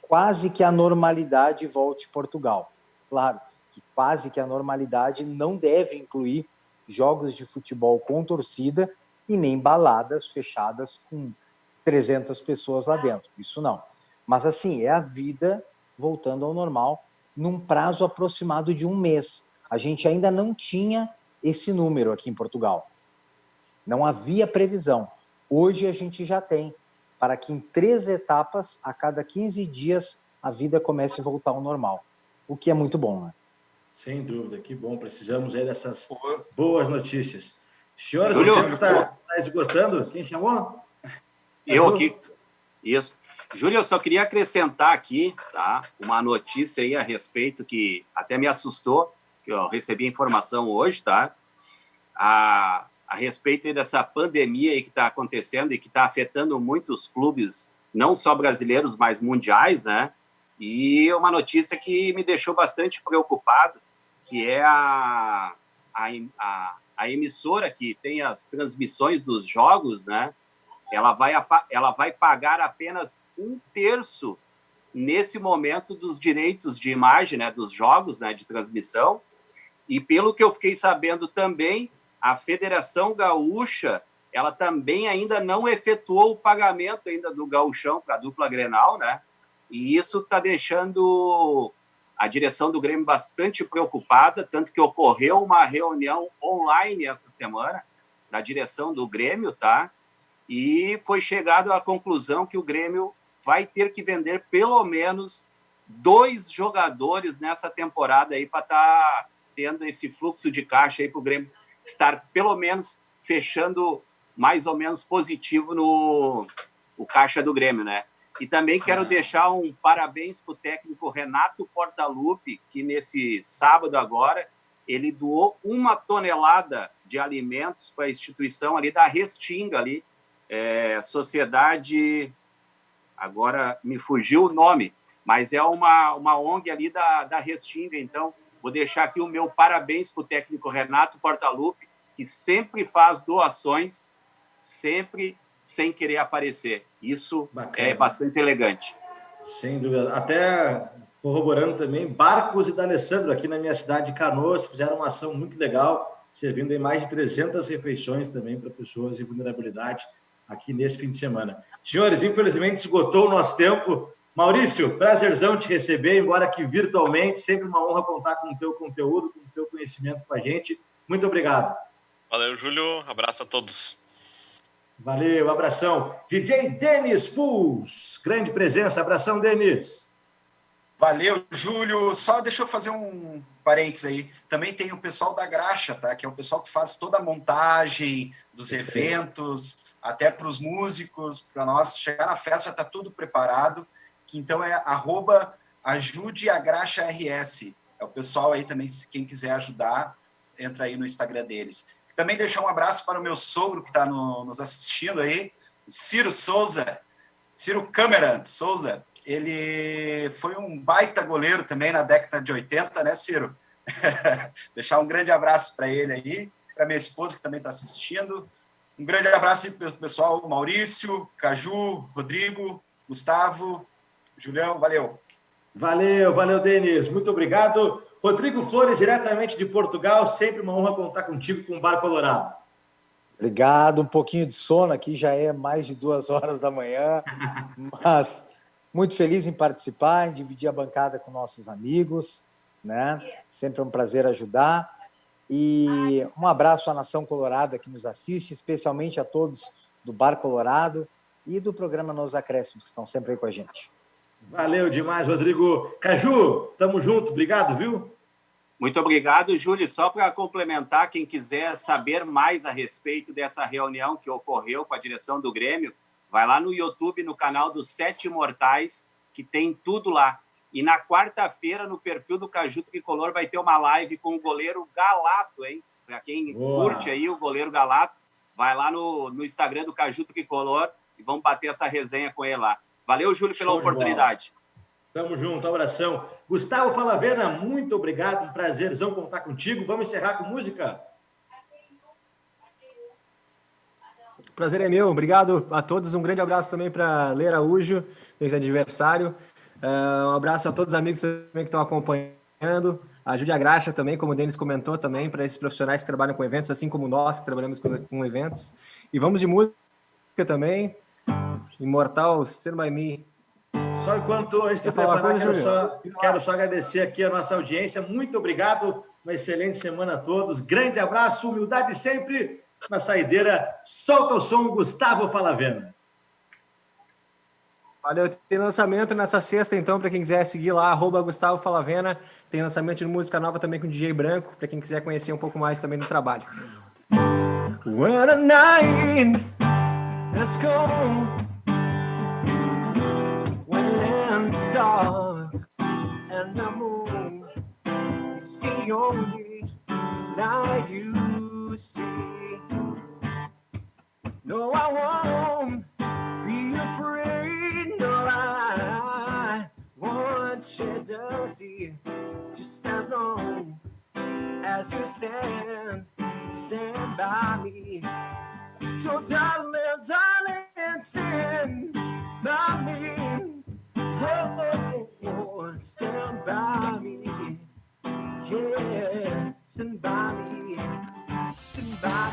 quase que a normalidade volte Portugal. Claro que quase que a normalidade não deve incluir jogos de futebol com torcida e nem baladas fechadas com 300 pessoas lá dentro. Isso não. Mas, assim, é a vida voltando ao normal num prazo aproximado de um mês. A gente ainda não tinha esse número aqui em Portugal. Não havia previsão. Hoje a gente já tem, para que em 3 etapas, a cada 15 dias, a vida comece a voltar ao normal. O que é muito bom, né? Sem dúvida, que bom. Precisamos aí dessas boas notícias. Senhora, Júlio, o tempo está esgotando. Quem chamou? Eu aqui. Isso. Júlio, eu só queria acrescentar aqui, tá, uma notícia aí a respeito que até me assustou, que eu recebi a informação hoje, tá? A respeito aí dessa pandemia aí que está acontecendo e que está afetando muitos clubes, não só brasileiros, mas mundiais, né? E uma notícia que me deixou bastante preocupado, que é a emissora que tem as transmissões dos jogos, né? Ela vai pagar apenas 1/3 nesse momento dos direitos de imagem, né, dos jogos, né, de transmissão. E pelo que eu fiquei sabendo também, a Federação Gaúcha, ela também ainda não efetuou o pagamento ainda do gauchão para a dupla Grenal, né? E isso está deixando a direção do Grêmio bastante preocupada, tanto que ocorreu uma reunião online essa semana da direção do Grêmio, tá? E foi chegado à conclusão que o Grêmio vai ter que vender pelo menos 2 jogadores nessa temporada aí para estar tendo esse fluxo de caixa aí para o Grêmio estar pelo menos fechando mais ou menos positivo o caixa do Grêmio, né? E também quero deixar um parabéns para o técnico Renato Portaluppi, que nesse sábado agora, ele doou 1 tonelada de alimentos para a instituição ali da Restinga, ali, Sociedade... Agora me fugiu o nome, mas é uma ONG ali da Restinga. Então, vou deixar aqui o meu parabéns para o técnico Renato Portaluppi, que sempre faz doações, sempre sem querer aparecer. Isso é bastante elegante. Sem dúvida. Até corroborando também, Barcos e D'Alessandro, aqui na minha cidade de Canoas, fizeram uma ação muito legal, servindo em mais de 300 refeições também para pessoas em vulnerabilidade aqui nesse fim de semana. Senhores, infelizmente esgotou o nosso tempo. Maurício, prazerzão te receber, embora que virtualmente, sempre uma honra contar com o teu conteúdo, com o teu conhecimento com a gente. Muito obrigado. Valeu, Júlio. Abraço a todos. Valeu, abração. DJ Denis Puls, grande presença. Abração, Denis. Valeu, Júlio. Só deixa eu fazer um parênteses aí. Também tem o pessoal da Graxa, tá? Que é o pessoal que faz toda a montagem dos eventos, até para os músicos, para nós chegar na festa, já está tudo preparado, que então é @ajudeagraxars. É o pessoal aí também, quem quiser ajudar, entra aí no Instagram deles. Também deixar um abraço para o meu sogro, que está nos assistindo aí, o Ciro Souza, Ciro Cameron Souza. Ele foi um baita goleiro também na década de 80, né, Ciro? Deixar um grande abraço para ele aí, para minha esposa, que também está assistindo. Um grande abraço para o pessoal, Maurício, Caju, Rodrigo, Gustavo, Julião, valeu. Valeu, Denis, muito obrigado. Rodrigo Flores, diretamente de Portugal, sempre uma honra contar contigo com o Bar Colorado. Obrigado, um pouquinho de sono aqui, já é mais de 2 horas da manhã, mas muito feliz em participar, em dividir a bancada com nossos amigos, né? Sempre é um prazer ajudar. E um abraço à Nação Colorada que nos assiste, especialmente a todos do Bar Colorado e do programa Nos Acréscimos, que estão sempre aí com a gente. Valeu demais, Rodrigo. Caju, tamo junto, obrigado, viu? Muito obrigado, Júlio. Só para complementar, quem quiser saber mais a respeito dessa reunião que ocorreu com a direção do Grêmio, vai lá no YouTube, no canal dos 7 Imortais, que tem tudo lá. E na quarta-feira, no perfil do Caju Tricolor, vai ter uma live com o goleiro Galato, hein? Para quem curte aí o goleiro Galato, vai lá no Instagram do Caju Tricolor e vamos bater essa resenha com ele lá. Valeu, Júlio, pela oportunidade. Tamo junto, abração. Gustavo Falavena, muito obrigado, um prazerzão contar contigo. Vamos encerrar com música? O prazer é meu, obrigado a todos. Um grande abraço também para Lê Araújo, fez aniversário. Um abraço a todos os amigos também que estão acompanhando. Ajude a Graxa também, como o Denis comentou, também para esses profissionais que trabalham com eventos, assim como nós que trabalhamos com eventos. E vamos de música também. Imortal, Stand By Me. Só enquanto antes de preparar, quero só agradecer aqui a nossa audiência. Muito obrigado, uma excelente semana a todos. Grande abraço, humildade sempre. Na saideira, solta o som, Gustavo Falavena. Valeu, tem lançamento nessa sexta, então, para quem quiser seguir lá, @Gustavo Falavena. Tem lançamento de música nova também com o DJ Branco, para quem quiser conhecer um pouco mais também do trabalho. What a night, let's go. When the land's dark and the moon is the only light you see. No, I won't be afraid, no, I won't shed a tear, just as long as you stand by me. So darling, stand by me. Oh, stand by me. Yeah, stand by me. Stand by